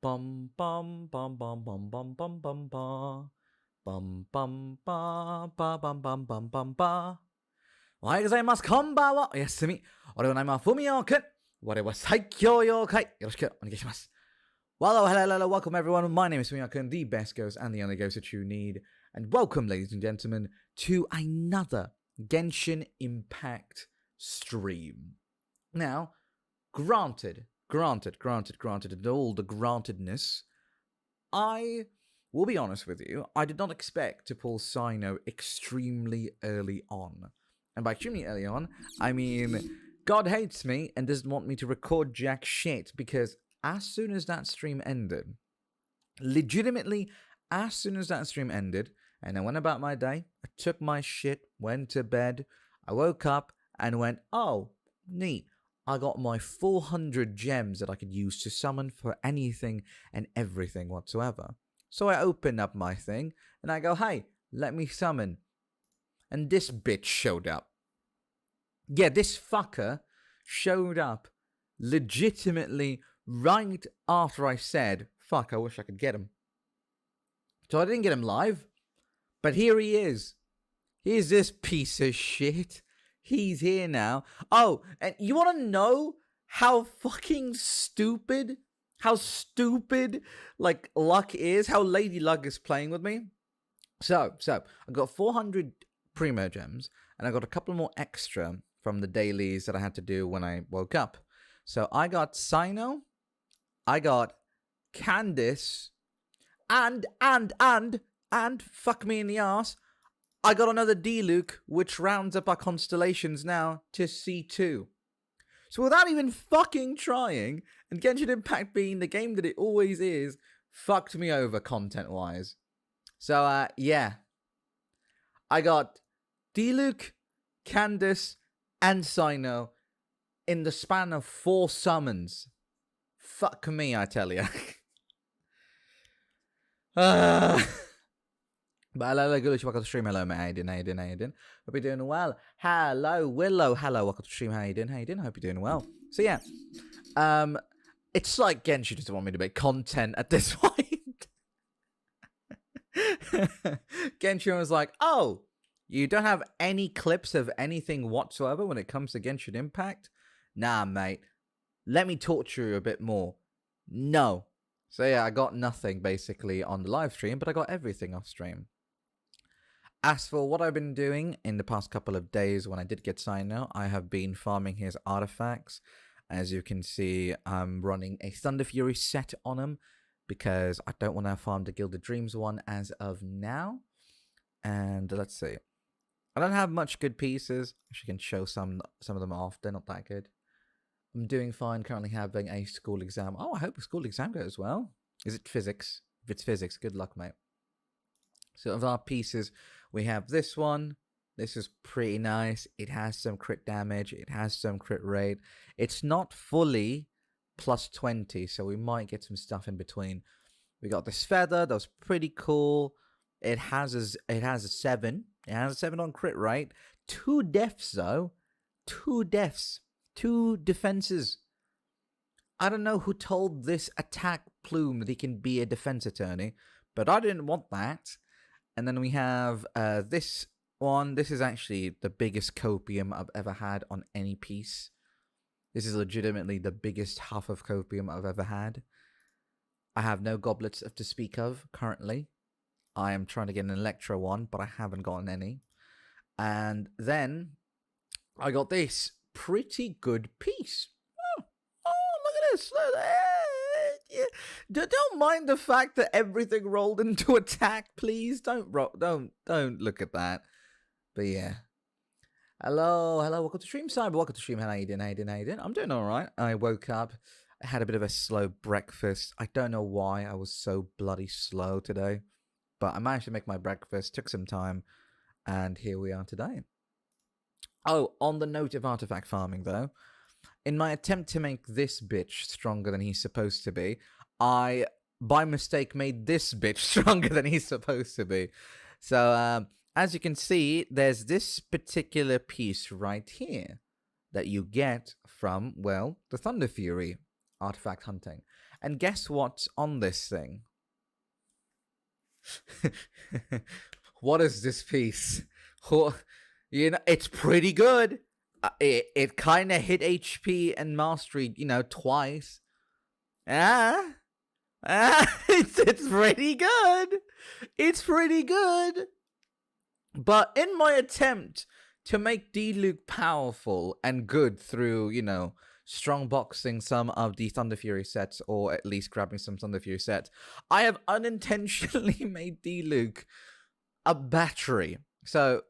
bum bum bum bum bum bum bum bum ba bum bum ba ba bum bum bum bum ba. おはようございます。こんばんは。おやすみ。俺の名前はふみよくん。我は最強妖怪。よろしくお願いします。Hello, hello, hello, welcome everyone. My name is Fumiyo, the best ghost and the only ghost that you need. And welcome, ladies and gentlemen, to another Genshin Impact stream. Now, granted, and all the grantedness, I will be honest with you, I did not expect to pull CYNO extremely early on. And by extremely early on, I mean, God hates me and doesn't want me to record jack shit, because as soon as that stream ended, legitimately, as soon as that stream ended, and I went about my day, I took my shit, went to bed, I woke up and went, oh, neat, I got my 400 gems that I could use to summon for anything and everything whatsoever. So I open up my thing, and I go, hey, let me summon. And this bitch showed up. Yeah, this fucker showed up legitimately right after I said, fuck, I wish I could get him. So I didn't get him live, but here he is. Here's this piece of shit. He's here now. Oh, and you want to know how fucking stupid, like, Luck is? How Lady Luck is playing with me? So, I got 400 Primo Gems, and I got a couple more extra from the dailies that I had to do when I woke up. So I got CYNO, I got Candice, and fuck me in the ass, I got another D-Luke, which rounds up our constellations now to C2. So without even fucking trying, and Genshin Impact being the game that it always is, fucked me over content-wise. So, yeah. I got D-Luke, Candice, and CYNO in the span of 4 summons. Fuck me, I tell ya. But hello, good, welcome to stream. Hello, mate. How you doing? Hope you're doing well. Hello, Willow. Hello, welcome to stream. How you doing? Hope you're doing well. So yeah, it's like Genshin doesn't want me to make content at this point. Genshin was like, oh, you don't have any clips of anything whatsoever when it comes to Genshin Impact? Nah, mate. Let me torture you a bit more. No. So yeah, I got nothing basically on the live stream, but I got everything off stream. As for what I've been doing in the past couple of days when I did get CYNO, I have been farming his artifacts. As you can see, I'm running a Thunder Fury set on him because I don't want to farm the Gilded Dreams one as of now. And let's see. I don't have much good pieces. Actually, can show some of them off. They're not that good. I'm doing fine, currently having a school exam. Oh, I hope the school exam goes well. Is it physics? If it's physics, good luck, mate. So of our pieces, we have this one. This is pretty nice. It has some crit damage. It has some crit rate. It's not fully plus 20, so we might get some stuff in between. We got this feather. That was pretty cool. It has a 7. It has a 7 on crit rate. 2 deaths, though. 2 deaths. 2 defenses. I don't know who told this attack plume that he can be a defense attorney, but I didn't want that. And then we have this one. This is actually the biggest copium I've ever had on any piece. This is legitimately the biggest huff of copium I've ever had. I have no goblets to speak of currently. I am trying to get an Electro one, but I haven't gotten any. And then I got this pretty good piece. Oh, look at this. Yeah. Don't mind the fact that everything rolled into attack, please. Don't look at that. But yeah. Hello, welcome to stream, Cyber. Welcome to stream. How you doing? I'm doing all right. I woke up. I had a bit of a slow breakfast. I don't know why I was so bloody slow today, but I managed to make my breakfast. Took some time, and here we are today. Oh, on the note of artifact farming, though, in my attempt to make this bitch stronger than he's supposed to be, I, by mistake, made this bitch stronger than he's supposed to be. So, as you can see, there's this particular piece right here that you get from, well, the Thunder Fury artifact hunting. And guess what's on this thing? What is this piece? It's pretty good. It kind of hit HP and mastery, twice. It's pretty good. It's pretty good. But in my attempt to make Diluc powerful and good through, strong boxing some of the Thunder Fury sets, or at least grabbing some Thunder Fury sets, I have unintentionally made Diluc a battery. So,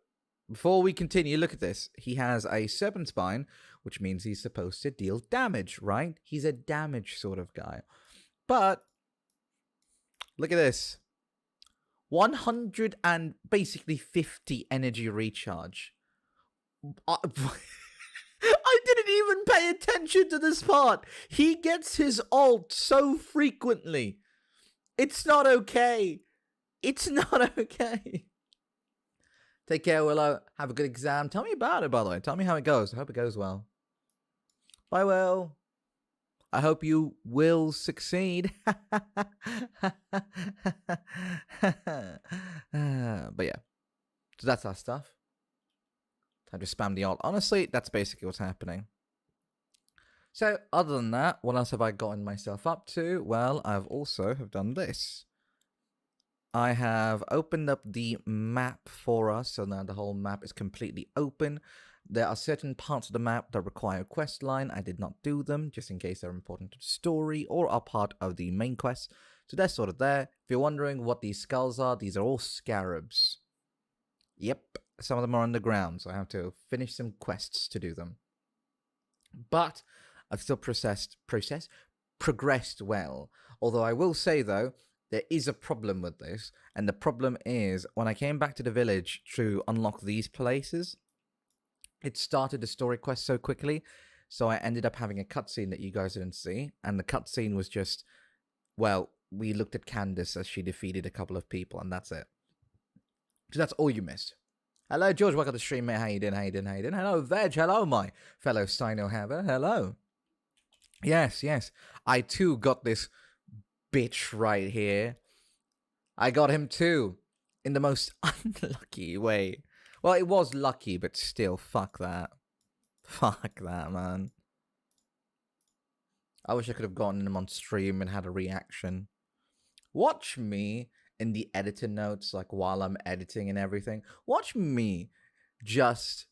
before we continue, look at this. He has a Serpent Spine, which means he's supposed to deal damage, right? He's a damage sort of guy. But, look at this. 100 and basically 50 energy recharge. I didn't even pay attention to this part. He gets his ult so frequently. It's not okay. It's not okay. Take care, Willow. Have a good exam. Tell me about it, by the way. Tell me how it goes. I hope it goes well. Bye, Will. I hope you will succeed. But yeah. So that's our stuff. I just spam the ult. Honestly, that's basically what's happening. So, other than that, what else have I gotten myself up to? Well, I've also done this. I have opened up the map for us, so now the whole map is completely open. There are certain parts of the map that require a quest line. I did not do them, just in case they're important to the story or are part of the main quest. So they're sort of there. If you're wondering what these skulls are, these are all scarabs. Yep, some of them are underground, so I have to finish some quests to do them. But I've still progressed well. Although I will say, though, there is a problem with this, and the problem is when I came back to the village to unlock these places, it started the story quest so quickly, so I ended up having a cutscene that you guys didn't see, and the cutscene was just, well, we looked at Candace as she defeated a couple of people, and that's it. So that's all you missed. Hello, George. Welcome to the stream, mate. How you doing? Hello, Veg. Hello, my fellow CYNO haver. Hello. Yes. I, too, got this bitch right here. I got him, too. In the most unlucky way. Well, it was lucky, but still, fuck that. Fuck that, man. I wish I could have gotten him on stream and had a reaction. Watch me in the editor notes, like while I'm editing and everything. Watch me just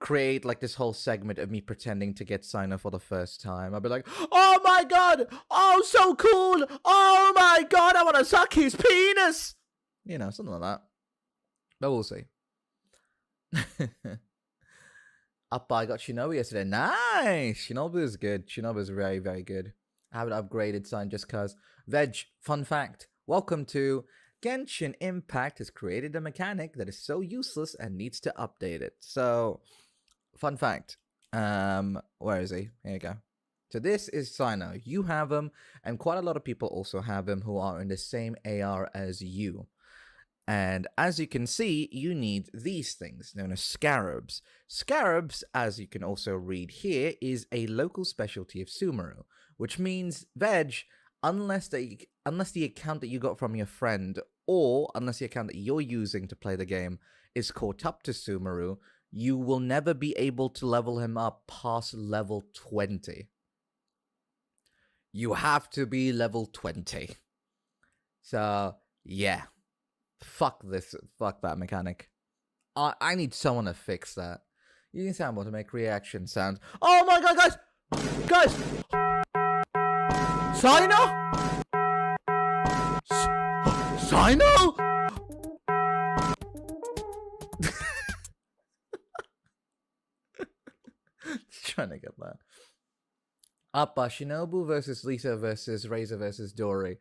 create like this whole segment of me pretending to get CYNO for the first time. I'll be like, oh my god! Oh, so cool! Oh my god, I want to suck his penis! Something like that. But we'll see. I got Shinobu yesterday. Nice! Shinobu is good. Shinobu is very, very good. I haven't upgraded Sign just cause. Veg, fun fact. Welcome to Genshin Impact has created a mechanic that is so useless and needs to update it. So, fun fact. Where is he? Here you go. So this is CYNO. You have him, and quite a lot of people also have him who are in the same AR as you. And as you can see, you need these things, known as scarabs. Scarabs, as you can also read here, is a local specialty of Sumeru, which means, Veg, unless the account that you got from your friend, or unless the account that you're using to play the game is caught up to Sumeru, you will never be able to level him up past level 20. You have to be level 20. So, yeah. Fuck this. Fuck that mechanic. I need someone to fix that. Using soundboard to make reaction sounds. Oh my god, guys! Guys! CYNO? CYNO? Trying to get that. Appa, Shinobu versus Lisa versus Razor versus Dory.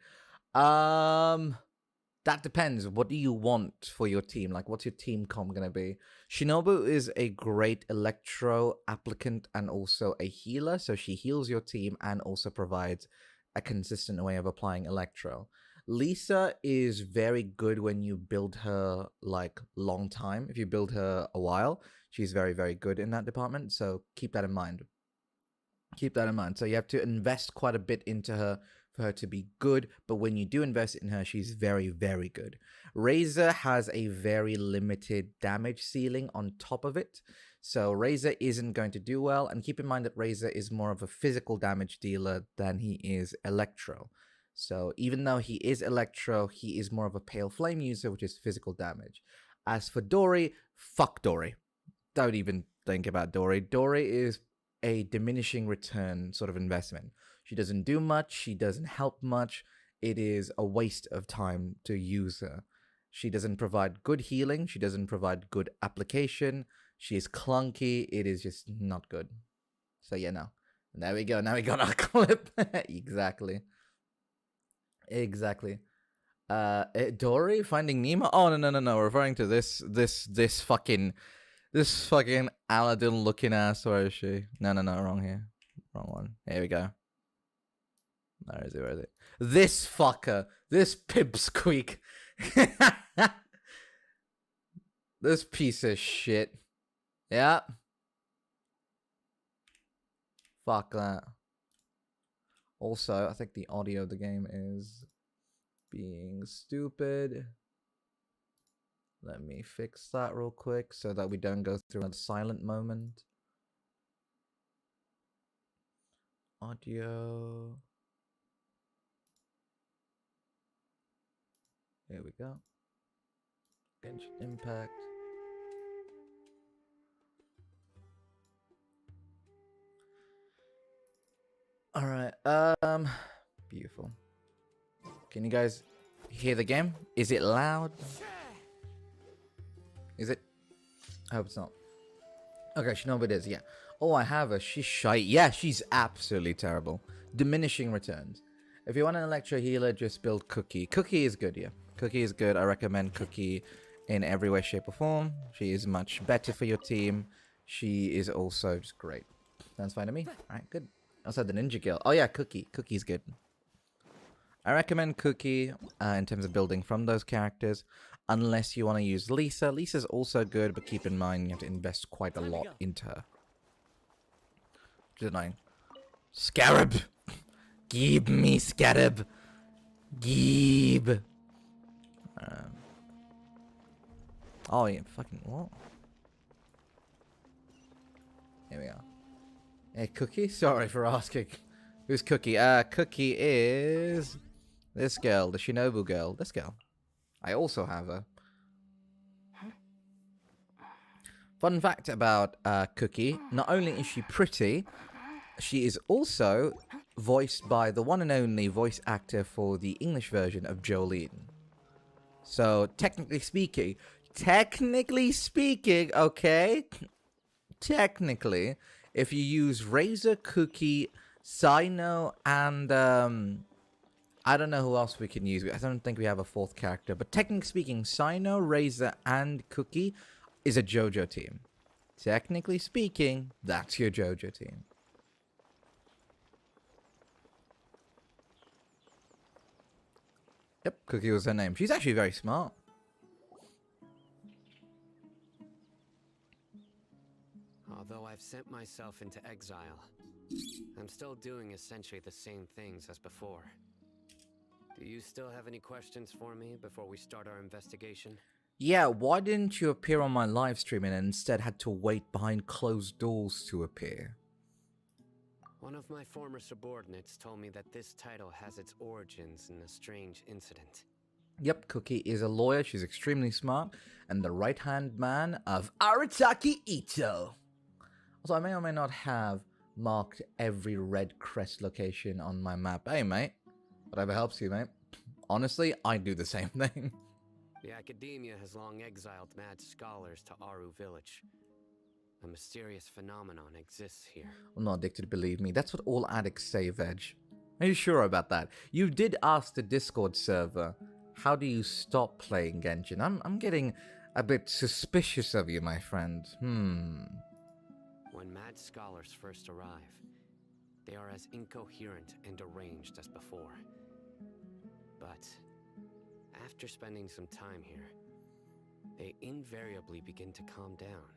That depends. What do you want for your team? Like, what's your team comp gonna be? Shinobu is a great electro applicant and also a healer, so she heals your team and also provides a consistent way of applying electro. Lisa is very good when you build her, like, long time. If you build her a while, she's very, very good in that department, so keep that in mind. Keep that in mind. So you have to invest quite a bit into her for her to be good, but when you do invest in her, she's very, very good. Razor has a very limited damage ceiling on top of it, so Razor isn't going to do well, and keep in mind that Razor is more of a physical damage dealer than he is Electro. So even though he is Electro, he is more of a Pale Flame user, which is physical damage. As for Dory, fuck Dory. Don't even think about Dory. Dory is a diminishing return sort of investment. She doesn't do much. She doesn't help much. It is a waste of time to use her. She doesn't provide good healing. She doesn't provide good application. She is clunky. It is just not good. So yeah, no. There we go. Now we got our clip. Exactly. Dory finding Nemo? Oh, no. Referring to this fucking Aladdin looking ass. Where is she? No, wrong here. Wrong one. Here we go. Where is it? This fucker. This pipsqueak. This piece of shit. Yeah. Fuck that. Also, I think the audio of the game is being stupid. Let me fix that real quick so that we don't go through a silent moment. Audio. Here we go. Genshin Impact. Alright, beautiful. Can you guys hear the game? Is it loud? Is it? I hope it's not. Okay, Shinobu it is, yeah. Oh, I have her. She's shite. Yeah, she's absolutely terrible. Diminishing returns. If you want an Electro healer, just build Cookie. Cookie is good, yeah. Cookie is good. I recommend Cookie in every way, shape, or form. She is much better for your team. She is also just great. Sounds fine to me. Alright, good. Also the Ninja Girl. Oh yeah, Cookie. Cookie's good. I recommend Cookie in terms of building from those characters. Unless you want to use Lisa. Lisa's also good, but keep in mind you have to invest quite a lot into her. Which is annoying. Scarab! Give me Scarab! Give! Oh yeah, fucking what? Here we are. Hey, Cookie? Sorry for asking. Who's Cookie? Cookie is this girl, the Shinobu girl. This girl. I also have her. Fun fact about Cookie, not only is she pretty, she is also voiced by the one and only voice actor for the English version of Jolene. So, technically speaking, okay? Technically, if you use Razor, Cookie, CYNO, and I don't know who else we can use. I don't think we have a fourth character. But technically speaking, CYNO, Razor, and Cookie is a JoJo team. Technically speaking, that's your JoJo team. Yep, Cookie was her name. She's actually very smart. Although I've sent myself into exile, I'm still doing essentially the same things as before. Do you still have any questions for me before we start our investigation? Yeah, why didn't you appear on my live stream and instead had to wait behind closed doors to appear? One of my former subordinates told me that this title has its origins in a strange incident. Yep, Cookie is a lawyer. She's extremely smart and the right-hand man of Aki Akito. Also, I may or may not have marked every red crest location on my map. Hey, mate. Whatever helps you, mate. Honestly, I do the same thing. The academia has long exiled mad scholars to Aru village. A mysterious phenomenon exists here. I'm not addicted, believe me. That's what all addicts say, Veg. Are you sure about that? You did ask the Discord server, how do you stop playing Genshin? I'm getting a bit suspicious of you, my friend. When mad scholars first arrive, they are as incoherent and deranged as before. But after spending some time here, they invariably begin to calm down.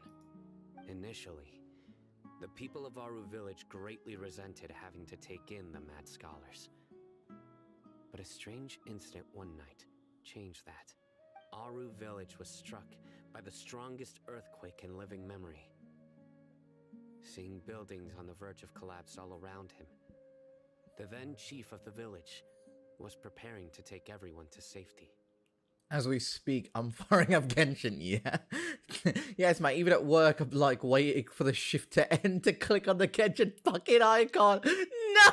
Initially, the people of Aru village greatly resented having to take in the mad scholars. But a strange incident one night changed that. Aru village was struck by the strongest earthquake in living memory. Seeing buildings on the verge of collapse all around him, the then chief of the village was preparing to take everyone to safety. As we speak, I'm firing up Genshin, yeah? Yes, mate, even at work, I'm like waiting for the shift to end to click on the Genshin fucking icon.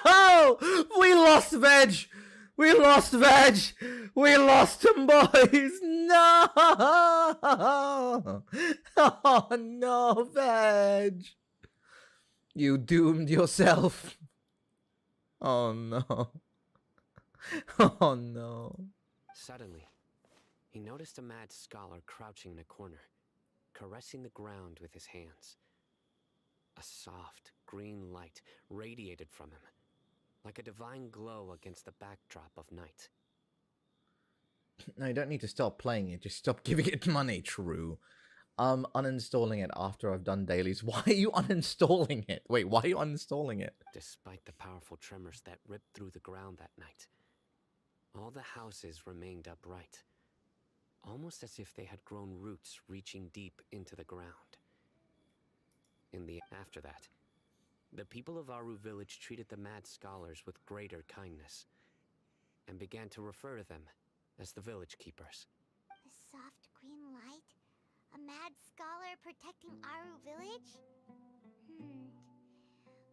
No! We lost Veg! We lost Veg! We lost him, boys! No! Oh no, Veg! You doomed yourself. Oh no. Oh no. Suddenly, he noticed a mad scholar crouching in a corner, caressing the ground with his hands. A soft, green light radiated from him, like a divine glow against the backdrop of night. No, you don't need to stop playing it, just stop giving it money, true. Uninstalling it after I've done dailies. Why are you uninstalling it? Wait, why are you uninstalling it? Despite the powerful tremors that ripped through the ground that night, all the houses remained upright, almost as if they had grown roots reaching deep into the ground. After that, the people of Aru village treated the mad scholars with greater kindness, and began to refer to them as the village keepers. The soft green light? A mad scholar protecting Aru village?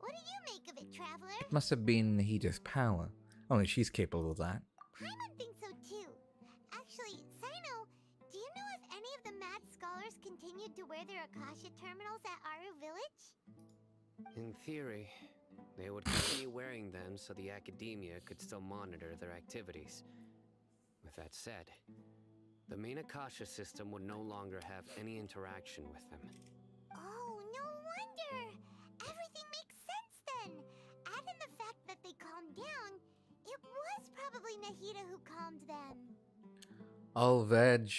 What do you make of it, traveler? It must have been Nahita's power. Only she's capable of that. Paimon thinks so too. Actually, CYNO, do you know if any of the mad scholars continued to wear their Akasha terminals at Aru village? In theory, they would continue wearing them so the academia could still monitor their activities. With that said, the main Akasha system would no longer have any interaction with them. Oh, no wonder! Everything makes sense then! Add in the fact that they calmed down, it was probably Nahita who calmed them. Oh, Veg.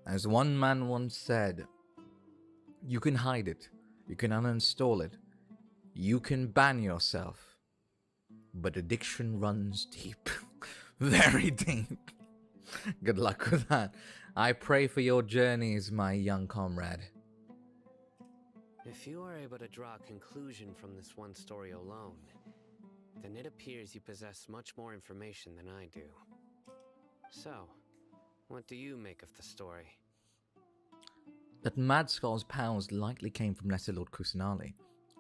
As one man once said, you can hide it, you can uninstall it, you can ban yourself, but addiction runs deep. Very deep. Good luck with that. I pray for your journeys, my young comrade. If you are able to draw a conclusion from this one story alone, then it appears you possess much more information than I do. So, what do you make of the story? That Mad Skull's powers likely came from Lesser Lord Kusanali.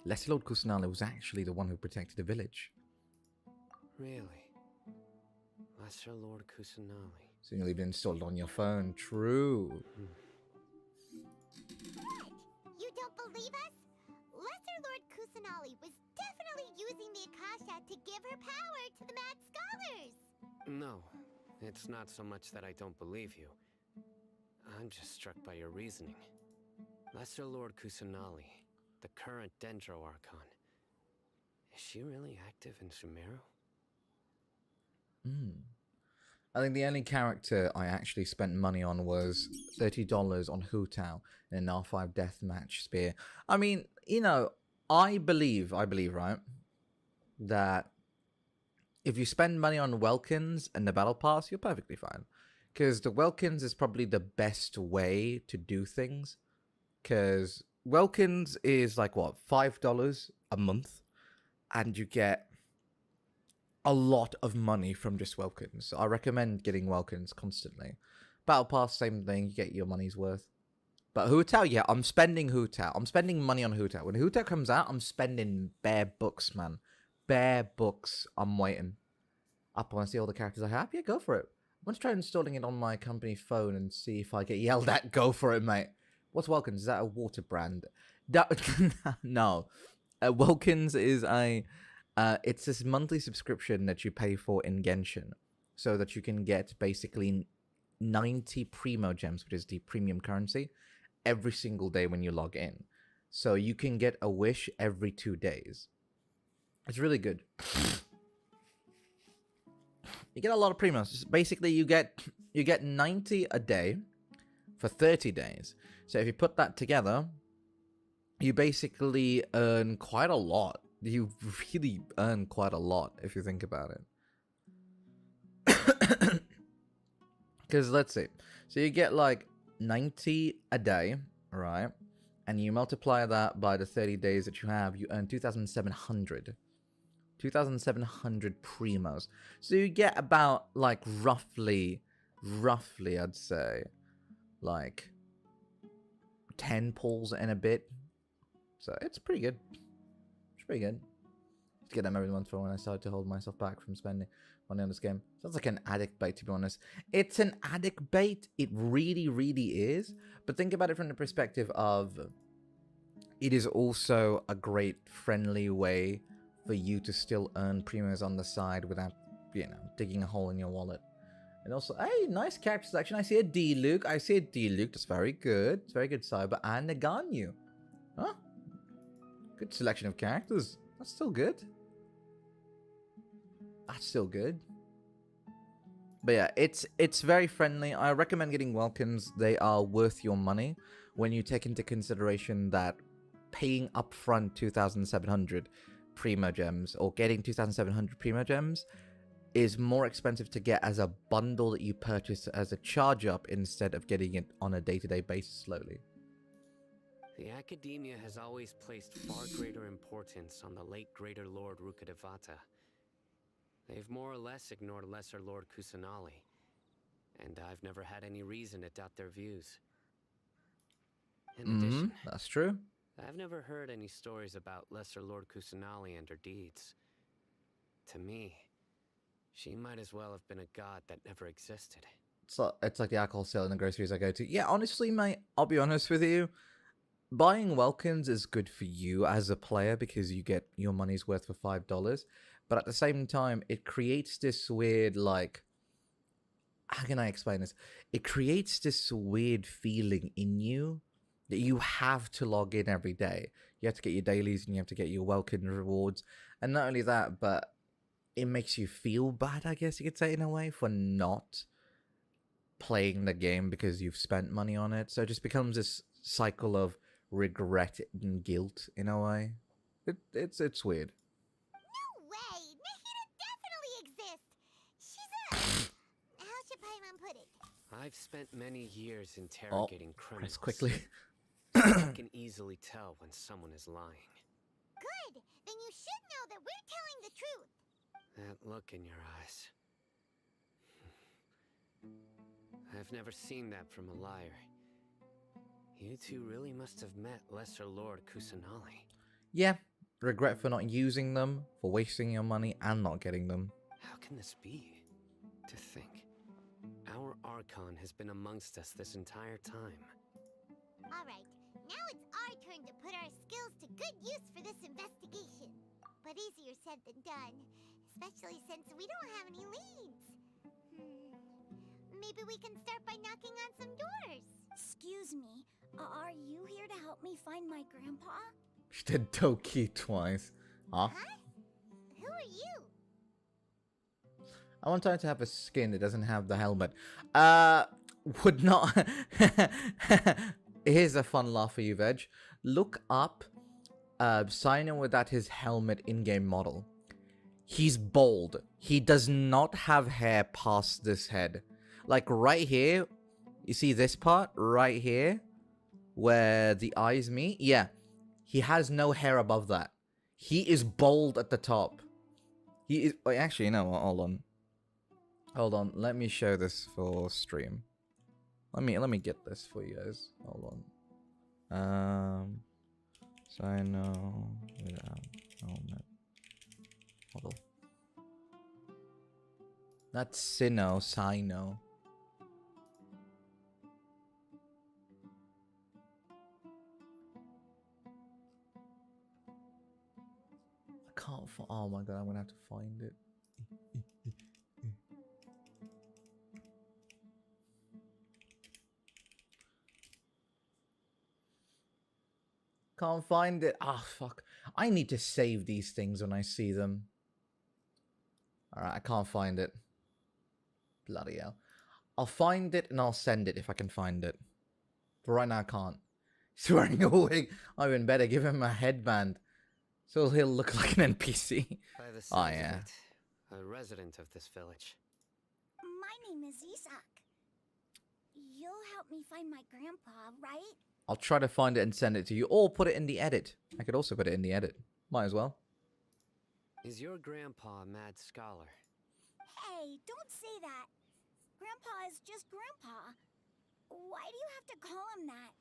Lesser Lord Kusanali was actually the one who protected the village. Really? Lesser Lord Kusanali. So you'll even installed on your phone. True. What? You don't believe us? Lesser Lord Kusanali was definitely using the Akasha to give her power to the mad scholars. No, it's not so much that I don't believe you. I'm just struck by your reasoning. Lesser Lord Kusanali, the current Dendro Archon. Is she really active in Sumeru? I think the only character I actually spent money on was $30 on Hutao in an R5 deathmatch spear. I mean, you know, I believe, right, that if you spend money on Welkins and the Battle Pass, you're perfectly fine. Because the Welkins is probably the best way to do things. Because Welkins is like, what, $5 a month? And you get a lot of money from just Welkins. So I recommend getting Welkins constantly. Battle Pass, same thing. You get your money's worth. But Hutao, yeah, I'm spending Hutao. I'm spending money on Hutao. When Hutao comes out, I'm spending bare books, man. Bare books. I'm waiting. Up, I want to see all the characters I have. Yeah, go for it. I'm going to try installing it on my company phone and see if I get yelled at. Go for it, mate. What's Welkins? Is that a water brand? No. Welkins is a... it's this monthly subscription that you pay for in Genshin. So that you can get basically 90 Primo Gems, which is the premium currency, every single day when you log in. So you can get a wish every 2 days. It's really good. You get a lot of Primos. Basically, you get 90 a day for 30 days. So if you put that together, you basically earn quite a lot. You really earn quite a lot if you think about it. Because let's see. So you get like 90 a day, right? And you multiply that by the 30 days that you have, you earn 2,700. 2,700 primos. So you get about like roughly, I'd say, like 10 pulls and a bit. So it's pretty good. It's pretty good. To get them every month for when I started to hold myself back from spending money on this game. Sounds like an addict bait, to be honest. It's an addict bait. It really, really is. But think about it from the perspective of it is also a great friendly way for you to still earn primos on the side without, you know, digging a hole in your wallet. And also, hey, nice character selection. I see a D-Luke. That's very good. It's very good, Cyber. And a Ganyu. Huh? Good selection of characters. That's still good. But yeah, it's very friendly. I recommend getting Welkins. They are worth your money when you take into consideration that paying upfront 2,700 Primo Gems or getting 2,700 Primo Gems is more expensive to get as a bundle that you purchase as a charge up instead of getting it on a day-to-day basis slowly. The Academia has always placed far greater importance on the late Greater Lord Rukkhadevata. They've more or less ignored Lesser Lord Kusanali, and I've never had any reason to doubt their views. In addition, that's true. I've never heard any stories about Lesser Lord Kusanali and her deeds. To me, she might as well have been a god that never existed. It's like the alcohol sale in the groceries I go to. Yeah, honestly, mate, I'll be honest with you. Buying Welkins is good for you as a player because you get your money's worth for $5. But at the same time, it creates this weird, like... How can I explain this? It creates this weird feeling in you that you have to log in every day. You have to get your dailies and you have to get your Welkins rewards. And not only that, but it makes you feel bad, I guess you could say, in a way, for not playing the game because you've spent money on it. So it just becomes this cycle of regret and guilt, in a way. It's weird. No way! Nahida definitely exists! She's a... How should Paimon put it? I've spent many years interrogating criminals. Press quickly. I can easily tell when someone is lying. Good! Then you should know that we're telling the truth. That look in your eyes. I've never seen that from a liar. You two really must have met Lesser Lord Kusanali. Yeah, regret for not using them, for wasting your money and not getting them. How can this be? To think, our Archon has been amongst us this entire time. Alright, now it's our turn to put our skills to good use for this investigation. But easier said than done, especially since we don't have any leads. Maybe we can start by knocking on some doors. Excuse me, are you here to help me find my grandpa? She did Toki twice. Huh? Who are you? I want time to have a skin that doesn't have the helmet. Would not... Here's a fun laugh for you, Veg. Look up CYNO without his helmet in-game model. He's bald. He does not have hair past this head. Like right here, you see this part right here where the eyes meet? Yeah, he has no hair above that. He is bald at the top. He is... Wait, actually, you know what? Hold on. Let me show this for stream. Let me get this for you guys. Hold on. CYNO without helmet model. That's CYNO. I can't find... Oh my god, I'm gonna have to find it. Can't find it. Ah, fuck. I need to save these things when I see them. Alright, I can't find it. Bloody hell. I'll find it and I'll send it if I can find it. But right now I can't. He's wearing a wig. I even better give him a headband. So he'll look like an NPC. By the Oh, sounds yeah. of it, a resident of this village. My My name is Isak. You'll help me find my grandpa, right? I'll try to find it and send it to you, or put it in the edit. I could also put it in the edit. Might as well. Is your grandpa a mad scholar? Hey, don't say that. Grandpa is just Grandpa. Why do you have to call him that?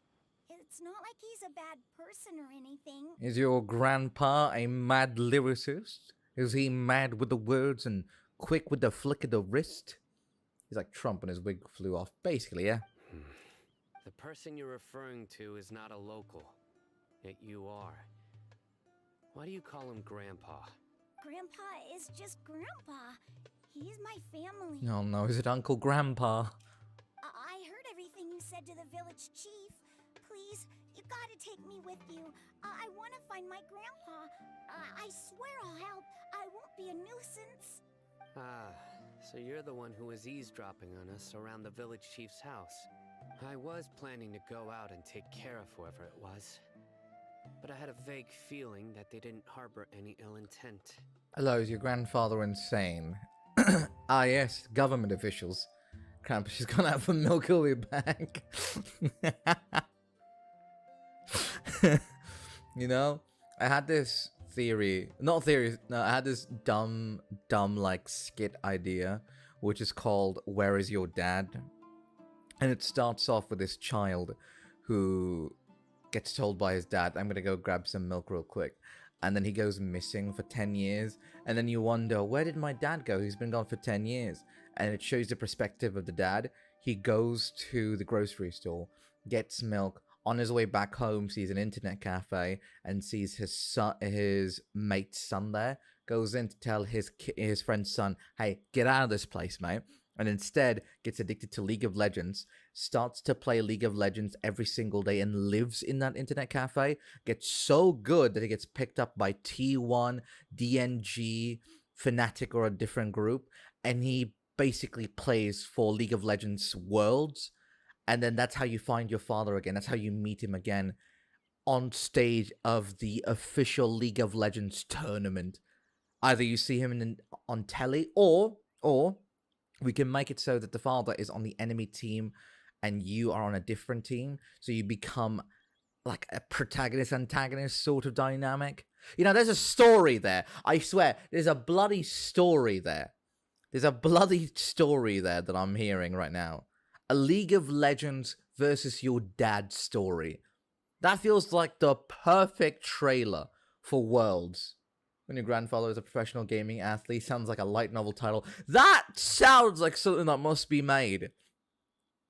It's not like he's a bad person or anything. Is your grandpa a mad lyricist? Is he mad with the words and quick with the flick of the wrist? He's like Trump when his wig flew off. Basically, yeah. The person you're referring to is not a local. Yet you are. Why do you call him Grandpa? Grandpa is just Grandpa. He's my family. Oh no, is it Uncle Grandpa? I heard everything you said to the village chief. Please, you gotta take me with you. I want to find my grandpa. I swear I'll help. I won't be a nuisance. Ah, so you're the one who was eavesdropping on us around the village chief's house. I was planning to go out and take care of whoever it was, but I had a vague feeling that they didn't harbor any ill intent. Hello, is your grandfather insane? Ah yes, government officials. Krampus has gone out for milk will be back. You know, I had this theory, not theory, no, I had this dumb like skit idea, which is called Where is Your Dad? And it starts off with this child who gets told by his dad, I'm gonna go grab some milk real quick. And then he goes missing for 10 years. And then you wonder, where did my dad go? He's been gone for 10 years. And it shows the perspective of the dad. He goes to the grocery store, gets milk. On his way back home, sees an internet cafe and sees his mate's son there. Goes in to tell his friend's son, hey, get out of this place, mate. And instead gets addicted to League of Legends, starts to play League of Legends every single day and lives in that internet cafe, gets so good that he gets picked up by T1, DNG, Fnatic, or a different group, and he basically plays for League of Legends Worlds, and then that's how you find your father again. That's how you meet him again on stage of the official League of Legends tournament. Either you see him on telly, or we can make it so that the father is on the enemy team and you are on a different team. So you become like a protagonist-antagonist sort of dynamic. You know, there's a story there. I swear, there's a bloody story there. There's a bloody story there that I'm hearing right now. A League of Legends versus your dad's story. That feels like the perfect trailer for Worlds. When your grandfather is a professional gaming athlete, sounds like a light novel title. That sounds like something that must be made.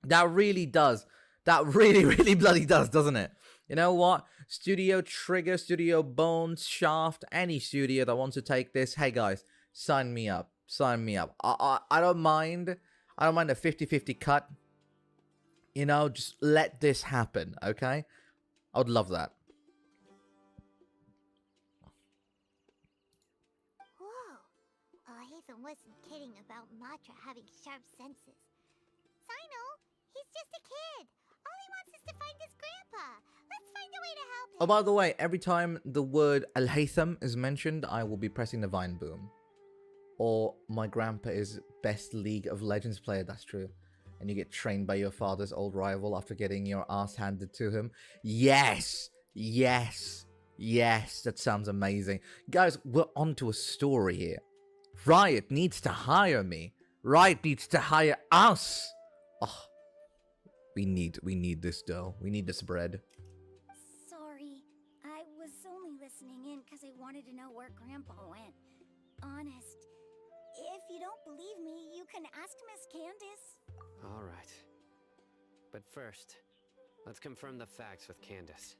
That really does. That really, really bloody does, doesn't it? You know what? Studio Trigger, Studio Bones, Shaft, any studio that wants to take this, hey guys, sign me up. Sign me up. I don't mind. I don't mind a 50-50 cut. You know, just let this happen, okay? I would love that. Nathan wasn't kidding about Matra having sharp senses. CYNO, he's just a kid. All he wants is to find his grandpa. Let's find a way to help him. Oh, by the way, every time the word Al-Haytham is mentioned, I will be pressing the Vine Boom. Or my grandpa is best League of Legends player, that's true. And you get trained by your father's old rival after getting your ass handed to him. Yes! Yes! Yes! That sounds amazing. Guys, we're onto a story here. Riot needs to hire me. Riot needs to hire us. Oh, we need this dough. We need this bread. Sorry, I was only listening in because I wanted to know where Grandpa went. Honest, if you don't believe me, you can ask Miss Candace. All right. But first, let's confirm the facts with Candace.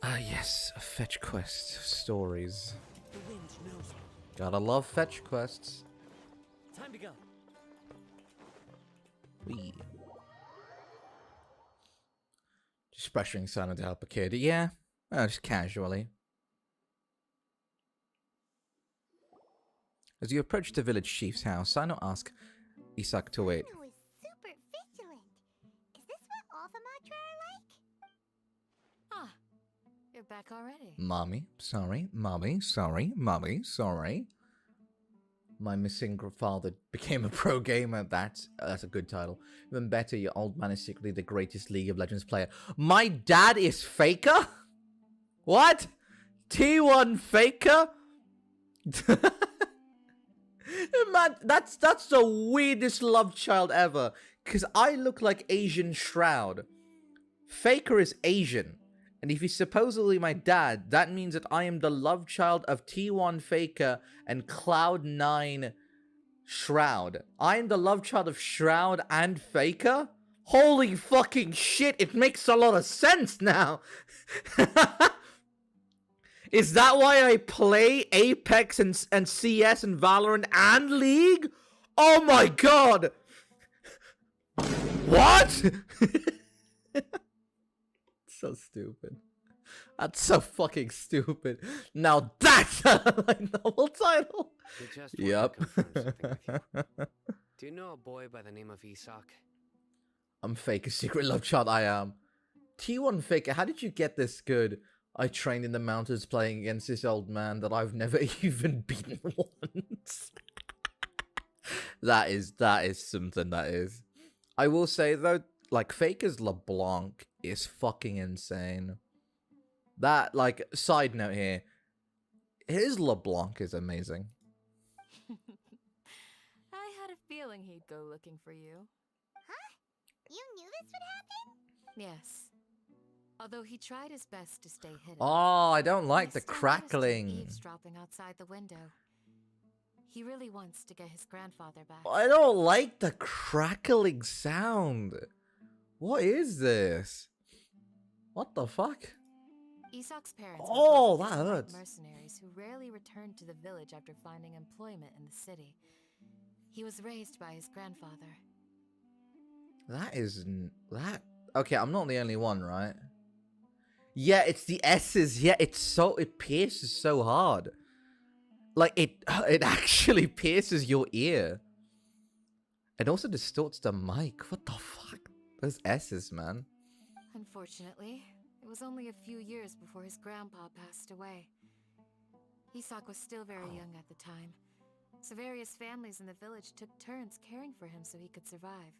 Ah, yes, fetch quest stories. The wind knows me. Gotta love fetch quests. Time to go. Wee. Just pressuring Simon to help a kid. Yeah, just casually. As you approach the village chief's house, Sino asks Isak to wait. CYNO is super vigilant. Is this what all the Matra are like? Ah, you're back already. Mommy, sorry, mommy, sorry, mommy, sorry. My missing father became a pro gamer. That's a good title. Even better, your old man is secretly the greatest League of Legends player. My dad is Faker? What? T1 Faker? Man, that's the weirdest love child ever. Because I look like Asian Shroud. Faker is Asian. And if he's supposedly my dad, that means that I am the love child of T1 Faker and Cloud9 Shroud. I am the love child of Shroud and Faker? Holy fucking shit, it makes a lot of sense now. Is that why I play Apex and CS and Valorant and League? Oh my god! What? So stupid. That's so fucking stupid. Now that's a light novel title. We just Yep. wanted to confirm something with you. Do you know a boy by the name of Isak? I'm Faker's secret love child, I am. T1 Faker, how did you get this good? I trained in the mountains playing against this old man that I've never even beaten once. That is something, that is. I will say though, like, Faker's LeBlanc is fucking insane. That, like, side note here, his LeBlanc is amazing. I had a feeling he'd go looking for you. Huh? You knew this would happen? Yes. Although he tried his best to stay hidden. Oh, I don't like the I still noticed him crackling. eavesdropping outside the window. He really wants to get his grandfather back. I don't like the crackling sound. What is this? What the fuck? Isak's parents Oh, were that both hurts. mercenaries who rarely returned to the village after finding employment in the city. He was raised by his grandfather. That is... that... Okay, I'm not the only one, right? Yeah, it's the S's. Yeah, it pierces so hard. Like, it actually pierces your ear. It also distorts the mic. What the fuck? Those S's, man. Unfortunately, it was only a few years before his grandpa passed away. Isak was still very young at the time, so various families in the village took turns caring for him so he could survive.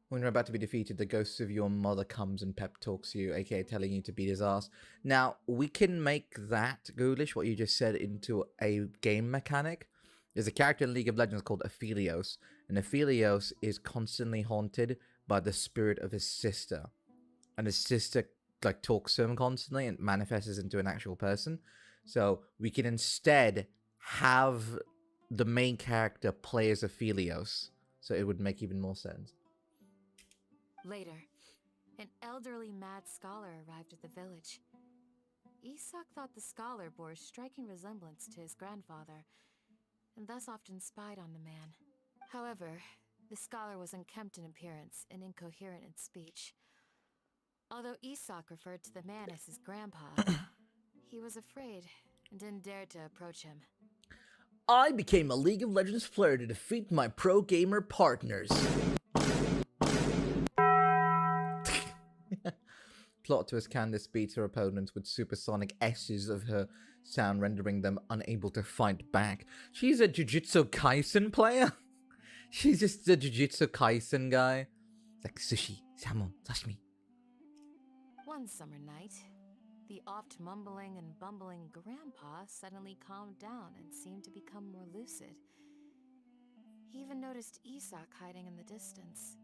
When you're about to be defeated, the ghost of your mother comes and pep talks you, aka telling you to beat his ass. Now, we can make that, Ghoulish, what you just said, into a game mechanic. There's a character in League of Legends called Aphelios, and Aphelios is constantly haunted by the spirit of his sister. And his sister, like, talks to him constantly and manifests into an actual person. So, we can instead have the main character play as Aphelios. So it would make even more sense. Later, an elderly mad scholar arrived at the village. Isak thought the scholar bore a striking resemblance to his grandfather, and thus often spied on the man. However, the scholar was unkempt in appearance and incoherent in speech. Although Isak referred to the man as his grandpa, he was afraid and didn't dare to approach him. I became a League of Legends player to defeat my pro gamer partners. Plot twist: Candace beats her opponents with supersonic S's of her sound, rendering them unable to fight back. She's a Jujutsu Kaisen player? She's just a Jujutsu Kaisen guy. Like sushi, salmon, sashimi. One summer night, the oft mumbling and bumbling grandpa suddenly calmed down and seemed to become more lucid. He even noticed Isak hiding in the distance.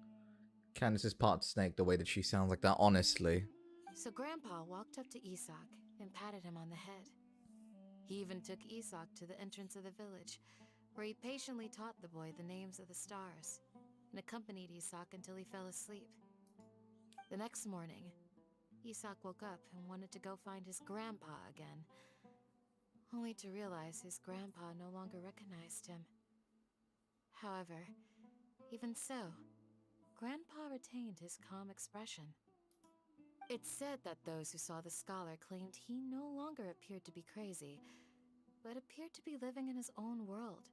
Candace is part snake the way that she sounds like that, honestly. So Grandpa walked up to Isak and patted him on the head. He even took Isak to the entrance of the village, where he patiently taught the boy the names of the stars, and accompanied Isak until he fell asleep. The next morning, Isak woke up and wanted to go find his grandpa again, only to realize his grandpa no longer recognized him. However, even so, Grandpa retained his calm expression. It's said that those who saw the scholar claimed he no longer appeared to be crazy, but appeared to be living in his own world,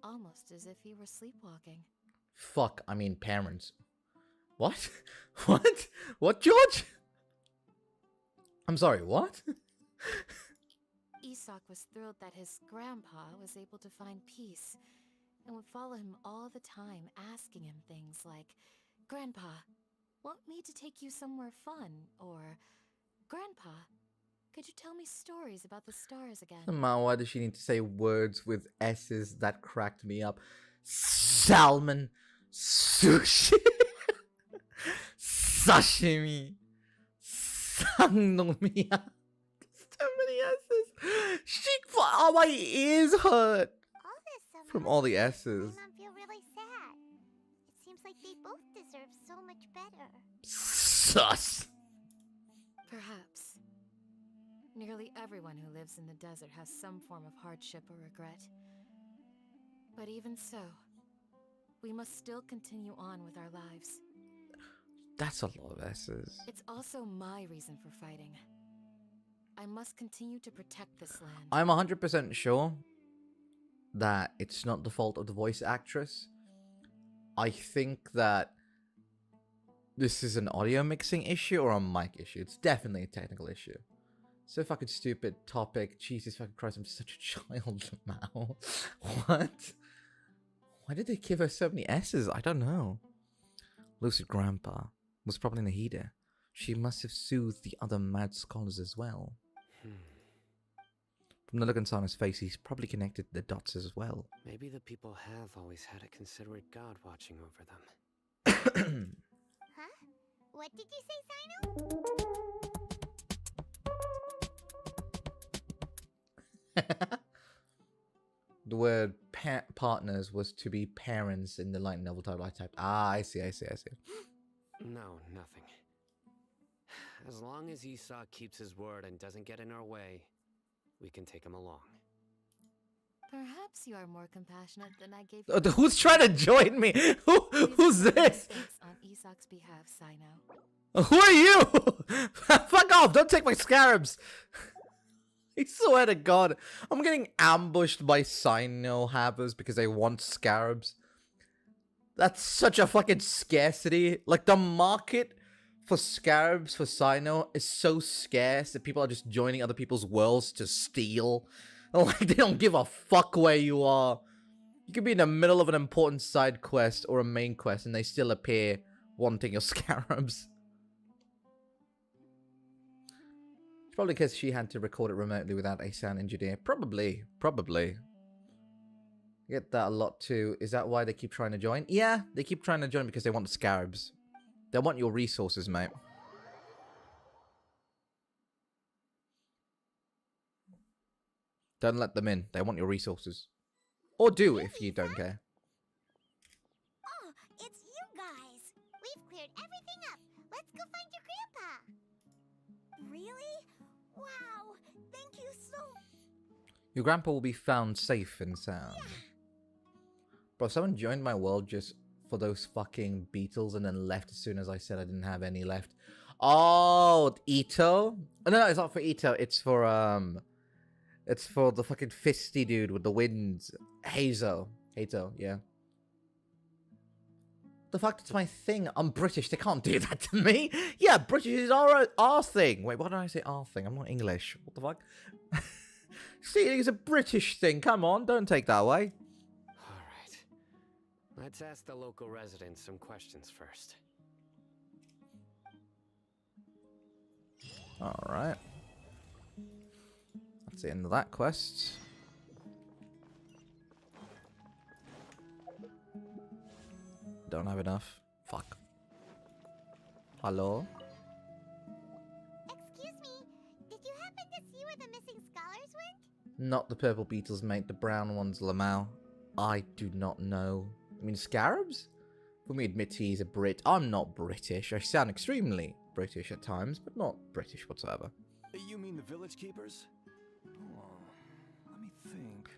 almost as if he were sleepwalking. Fuck, I mean parents. What? What? What, George? I'm sorry, what? Isak was thrilled that his grandpa was able to find peace and would follow him all the time, asking him things like, "Grandpa, want me to take you somewhere fun?" Or, "Grandpa, could you tell me stories about the stars again?" Man, why does she need to say words with S's? That cracked me up. Salmon, sushi, sashimi, sannomiya. So many S's. Oh, my ears hurt All this summer, from all the S's. my mom feel really sad. It seems like they both deserve so much better. Sus. Perhaps. Nearly everyone who lives in the desert has some form of hardship or regret. But even so, we must still continue on with our lives. That's a lot of S's. It's also my reason for fighting. I must continue to protect this land. I'm 100% sure that it's not the fault of the voice actress. I think that this is an audio mixing issue or a mic issue. It's definitely a technical issue. So fucking stupid topic. Jesus fucking Christ, I'm such a child now. What? Why did they give her so many S's? I don't know. Lucid Grandpa was probably Nahida. She must have soothed the other mad scholars as well. From the look on Sana's face, he's probably connected the dots as well. Maybe the people have always had a considerate God watching over them. Huh? What did you say, CYNO? The word partners was to be parents in the light novel title I typed. Ah, I see. No, nothing. As long as Isak keeps his word and doesn't get in our way, we can take him along. Perhaps you are more compassionate than I gave Oh, you. who's trying to join me? Who's this? Thanks on Isak's behalf, CYNO. Who are you? Fuck off! Don't take my scarabs! I swear to God, I'm getting ambushed by CYNO havers because they want scarabs. That's such a fucking scarcity. Like, the market for scarabs for CYNO is so scarce that people are just joining other people's worlds to steal. Like, they don't give a fuck where you are. You could be in the middle of an important side quest or a main quest and they still appear wanting your scarabs. It's probably because she had to record it remotely without a sound engineer. Probably. I get that a lot too. Is that why they keep trying to join? Yeah, they keep trying to join because they want the scarabs. They want your resources, mate. Don't let them in. They want your resources. Or do if you don't care. Oh, it's you guys. We've cleared everything up. Let's go find your grandpa. Really? Wow. Thank you so... Your grandpa will be found safe and sound. Bro, someone joined my world just for those fucking beetles and then left as soon as I said I didn't have any left. Oh, Ito? Oh, no, it's not for Ito. It's for the fucking fisty dude with the wings. Hazo, yeah. The fact it's my thing. I'm British. They can't do that to me. Yeah, British is our thing. Wait, why did I say our thing? I'm not English. What the fuck? Stealing is a British thing. Come on, don't take that away. Alright. Let's ask the local residents some questions first. Alright. That's the end of that quest. Don't have enough. Fuck. Hello? Excuse me, did you happen to see where the missing scholars went? Not the purple beetles, mate. The brown ones, Lamau. I do not know. I mean, scarabs? When we admit he's a Brit, I'm not British. I sound extremely British at times, but not British whatsoever. You mean the village keepers? Oh, let me think.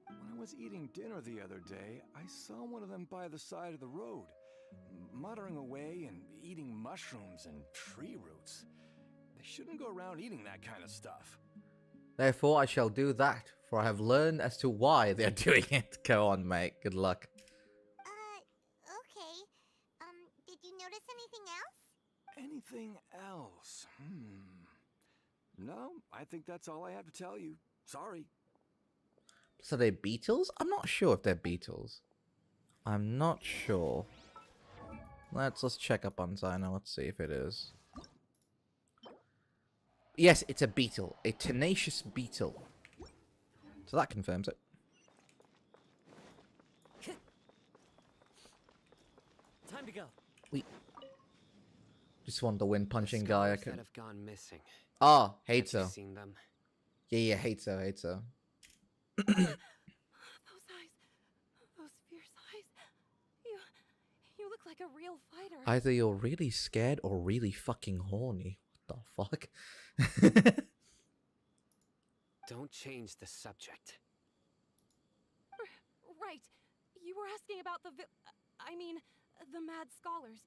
When I was eating dinner the other day, I saw one of them by the side of the road, muttering away and eating mushrooms and tree roots. They shouldn't go around eating that kind of stuff. Therefore, I shall do that, for I have learned as to why they're doing it. Go on, mate. Good luck. Okay. Did you notice anything else? Anything else? No, I think that's all I have to tell you. Sorry. So they're beetles? I'm not sure if they're beetles. I'm not sure. Let's check up on CYNO. Let's see if it is. Yes, it's a beetle. A tenacious beetle. So that confirms it. Time to go. Just want the wind punching The guy. I scholars can. that have gone missing. Ah, Have you Hato. seen them? Yeah, Hato. Those eyes. Those fierce eyes. You look like a real fighter. Either you're really scared or really fucking horny. What the fuck? Don't change the subject. Right. You were asking about the mad scholars.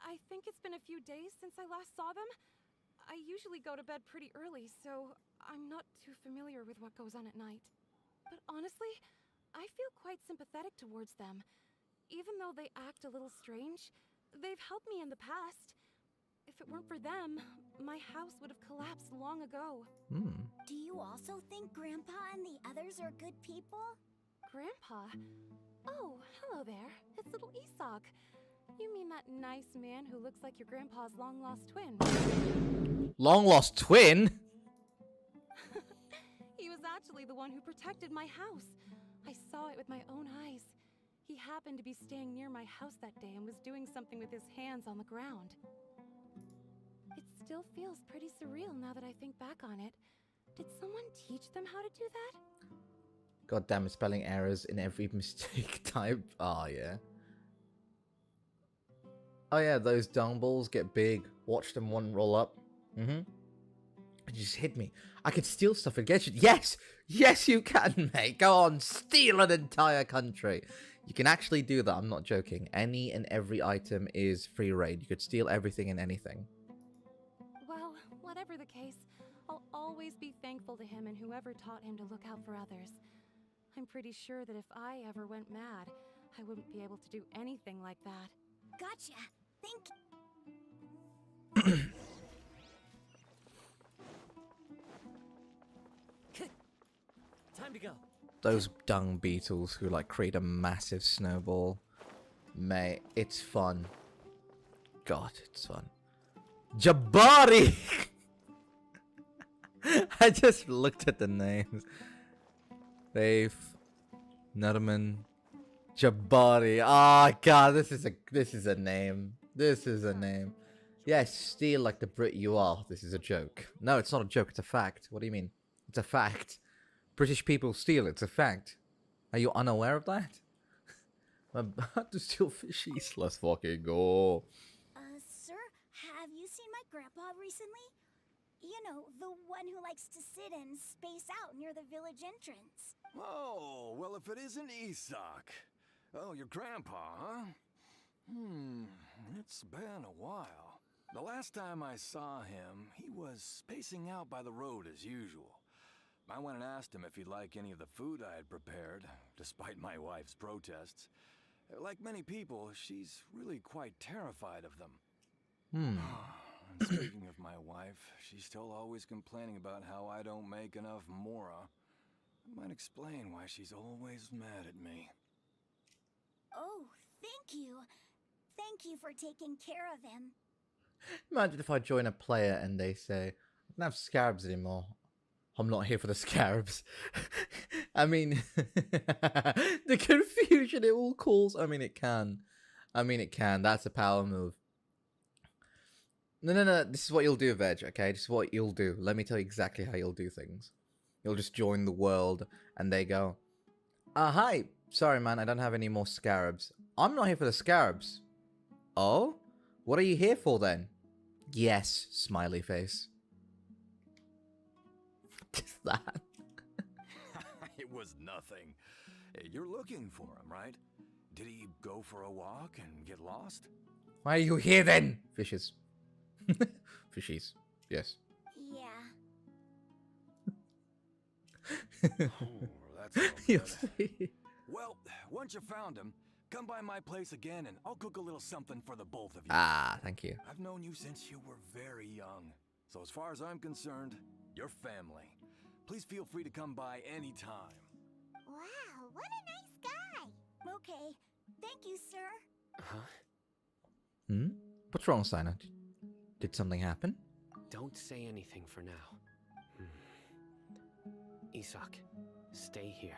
I think it's been a few days since I last saw them. I usually go to bed pretty early, so I'm not too familiar with what goes on at night. But honestly, I feel quite sympathetic towards them. Even though they act a little strange, they've helped me in the past. If it weren't for them, my house would have collapsed long ago. Do you also think Grandpa and the others are good people? Grandpa? Oh, hello there. It's little Isak. You mean that nice man who looks like your grandpa's long-lost twin? Long lost twin? He was actually the one who protected my house. I saw it with my own eyes. He happened to be staying near my house that day and was doing something with his hands on the ground. It still feels pretty surreal now that I think back on it. Did someone teach them how to do that? God damn it, spelling errors in every mistake type. Oh, yeah. Oh, yeah, those dung balls get big. Watch them one roll up. It just hit me. I could steal stuff and get you. Yes! Yes, you can, mate. Go on, steal an entire country. You can actually do that. I'm not joking. Any and every item is free raid. You could steal everything and anything. Well, whatever the case, I'll always be thankful to him and whoever taught him to look out for others. I'm pretty sure that if I ever went mad, I wouldn't be able to do anything like that. Gotcha. Thank Time to go. Those dung beetles who like create a massive snowball. Mate, it's fun. God, it's fun. Jabari! I just looked at the names. Faith, Nutman, Jabari. Oh god, this is a name. This is a name. Yes, steal like the Brit you are. This is a joke. No, it's not a joke, it's a fact. What do you mean? It's a fact. British people steal, it's a fact. Are you unaware of that? I'm about to steal fishies. Let's fucking go. Sir, have you seen my grandpa recently? You know, the one who likes to sit and space out near the village entrance. Oh, well, if it isn't Isak. Oh, your grandpa, huh? It's been a while. The last time I saw him, he was spacing out by the road as usual. I went and asked him if he'd like any of the food I had prepared, despite my wife's protests. Like many people, she's really quite terrified of them. And speaking of my wife, she's still always complaining about how I don't make enough mora. That might explain why she's always mad at me. Oh, thank you. Thank you for taking care of him. Imagine if I join a player and they say, I don't have scarabs anymore. I'm not here for the scarabs. I mean, the confusion it will cause. I mean, it can. That's a power move. No. This is what you'll do, Veg, okay? This is what you'll do. Let me tell you exactly how you'll do things. You'll just join the world and they go, hi. Sorry, man, I don't have any more scarabs. I'm not here for the scarabs. Oh? What are you here for, then? Yes, smiley face. Just that. It was nothing. You're looking for him, right? Did he go for a walk and get lost? Why are you here, then? Fishes. Fishies. Yes. Yeah. Oh, that's all You'll good. see. Well, once you found him, come by my place again and I'll cook a little something for the both of you. Ah, thank you. I've known you since you were very young. So as far as I'm concerned, you're family. Please feel free to come by anytime. Wow, what a nice guy. Okay. Thank you, sir. Huh? What's wrong, CYNO? Did something happen? Don't say anything for now. Isak, stay here.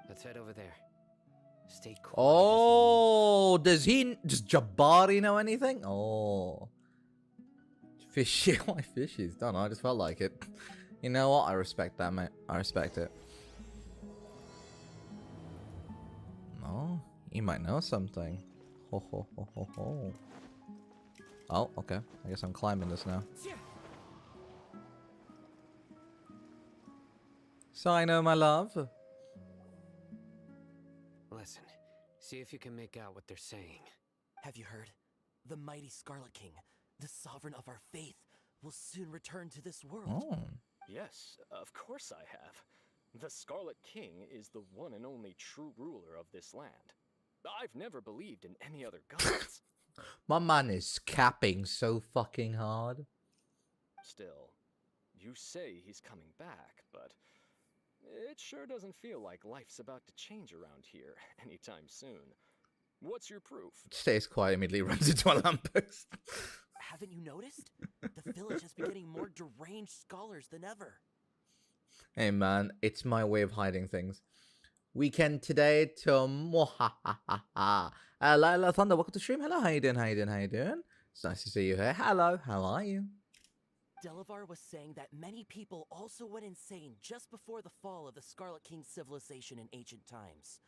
Let's head over there. Stay quiet. Oh, does Jabari know anything? Oh. Fishy. Why fishies? Don't know, I just felt like it. You know what? I respect that, mate. I respect it. No, he might know something. Ho ho ho ho ho. Oh, okay. I guess I'm climbing this now. CYNO, my love. Listen, see if you can make out what they're saying. Have you heard? The mighty Scarlet King, the sovereign of our faith, will soon return to this world. Oh. Yes, of course I have. The Scarlet King is the one and only true ruler of this land. I've never believed in any other gods. My man is capping so fucking hard. Still, you say he's coming back, but it sure doesn't feel like life's about to change around here anytime soon. What's your proof? Stays quiet, immediately runs into a lamppost. Haven't you noticed? The village has been getting more deranged scholars than ever. Hey man, it's my way of hiding things. Weekend today to Mwahahaha. Lila Thunder, welcome to stream. Hello, how you doing? How you doing? How you doing? It's nice to see you here. Hello, how are you? Delavar was saying that many people also went insane just before the fall of the Scarlet King's civilization in ancient times.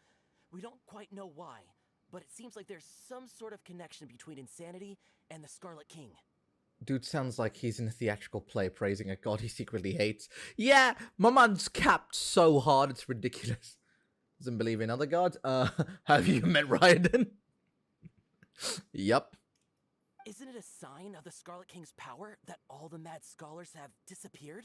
We don't quite know why, but it seems like there's some sort of connection between insanity and the Scarlet King. Dude sounds like he's in a theatrical play praising a god he secretly hates. Yeah, my man's capped so hard it's ridiculous. Doesn't believe in other gods. Have you met Raiden? Yup. Isn't it a sign of the Scarlet King's power that all the mad scholars have disappeared?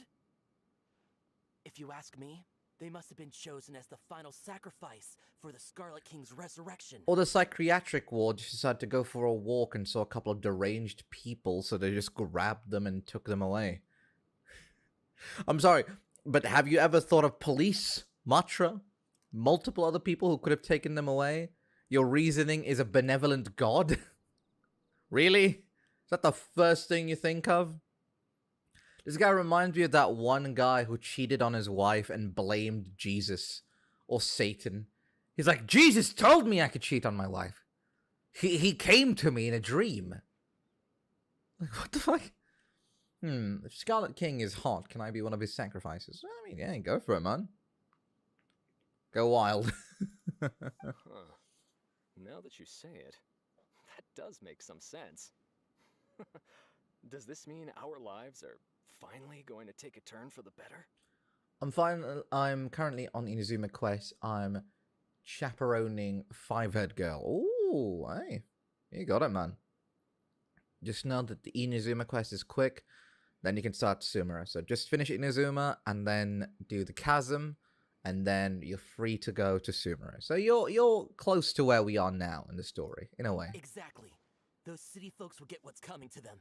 If you ask me, they must have been chosen as the final sacrifice for the Scarlet King's resurrection. Or the psychiatric ward just decided to go for a walk and saw a couple of deranged people, so they just grabbed them and took them away. I'm sorry, but have you ever thought of police, Matra, multiple other people who could have taken them away? Your reasoning is a benevolent god? Really? Is that the first thing you think of? This guy reminds me of that one guy who cheated on his wife and blamed Jesus or Satan. He's like, Jesus told me I could cheat on my wife. He came to me in a dream. Like, what the fuck? If Scarlet King is hot, can I be one of his sacrifices? I mean, yeah, go for it, man. Go wild. Huh. Now that you say it, that does make some sense. Does this mean our lives are finally going to take a turn for the better? I'm currently on the Inazuma quest. I'm chaperoning Five-Head Girl. Ooh, hey. You got it, man. Just know that the Inazuma quest is quick. Then you can start Sumera. So just finish Inazuma and then do the Chasm. And then you're free to go to Sumera. So you're close to where we are now in the story, in a way. Exactly. Those city folks will get what's coming to them.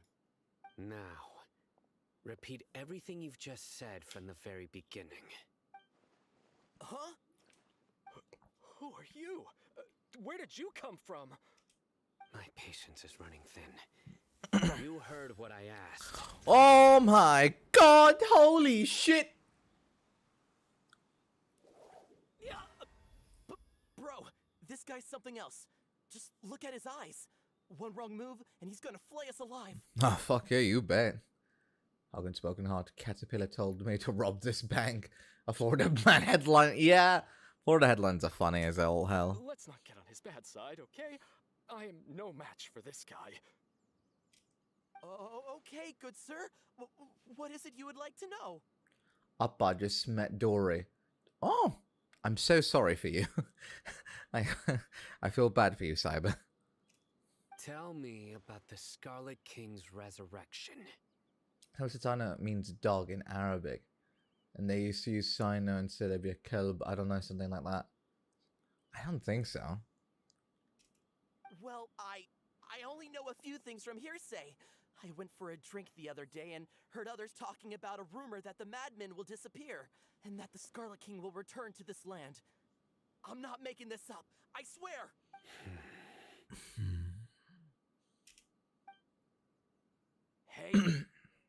Now, repeat everything you've just said from the very beginning. Huh? Who are you? Where did you come from? My patience is running thin. You heard what I asked. Oh my god, holy shit! Bro, this guy's something else. Just look at his eyes. One wrong move, and he's gonna flay us alive. Oh, fuck yeah, you bet. Hogan Spoken Heart, Caterpillar told me to rob this bank. A Florida man headline. Yeah, Florida headlines are funny as all hell. Let's not get on his bad side, okay? I am no match for this guy. Oh, okay, good sir. What is it you would like to know? Appa just met Dory. Oh, I'm so sorry for you. I feel bad for you, Cyber. Tell me about the Scarlet King's resurrection. Helsatana means dog in Arabic. And they used to use CYNO instead of your kelb. I don't know, something like that. I don't think so. Well, I only know a few things from hearsay. I went for a drink the other day and heard others talking about a rumor that the madmen will disappear and that the Scarlet King will return to this land. I'm not making this up. I swear. Hey,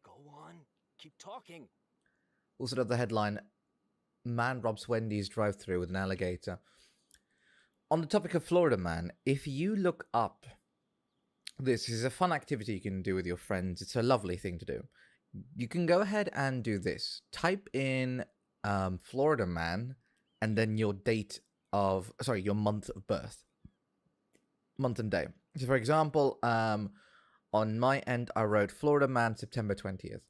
go on. Keep talking. Also, another headline: Man robs Wendy's drive-thru with an alligator. On the topic of Florida Man, if you look up, this is a fun activity you can do with your friends. It's a lovely thing to do. You can go ahead and do this. Type in Florida Man and then your your month of birth. Month and day. So, for example, on my end, I wrote Florida Man September 20th.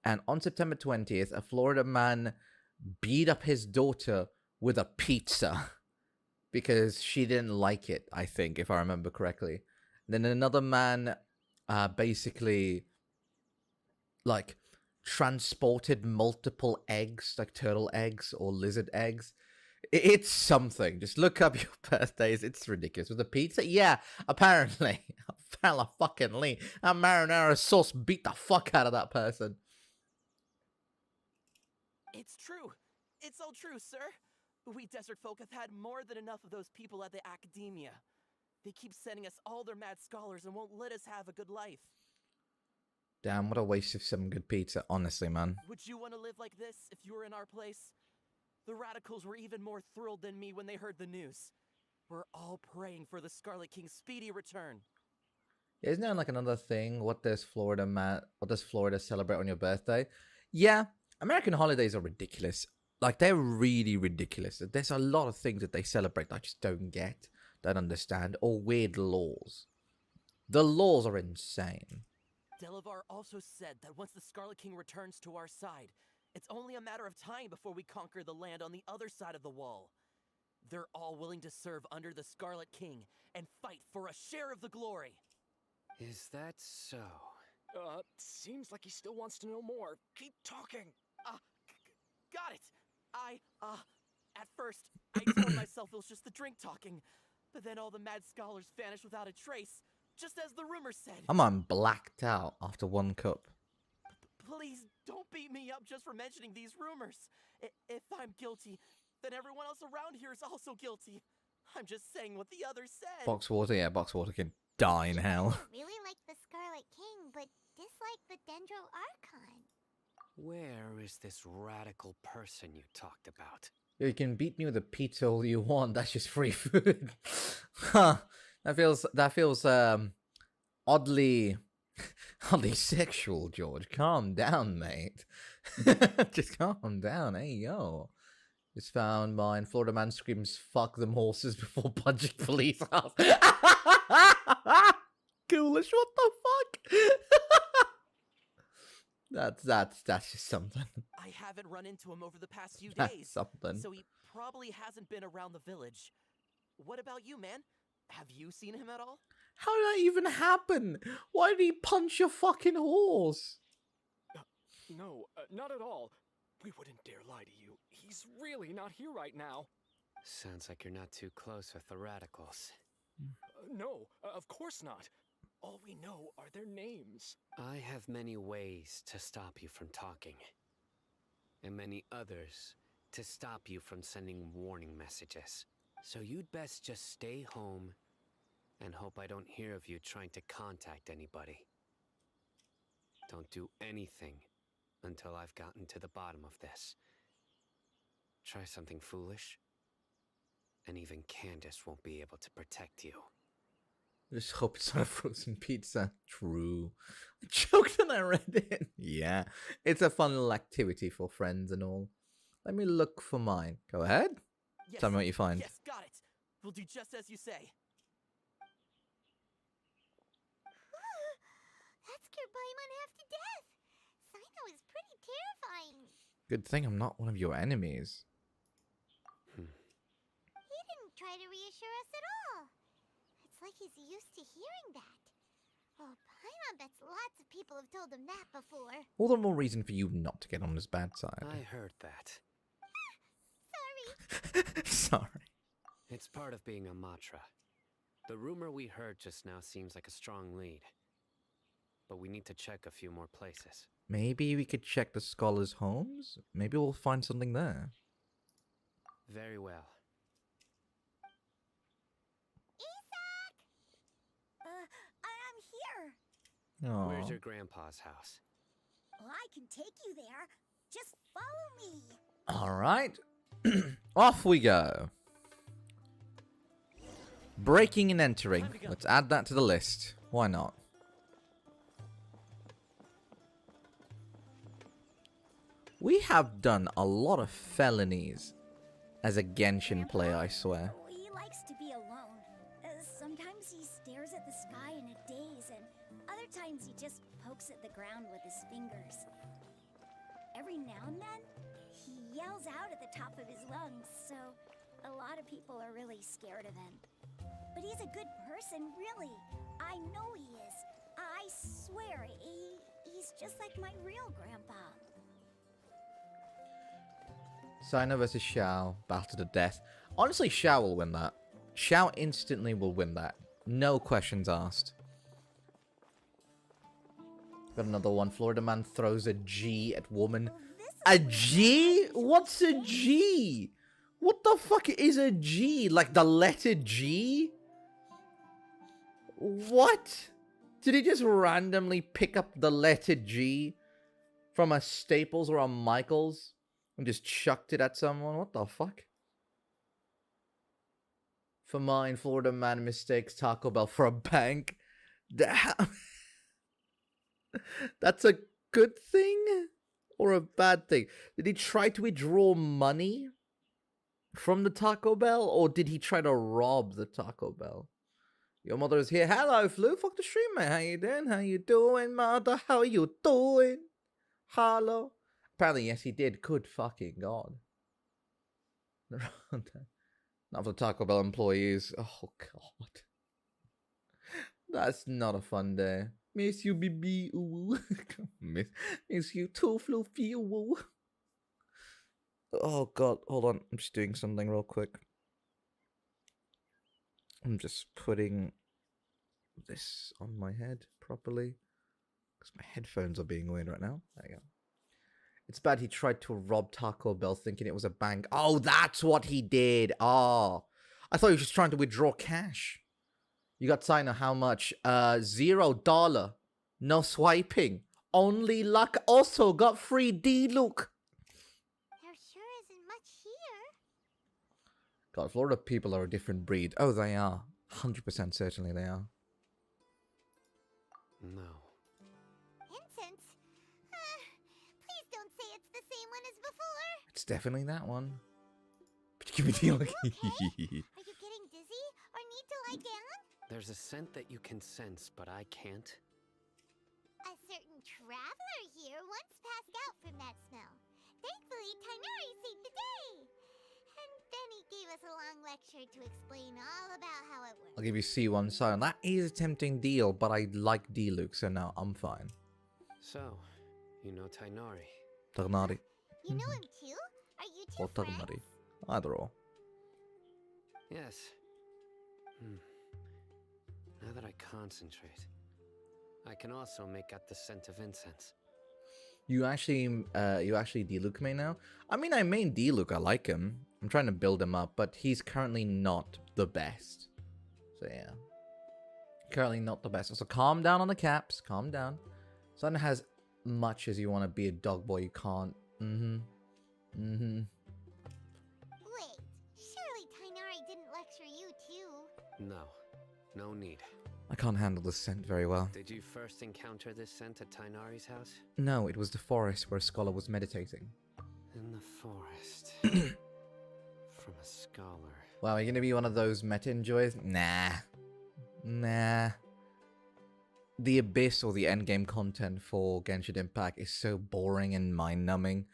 And on September 20th, a Florida man beat up his daughter with a pizza because she didn't like it, I think, if I remember correctly. Then another man basically like transported multiple eggs, like turtle eggs or lizard eggs. It's something. Just look up your birthdays. It's ridiculous. With a pizza? Yeah, apparently. Fella fucking Lee. That marinara sauce beat the fuck out of that person. It's true. It's all true, sir. We desert folk have had more than enough of those people at the academia. They keep sending us all their mad scholars and won't let us have a good life. Damn, what a waste of some good pizza, honestly, man. Would you want to live like this if you were in our place? The radicals were even more thrilled than me when they heard the news. We're all praying for the Scarlet King's speedy return. Isn't there like another thing? What does Florida celebrate on your birthday? Yeah, American holidays are ridiculous. Like, they're really ridiculous. There's a lot of things that they celebrate that I just don't get, don't understand, or weird laws. The laws are insane. Delavar also said that once the Scarlet King returns to our side, it's only a matter of time before we conquer the land on the other side of the wall. They're all willing to serve under the Scarlet King and fight for a share of the glory. Is that so? Seems like he still wants to know more. Keep talking. Got it. At first, I told myself it was just the drink talking, but then all the mad scholars vanished without a trace, just as the rumor said. I'm blacked out after one cup. Please don't beat me up just for mentioning these rumors. If I'm guilty, then everyone else around here is also guilty. I'm just saying what the others said. Box water, yeah, box water can die in hell. Really like the Scarlet King, but dislike the Dendro Archon. Where is this radical person you talked about? You can beat me with a pizza all you want. That's just free food. Huh. That feels oddly sexual, George. Calm down, mate. Just calm down. Hey, yo. It's found mine. Florida man screams, "Fuck them horses" before punching police house. Coolish, what the fuck? That's just something. I haven't run into him over the past few That's days, something. so he probably hasn't been around the village. What about you, man? Have you seen him at all? How did that even happen? Why did he punch your fucking horse? No, not at all. We wouldn't dare lie to you. He's really not here right now. Sounds like you're not too close with the radicals. No, of course not. All we know are their names. I have many ways to stop you from talking, and many others to stop you from sending warning messages. So you'd best just stay home and hope I don't hear of you trying to contact anybody. Don't do anything until I've gotten to the bottom of this. Try something foolish, and even Candace won't be able to protect you. Just hope it's not a frozen pizza. True. I joked and I read it. Yeah. It's a fun little activity for friends and all. Let me look for mine. Go ahead. Yes, Tell me what you find. Yes, got it. We'll do just as you say. That scared Paimon half to death. CYNO is pretty terrifying. Good thing I'm not one of your enemies. He didn't try to reassure us at all. It's like he's used to hearing that. Oh, Paimon bets lots of people have told him that before. All the more reason for you not to get on his bad side. I heard that. Sorry. Sorry. It's part of being a Matra. The rumor we heard just now seems like a strong lead. but we need to check a few more places. Maybe we could check the scholars' homes? Maybe we'll find something there. Very well. I'm here. Aww. Where's your grandpa's house? Well, I can take you there. Just follow me. Alright. Off we go. Breaking and entering. Let's add that to the list. Why not? We have done a lot of felonies as a Genshin player, I swear. He likes to be alone. Sometimes he stares at the sky in a daze, and other times he just pokes at the ground with his fingers. Every now and then, he yells out at the top of his lungs, so a lot of people are really scared of him. But he's a good person, really. I know he is. I swear, he's just like my real grandpa. CYNO versus Xiao. Battle to the death. Honestly, Xiao will win that. Xiao instantly will win that. No questions asked. Got another one. Florida man throws a G at woman. A G? What's a G? What the fuck is a G? Like the letter G? What? Did he just randomly pick up the letter G from a Staples or a Michaels and just chucked it at someone? What the fuck? For mine, Florida man mistakes Taco Bell for a bank. Damn. That's a good thing or a bad thing? Did he try to withdraw money from the Taco Bell, or did he try to rob the Taco Bell? Your mother is here. Hello, Flu. Fuck the stream, mate. How you doing? How you doing, mother? How you doing? Hello. Apparently, yes, he did. Good fucking God. Not for Taco Bell employees. Oh, God. That's not a fun day. Miss you, baby. Ooh. Miss you too, Floofy. Ooh. Oh, God. Hold on. I'm just doing something real quick. I'm just putting this on my head properly. Because my headphones are being weird right now. There you go. It's bad he tried to rob Taco Bell thinking it was a bank. Oh, that's what he did. Oh. I thought he was just trying to withdraw cash. You got CYNO, how much? $0. No swiping. Only luck. Also got free D-Look. There sure isn't much here. God, Florida people are a different breed. Oh, they are. 100% certainly they are. No. Incense? Please don't say it's the same one as before. It's definitely that one. But give me the look. Are you getting dizzy or need to lie down? There's a scent that you can sense, but I can't. A certain traveler here once passed out from that smell. Thankfully, Tainari saved the day. And then he gave us a long lecture to explain all about how it works. I'll give you C1 sign. That is a tempting deal, but I like D-Luke, so no, I'm fine. So, you know Tainari. Tagnari. You know him too? Are you two Or friends? Tagnari. Either or. Yes. Now that I concentrate, I can also make out the scent of incense. You actually D-Luke main now? I mean, I main D-Luke, I like him. I'm trying to build him up, but he's currently not the best. So yeah. Currently not the best. So calm down on the caps. Calm down. CYNO has much as you want to be a dog boy, you can't. Wait, surely Tainari didn't lecture you too? No. No need. I can't handle the scent very well. Did you first encounter this scent at Tainari's house? No, it was the forest where a scholar was meditating. In the forest. From a scholar. Wow, are you gonna be one of those meta enjoyers? Nah. Nah. The abyss or the endgame content for Genshin Impact is so boring and mind-numbing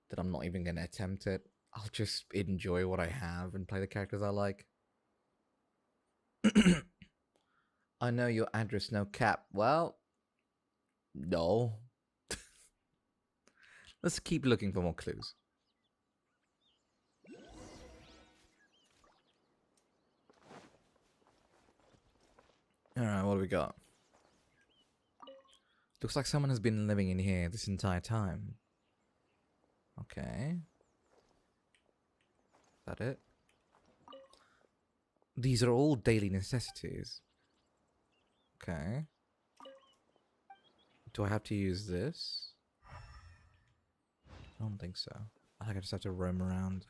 that I'm not even gonna attempt it. I'll just enjoy what I have and play the characters I like. I know your address, no cap. Well, no. Let's keep looking for more clues. Alright, what do we got? Looks like someone has been living in here this entire time. Okay. Is that it? These are all daily necessities. Okay. Do I have to use this? I don't think so. I think I just have to roam around.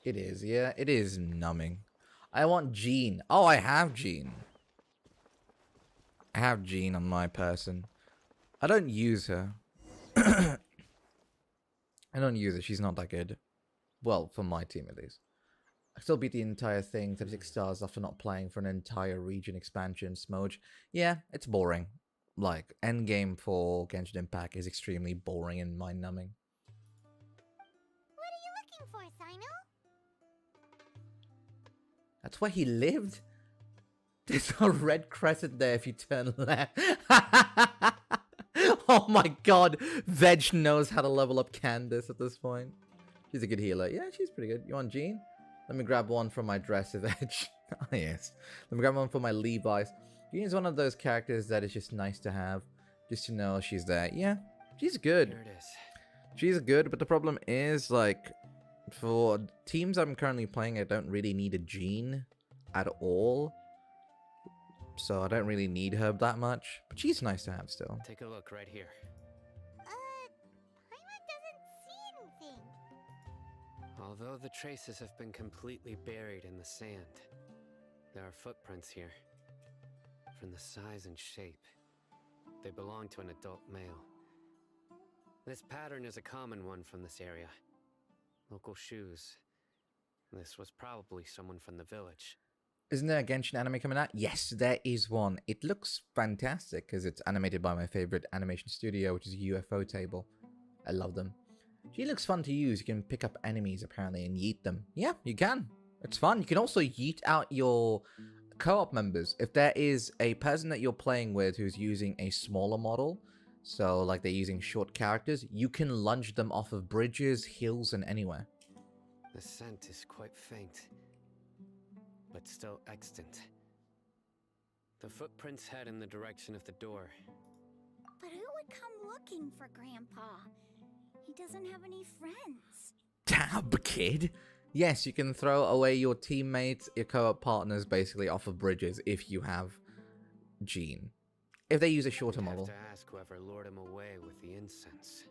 It is, yeah. It is numbing. I want Jean. Oh, I have Jean. I have Jean on my person. I don't use her. I don't use her. She's not that good. Well, for my team at least. I still beat the entire thing, 36 stars after not playing for an entire region expansion, Smoge. Yeah, it's boring. Like, endgame for Genshin Impact is extremely boring and mind-numbing. What are you looking for, CYNO? That's where he lived? There's a red crescent there if you turn left. Oh my god, Veg knows how to level up Candace at this point. She's a good healer. Yeah, she's pretty good. You want Jean? Let me grab one from my dress of Edge. Oh, yes. Let me grab one from my Levi's. Jean is one of those characters that is just nice to have. Just to know she's there. Yeah, she's good. Here it is. She's good, but the problem is, like, for teams I'm currently playing, I don't really need a Jean at all. So I don't really need her that much. But she's nice to have still. Take a look right here. Paimon doesn't see anything. Although the traces have been completely buried in the sand, there are footprints here. From the size and shape, they belong to an adult male. This pattern is a common one from this area. Local shoes. This was probably someone from the village. Isn't there a Genshin anime coming out? Yes, there is one. It looks fantastic because it's animated by my favorite animation studio, which is UFO Table. I love them. She looks fun to use. You can pick up enemies apparently and yeet them. Yeah, you can. It's fun. You can also yeet out your co-op members. If there is a person that you're playing with who's using a smaller model, so like they're using short characters, you can lunge them off of bridges, hills, and anywhere. The scent is quite faint, but still extant. The footprints head in the direction of the door. But who would come looking for Grandpa? He doesn't have any friends. Tab, kid. Yes, you can throw away your teammates, your co-op partners, basically off of bridges if you have Jean. If they use a shorter You'd model. have to ask whoever lured him away with the incense.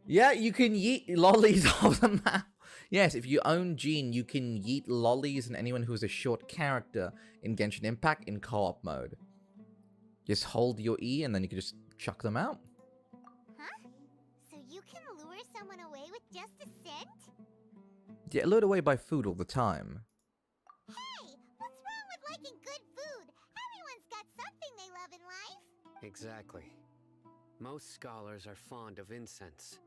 Yeah, you can yeet lollies off the map. Yes, if you own Jean, you can yeet lollies and anyone who's a short character in Genshin Impact in co-op mode. Just hold your E and then you can just chuck them out. Huh? So you can lure someone away with just a scent? Yeah, lured away by food all the time. Hey, what's wrong with liking good food? Everyone's got something they love in life. Exactly. Most scholars are fond of incense,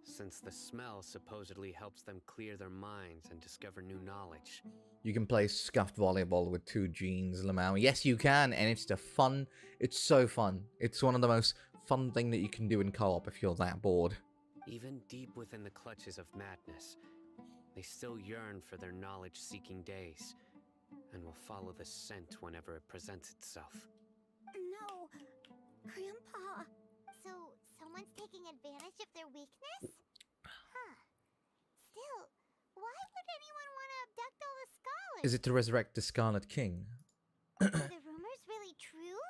since the smell supposedly helps them clear their minds and discover new knowledge. You can play scuffed volleyball with 2 Jeans, Lamau. Yes, you can, and it's so fun. It's one of the most fun thing that you can do in co-op if you're that bored. Even deep within the clutches of madness, they still yearn for their knowledge-seeking days, and will follow the scent whenever it presents itself. No, Grandpa. So, someone's taking advantage of their weakness? Huh. Still, why would anyone want to abduct all the scholars? Is it to resurrect the Scarlet King? Are the rumors really true?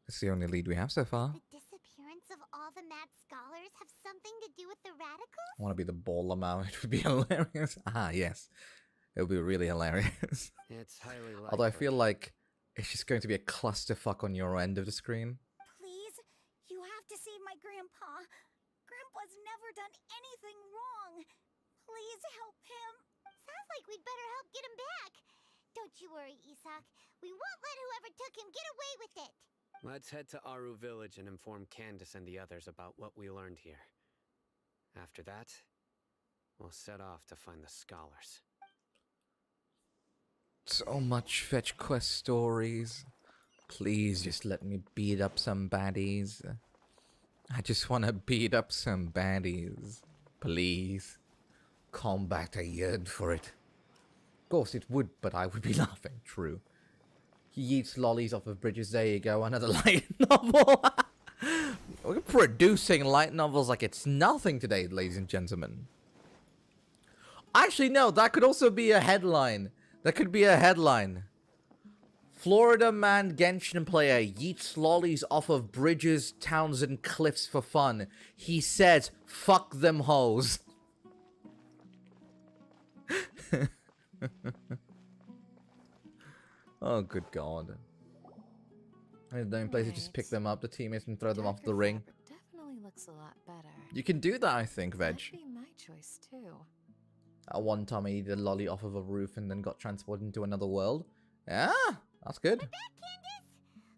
It's the only lead we have so far. The disappearance of all the mad scholars have something to do with the radicals? I want to be the ball Lamau. It would be hilarious. Ah, yes. It would be really hilarious. It's highly likely. Although I feel like it's just going to be a clusterfuck on your end of the screen. Please, you have to save my Grandpa. Grandpa's never done anything wrong. Please help him. Sounds like we'd better help get him back. Don't you worry, Isak. We won't let whoever took him get away with it. Let's head to Aru Village and inform Candace and the others about what we learned here. After that, we'll set off to find the scholars. So much fetch quest stories. Please just let me beat up some baddies. I just want to beat up some baddies. Please. Combat, I yearn for it. Of course it would, but I would be laughing. True. He eats lollies off of bridges. There you go, another light novel. We're producing light novels like it's nothing today, ladies and gentlemen. Actually, no, that could also be a headline. That could be a headline. Florida man Genshin player yeets lollies off of bridges, towns, and cliffs for fun. He says, fuck them hoes. Oh, good God. The only place to just pick them up, the teammates, and throw them off the ring. Definitely looks a lot better. You can do that, I think, Veg. That'd be my choice too. At one time, I eated a lolly off of a roof and then got transported into another world. Yeah, that's good. Back, Candace?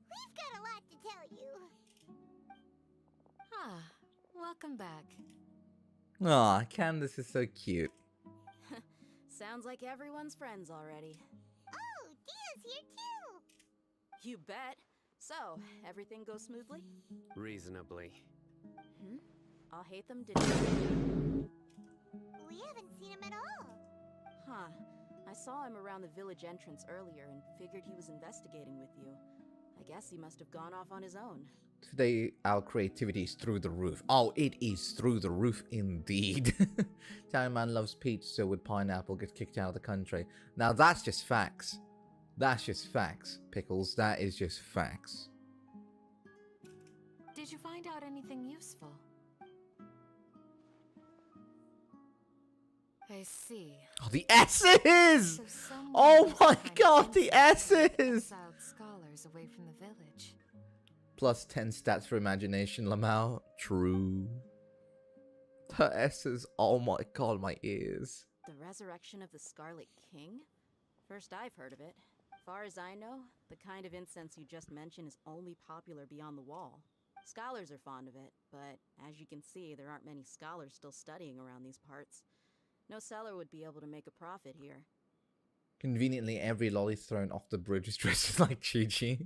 We've got a lot to tell you. Ah, welcome back. Aw, Candace is so cute. Sounds like everyone's friends already. Oh, Dia's here too. You bet. So, everything goes smoothly? Reasonably. I'll hate them, didn't you? We haven't seen him at all. Huh. I saw him around the village entrance earlier and figured he was investigating with you. I guess he must have gone off on his own. Today, our creativity is through the roof. Oh, it is through the roof indeed. Italian man loves pizza with pineapple, gets kicked out of the country. Now, that's just facts. That's just facts, Pickles. That is just facts. Did you find out anything useful? I see. Oh, the S's! So someone Oh was my behind God, the Genshin and S's! exiled scholars away from the village. Plus 10 stats for imagination, Lamau. True. The S's. Oh my God, my ears. The resurrection of the Scarlet King? First I've heard of it. Far as I know, the kind of incense you just mentioned is only popular beyond the wall. Scholars are fond of it, but as you can see, there aren't many scholars still studying around these parts. No seller would be able to make a profit here. Conveniently, every lolly thrown off the bridge is dressed like Chi-Chi.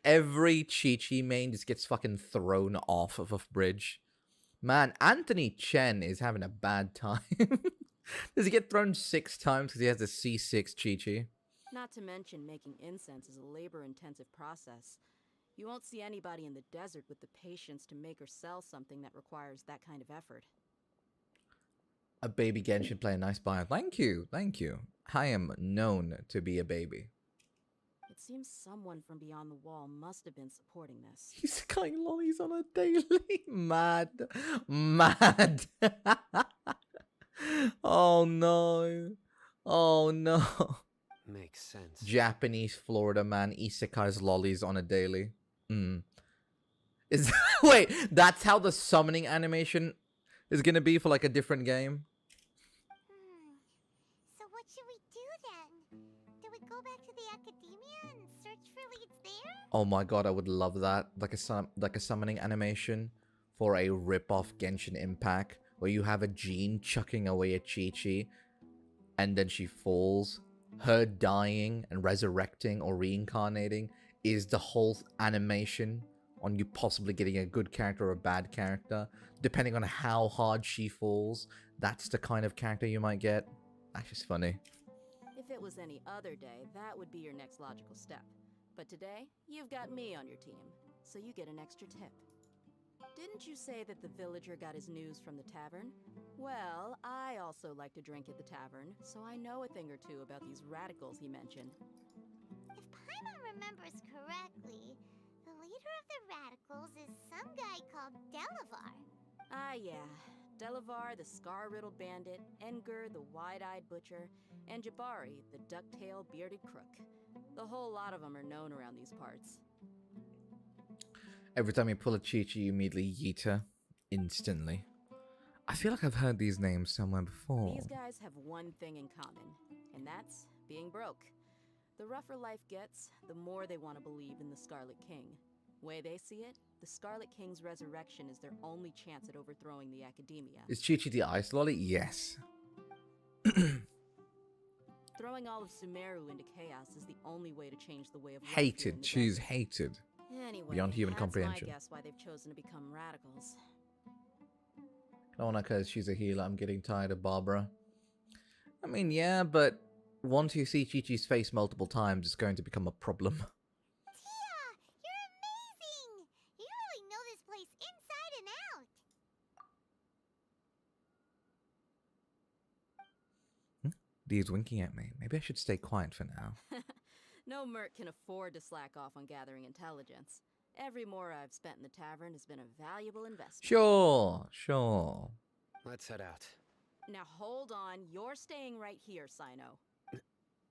Every Chi-Chi main just gets fucking thrown off of a bridge. Man, Anthony Chen is having a bad time. Does he get thrown 6 times because he has a C6 Chi-Chi? Not to mention making incense is a labor-intensive process. You won't see anybody in the desert with the patience to make or sell something that requires that kind of effort. A baby Genshin player, nice bio. Thank you, thank you. I am known to be a baby. It seems someone from beyond the wall must have been supporting this. He's cutting lollies on a daily. Mad. Mad. Oh no. Oh no. Makes sense. Japanese Florida man isekai's lollies on a daily. Is wait, that's how the summoning animation is gonna be for like a different game? So what should we do then? Do we go back to the academia and search for leads there? Oh my God, I would love that. Like a summoning animation for a rip-off Genshin Impact where you have a Jean chucking away a Chi-Chi and then she falls. Her dying and resurrecting or reincarnating is the whole animation on you possibly getting a good character or a bad character. Depending on how hard she falls, that's the kind of character you might get. That's just funny. If it was any other day, that would be your next logical step. But today, you've got me on your team, so you get an extra tip. Didn't you say that the villager got his news from the tavern? Well, I also like to drink at the tavern, so I know a thing or two about these radicals he mentioned. If Paimon remembers correctly, the leader of the radicals is some guy called Delavar. Ah, yeah. Delavar, the scar-riddled bandit, Engur, the wide-eyed butcher, and Jabari, the duck-tailed bearded crook. The whole lot of them are known around these parts. Every time you pull a Chi-Chi, you immediately yeet her. Instantly. I feel like I've heard these names somewhere before. These guys have one thing in common, and that's being broke. The rougher life gets, the more they want to believe in the Scarlet King. Way they see it, the Scarlet King's resurrection is their only chance at overthrowing the academia. Is Chi-Chi the ice lolly? Yes. Throwing all of Sumeru into chaos is the only way to change the way of life. Hated. Choose hated. Anyway, Beyond human that's comprehension. my guess why they've chosen to become radicals. No, not because she's a healer. I'm getting tired of Barbara. I mean, yeah, but once you see Chi-Chi's face multiple times, it's going to become a problem. Tia, you're amazing! You really know this place inside and out. Dee's winking at me. Maybe I should stay quiet for now. No merc can afford to slack off on gathering intelligence. Every more I've spent in the tavern has been a valuable investment. Sure. Let's head out. Now hold on, you're staying right here, CYNO.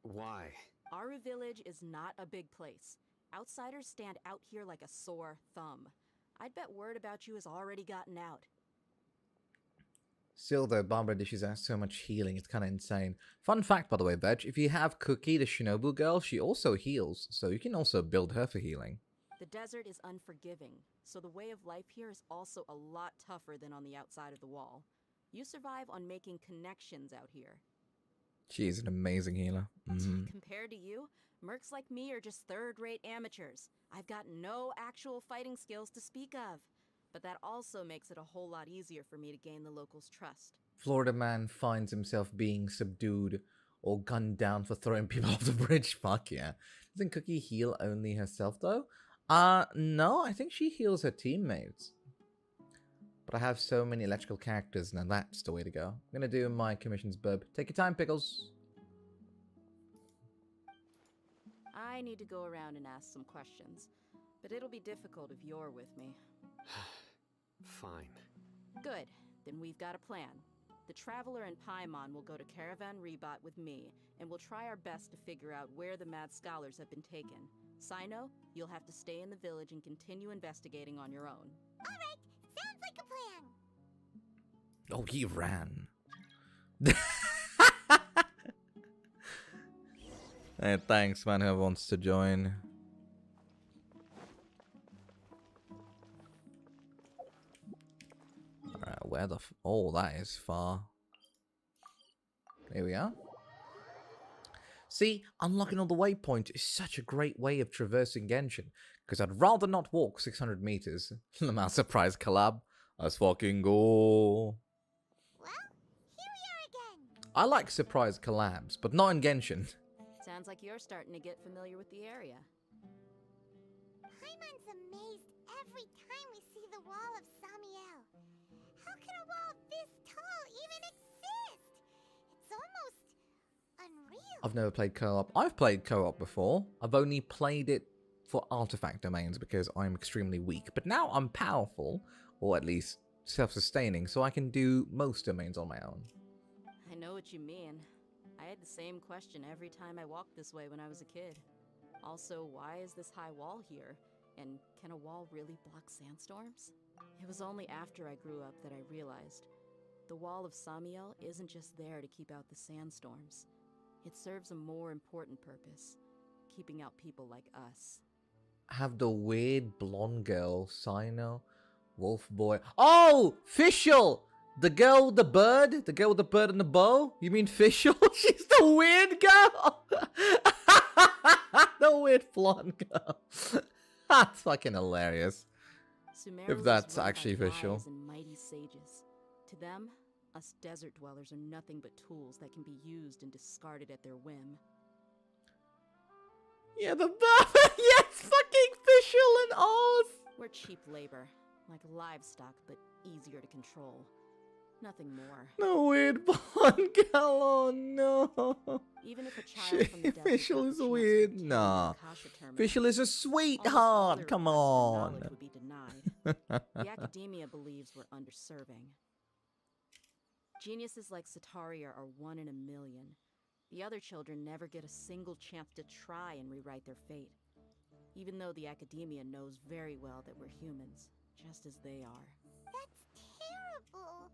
Why? Aru Village is not a big place. Outsiders stand out here like a sore thumb. I'd bet word about you has already gotten out. Still though, Barbara dishes out so much healing, it's kinda insane. Fun fact, by the way, Veg, if you have Cookie, the Shinobu girl, she also heals, so you can also build her for healing. The desert is unforgiving, so the way of life here is also a lot tougher than on the outside of the wall. You survive on making connections out here. She is an amazing healer. Compared to you, mercs like me are just third-rate amateurs. I've got no actual fighting skills to speak of. But that also makes it a whole lot easier for me to gain the locals' trust. Florida man finds himself being subdued or gunned down for throwing people off the bridge. Fuck yeah. Doesn't Cookie heal only herself though? No, I think she heals her teammates. But I have so many electrical characters, now that's the way to go. I'm gonna do my commissions, bub. Take your time, Pickles. I need to go around and ask some questions, but it'll be difficult if you're with me. Fine. Good, then we've got a plan. The Traveler and Paimon will go to Caravan Rebot with me, and we'll try our best to figure out where the Mad Scholars have been taken. CYNO, you'll have to stay in the village and continue investigating on your own. Alright, sounds like a plan. Oh, he ran. Hey, thanks, man, whoever wants to join. Alright, where the oh, that is far. Here we are. See, unlocking all the waypoints is such a great way of traversing Genshin, because I'd rather not walk 600 meters. My surprise collab. Let's fucking go. Well, here we are again. I like surprise collabs, but not in Genshin. Sounds like you're starting to get familiar with the area. Paimon's amazed every time we see the wall of Samiel. How can a wall this tall even exist? It's almost unreal. I've never played co-op. I've played co-op before. I've only played it for artifact domains because I'm extremely weak. But now I'm powerful, or at least self-sustaining, so I can do most domains on my own. I know what you mean. I had the same question every time I walked this way when I was a kid. Also, why is this high wall here? And can a wall really block sandstorms? It was only after I grew up that I realized the wall of Samiel isn't just there to keep out the sandstorms. It serves a more important purpose, keeping out people like us. Have the weird blonde girl, CYNO, Wolf Boy. Oh! Fischl! The girl with the bird? The girl with the bird and the bow? You mean Fischl? She's the weird girl! The weird blonde girl. That's fucking hilarious. Sumeru If was that's run by actually official. wise and mighty sages. To them, us desert dwellers are nothing but tools that can be used and discarded at their whim. Yeah, the bird! Yes! Fucking Fischl and Oz! We're cheap labor, like livestock, but easier to control. Nothing more. The weird blonde girl, oh no. Even if a child from the desert Fischl got the is chance to weird. obtain Nah. the Akasha terminal, Fischl is a almost all sweetheart. their Come requests for on. knowledge would be denied. The academia believes we're underserving. Geniuses like Sataria are 1 in a million. The other children never get a single chance to try and rewrite their fate. Even though the academia knows very well that we're humans, just as they are. That's terrible.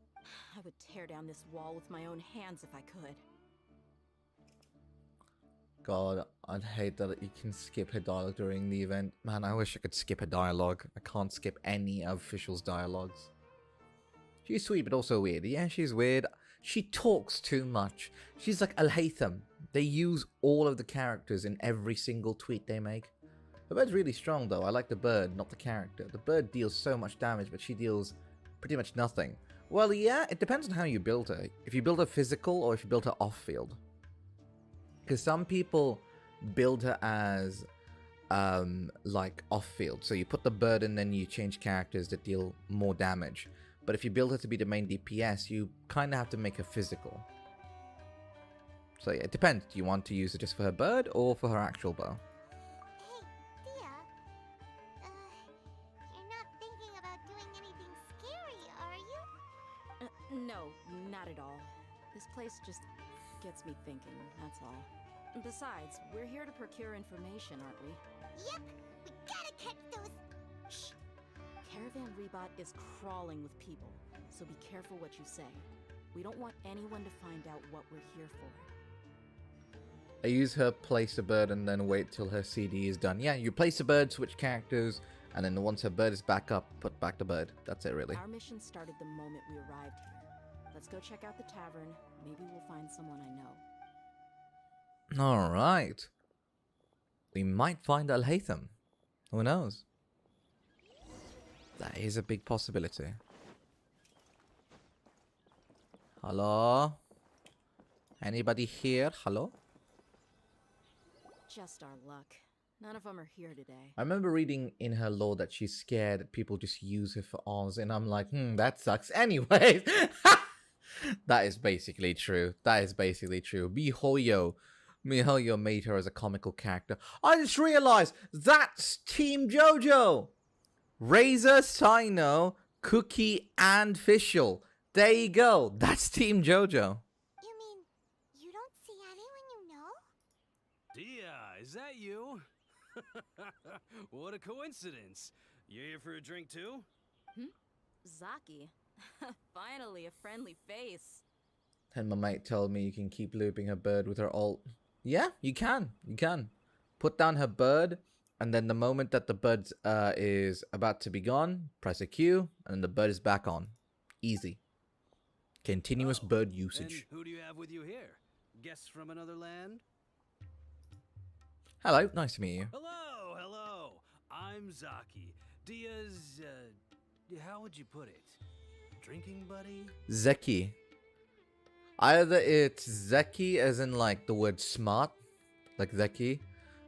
I would tear down this wall with my own hands if I could. God, I'd hate that you can skip her dialogue during the event. Man, I wish I could skip her dialogue. I can't skip any of Fischl's dialogues. She's sweet, but also weird. Yeah, she's weird. She talks too much. She's like Al-Haytham. They use all of the characters in every single tweet they make. The bird's really strong, though. I like the bird, not the character. The bird deals so much damage, but she deals pretty much nothing. Well, yeah, it depends on how you build her. If you build her physical or if you build her off-field. Because some people build her as like off-field. So you put the bird and then you change characters that deal more damage. But if you build her to be the main DPS, you kind of have to make her physical. So yeah, it depends. Do you want to use it just for her bird or for her actual bow? Hey, Dia. You're not thinking about doing anything scary, are you? No, not at all. This place just gets me thinking, that's all. Besides, we're here to procure information, aren't we? Yep, we gotta catch those. Shh! Caravan Rebot is crawling with people, so be careful what you say. We don't want anyone to find out what we're here for. I use her place a bird and then wait till her CD is done. Yeah, you place a bird, switch characters, and then once her bird is back up, put back the bird. That's it, really. Our mission started the moment we arrived here. Let's go check out the tavern. Maybe we'll find someone I know. Alright. We might find Al-Haytham. Who knows? That is a big possibility. Hello? Anybody here? Hello? Just our luck. None of them are here today. I remember reading in her lore that she's scared that people just use her for Oz, and I'm like, that sucks. Anyways, that is basically true. That is basically true. Mihoyo made her as a comical character. I just realized that's Team JoJo. Razor, CYNO, Cookie, and Fischl. There you go. That's Team JoJo. You mean you don't see anyone you know? Dia, is that you? What a coincidence. You here for a drink too? Zaki. Finally, a friendly face. And my mate told me you can keep looping her bird with her ult. Yeah, you can. You can. Put down her bird, and then the moment that the bird is about to be gone, press a Q, and the bird is back on. Easy. Continuous bird usage. And who do you have with you here? Guests from another land? Hello, nice to meet you. Hello, hello. I'm Zaki. Dia's, how would you put it? Drinking buddy? Zeki. Either it's Zeki as in like the word smart, like Zeki,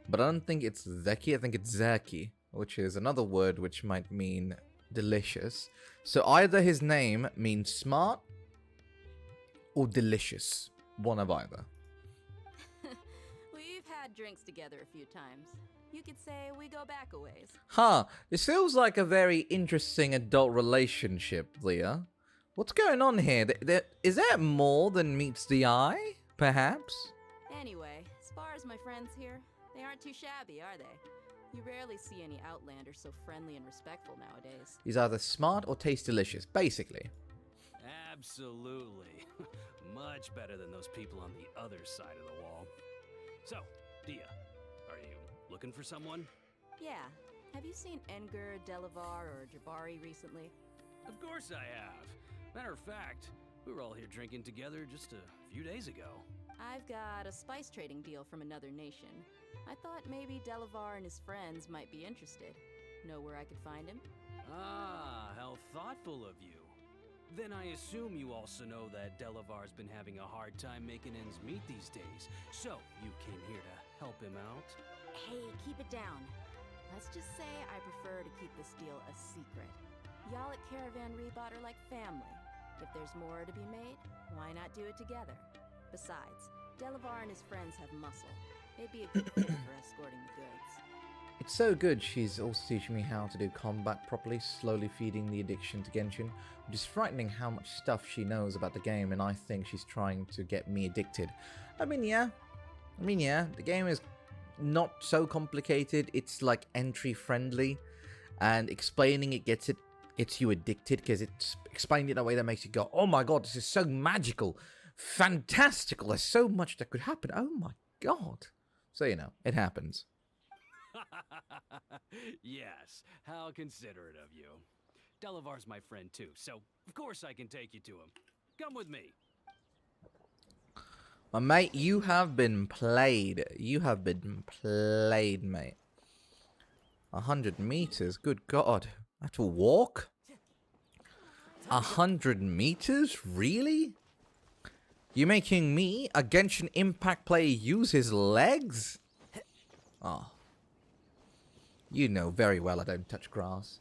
but I don't think it's Zeki, I think it's Zaki, which is another word which might mean delicious. So either his name means smart or delicious. One of either. We've had drinks together a few times. You could say we go back a ways. Huh, this feels like a very interesting adult relationship, Leah. What's going on here? Is there more than meets the eye, perhaps? Anyway, as far as my friends here, they aren't too shabby, are they? You rarely see any Outlanders so friendly and respectful nowadays. He's either smart or tastes delicious, basically. Absolutely. Much better than those people on the other side of the wall. So, Dia, are you looking for someone? Yeah. Have you seen Enger, Delavar, or Jabari recently? Of course I have. Matter of fact, we were all here drinking together just a few days ago. I've got a spice trading deal from another nation. I thought maybe Delavar and his friends might be interested. Know where I could find him? Ah, how thoughtful of you. Then I assume you also know that Delavar's been having a hard time making ends meet these days. So, you came here to help him out? Hey, keep it down. Let's just say I prefer to keep this deal a secret. Y'all at Caravan Rebot are like family. If there's more to be made, why not do it together? Besides, Delavar and his friends have muscle. They'd be a good fit for escorting the goods. It's so good she's also teaching me how to do combat properly, slowly feeding the addiction to Genshin, which is frightening how much stuff she knows about the game, and I think she's trying to get me addicted. I mean, yeah, the game is not so complicated. It's like entry friendly, and explaining it gets you addicted because it's explained in a way that makes you go, oh my god, this is so magical, fantastical, there's so much that could happen, oh my god. So, you know, it happens. Yes, how considerate of you. Delavar's my friend too, so of course I can take you to him. Come with me. My mate, you have been played. You have been played, mate. 100 meters? Good god. I have to walk? 100 meters? Really? You making me, a Genshin Impact player, use his legs? Oh. You know very well I don't touch grass.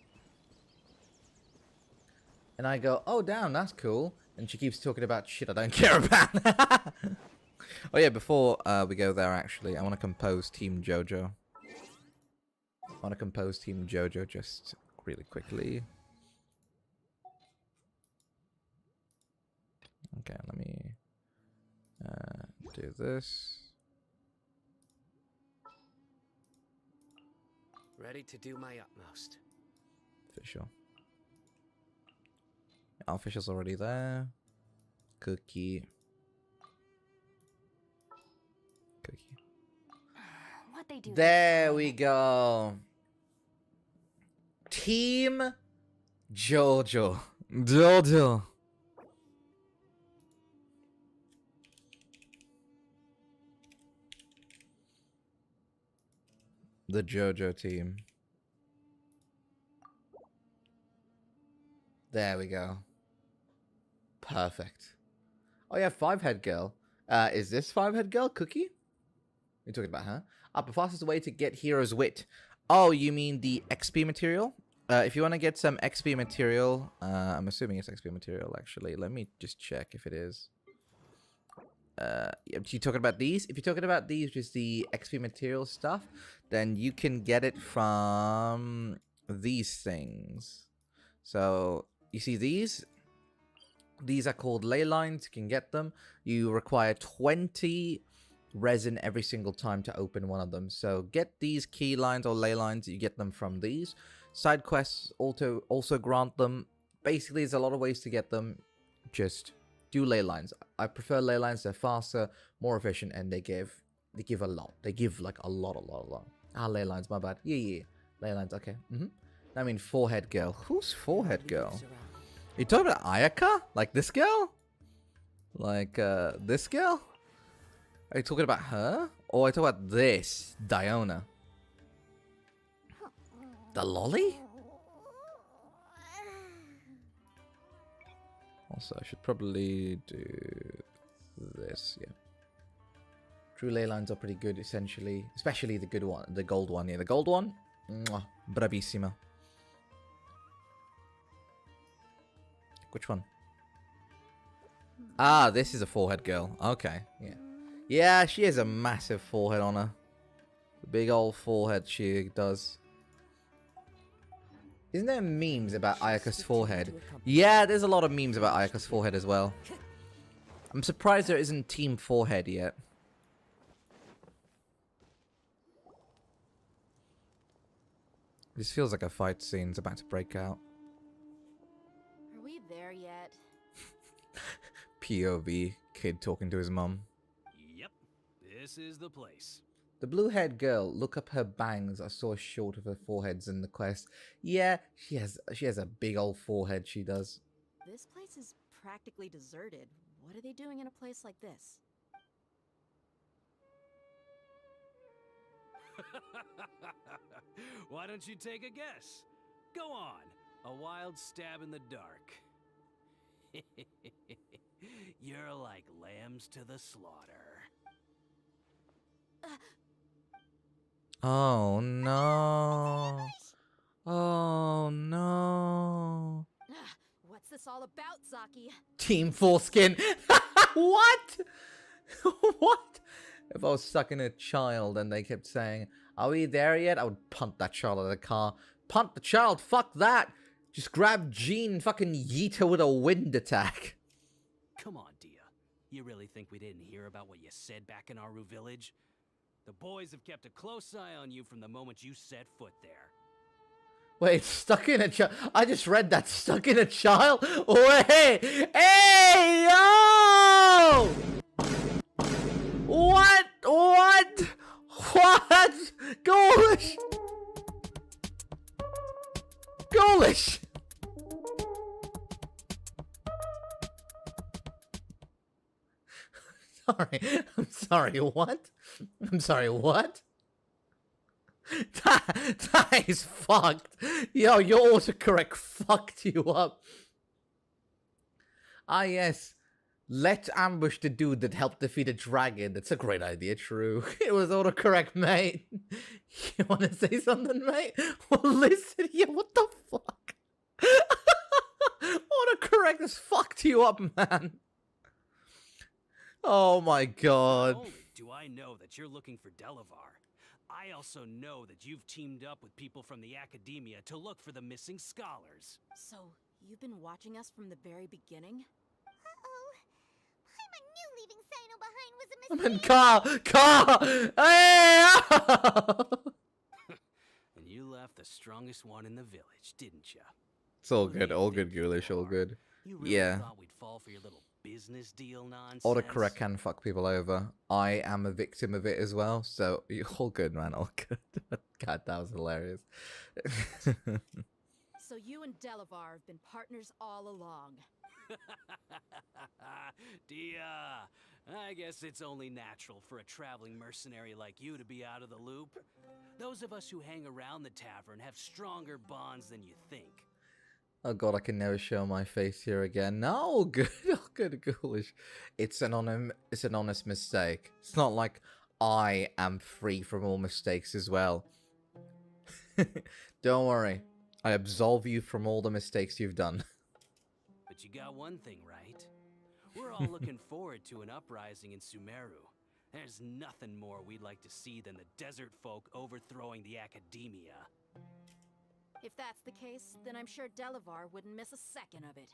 And I go, oh damn, that's cool. And she keeps talking about shit I don't care about. Oh yeah, before we go there actually, I want to compose Team Jojo. I want to compose Team Jojo just really quickly. Okay, let me do this. Ready to do my utmost. Official. Our official's already there. Cookie. What they do? There we go. Team Jojo. Jojo. The Jojo team. There we go. Perfect. Oh yeah, 5-head girl. Is this 5-head girl Cookie? You're talking about her? The fastest way to get Hero's Wit. Oh, you mean the XP material? If you want to get some XP material, I'm assuming it's XP material actually. Let me just check if it is. If you're talking about these, if you're talking about these, just the XP material stuff, then you can get it from these things. So you see these? These are called ley lines. You can get them. You require 20 resin every single time to open one of them. So get these key lines or ley lines. You get them from these. Side quests also grant them. Basically, there's a lot of ways to get them. Just do ley lines. I prefer ley lines. They're faster, more efficient, and they give a lot. They give like a lot. Ah, ley lines. My bad. Yeah. Ley lines. Okay. I mean, 4-head girl. Who's 4-head girl? You talking about Ayaka? Like this girl? Like this girl? Are you talking about her? Or are you talking about this? Diona? The lolly? Also, I should probably do this, yeah. True ley lines are pretty good, essentially. Especially the good one, the gold one. Yeah, the gold one? Mwah, bravissima. Which one? Ah, this is a 4-head girl. Okay, yeah. Yeah, she has a massive forehead on her. The big old forehead she does. Isn't there memes about Ayaka's forehead? Yeah, there's a lot of memes about Ayaka's forehead as well. I'm surprised there isn't Team Forehead yet. This feels like a fight scene's about to break out. Are we there yet? POV, kid talking to his mum. Yep, this is the place. The blue-haired girl, look up her bangs. I saw a short of her foreheads in the quest. Yeah, she has a big old forehead, she does. This place is practically deserted. What are they doing in a place like this? Why don't you take a guess? Go on. A wild stab in the dark. You're like lambs to the slaughter. Oh no. Oh no. What's this all about, Zaki? Team Foreskin. What? What? If I was sucking a child and they kept saying, are we there yet? I would punt that child out of the car. Punt the child, fuck that. Just grab Jean and fucking yeet her with a wind attack. Come on, Dia. You really think we didn't hear about what you said back in Aru village? The boys have kept a close eye on you from the moment you set foot there. Wait, stuck in a child? I just read that. Stuck in a child? Wait! Hey, yo! What? What? What? Ghoulish! Ghoulish! Sorry. I'm sorry, what? I'm sorry, what? That is fucked. Yo, your autocorrect fucked you up. Ah, yes. Let's ambush the dude that helped defeat a dragon. That's a great idea, true. It was autocorrect, mate. You want to say something, mate? Well, listen here, what the fuck? Autocorrect has fucked you up, man. Oh my god. Not only do I know that you're looking for Delavar, I also know that you've teamed up with people from the academia to look for the missing scholars. So, you've been watching us from the very beginning? Uh-oh. Paimon knew leaving CYNO behind was a I'm mistake. in car! Hey! And you left the strongest one in the village, didn't ya? It's all good, Ghoulish, all good. You really Yeah. thought we'd fall for your little business deal nonsense? Autocorrect can fuck people over. I am a victim of it as well, so all good, man, all good. God, that was hilarious. So you and Delavar have been partners all along. Dia, I guess it's only natural for a traveling mercenary like you to be out of the loop. Those of us who hang around the tavern have stronger bonds than you think. Oh god, I can never show my face here again. No, all good, all good, Ghoulish. It's an honest mistake. It's not like I am free from all mistakes as well. Don't worry. I absolve you from all the mistakes you've done. But you got one thing right. We're all looking forward to an uprising in Sumeru. There's nothing more we'd like to see than the desert folk overthrowing the academia. If that's the case, then I'm sure Delavar wouldn't miss a second of it.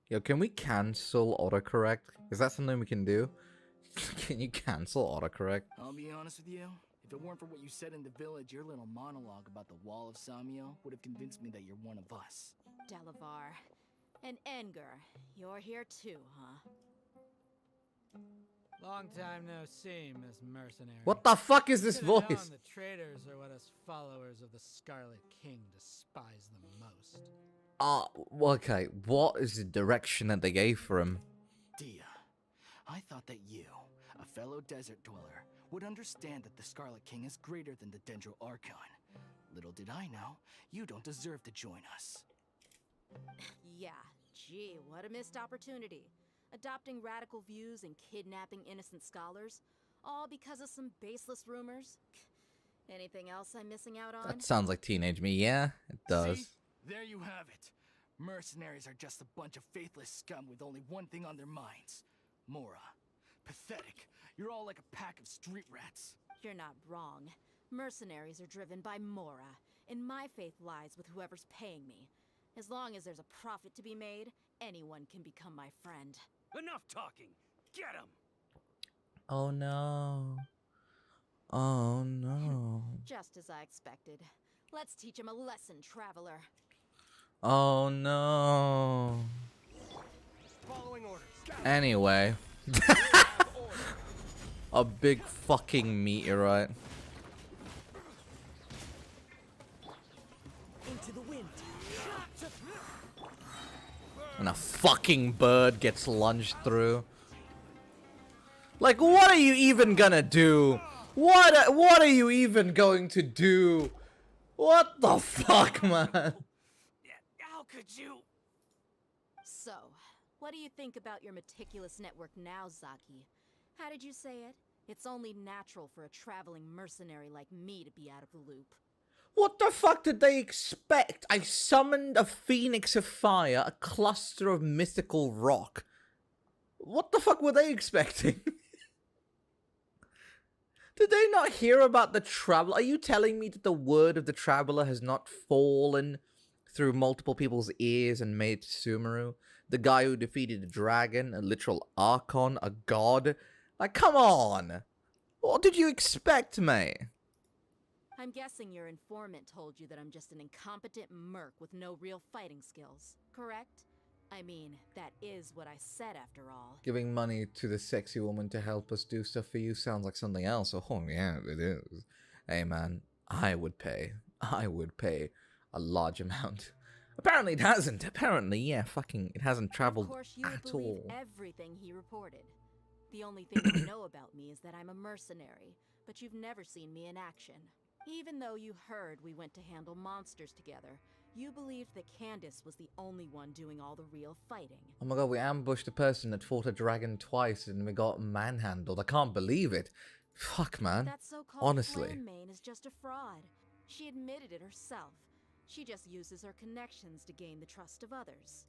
Yo, can we cancel autocorrect? Is that something we can do? Can you cancel autocorrect? I'll be honest with you. If it weren't for what you said in the village, your little monologue about the wall of Fumiyo would have convinced me that you're one of us. Delavar. And Enger, you're here too, huh? Long time no see, Miss Mercenary. What the fuck is this Could've known voice? The traitors are what us followers of the Scarlet King despise the most. Okay, what is the direction that they gave for him? Dia, I thought that you, a fellow desert dweller, would understand that the Scarlet King is greater than the Dendro Archon. Little did I know, you don't deserve to join us. Yeah, gee, what a missed opportunity. Adopting radical views and kidnapping innocent scholars, all because of some baseless rumors. Anything else I'm missing out on? That sounds like teenage me, yeah? It does. See? There you have it. Mercenaries are just a bunch of faithless scum with only one thing on their minds. Mora. Pathetic. You're all like a pack of street rats. You're not wrong. Mercenaries are driven by Mora, and my faith lies with whoever's paying me. As long as there's a profit to be made, anyone can become my friend. Enough talking! Get him! Oh no. Oh no. Just as I expected. Let's teach him a lesson, traveler. Oh no. Following orders. Anyway. A big fucking meteorite. Into the wind. And a fucking bird gets lunged through. Like, what are you even gonna do? What are you even going to do? What the fuck, man? How could you? So, what do you think about your meticulous network now, Zaki? How did you say it? It's only natural for a traveling mercenary like me to be out of the loop. What the fuck did they expect? I summoned a phoenix of fire, a cluster of mythical rock. What the fuck were they expecting? Did they not hear about the traveler? Are you telling me that the word of the traveler has not fallen through multiple people's ears and made Sumeru? The guy who defeated a dragon, a literal archon, a god? Like, come on! What did you expect, mate? I'm guessing your informant told you that I'm just an incompetent merc with no real fighting skills, correct? I mean, that is what I said after all. Giving money to the sexy woman to help us do stuff for you sounds like something else. Oh yeah, it is. Hey man, I would pay a large amount. Apparently it hasn't. Apparently, yeah, fucking, it hasn't traveled Of course, you at believe all. everything he reported. The only thing you know about me is that I'm a mercenary, but you've never seen me in action. Even though you heard we went to handle monsters together, You believed that Candace was the only one doing all the real fighting. Oh my god, we ambushed a person that fought a dragon twice and we got manhandled. I can't believe it. Fuck, man. That so-called Honestly. Flame is just a fraud. She admitted it herself. She just uses her connections to gain the trust of others.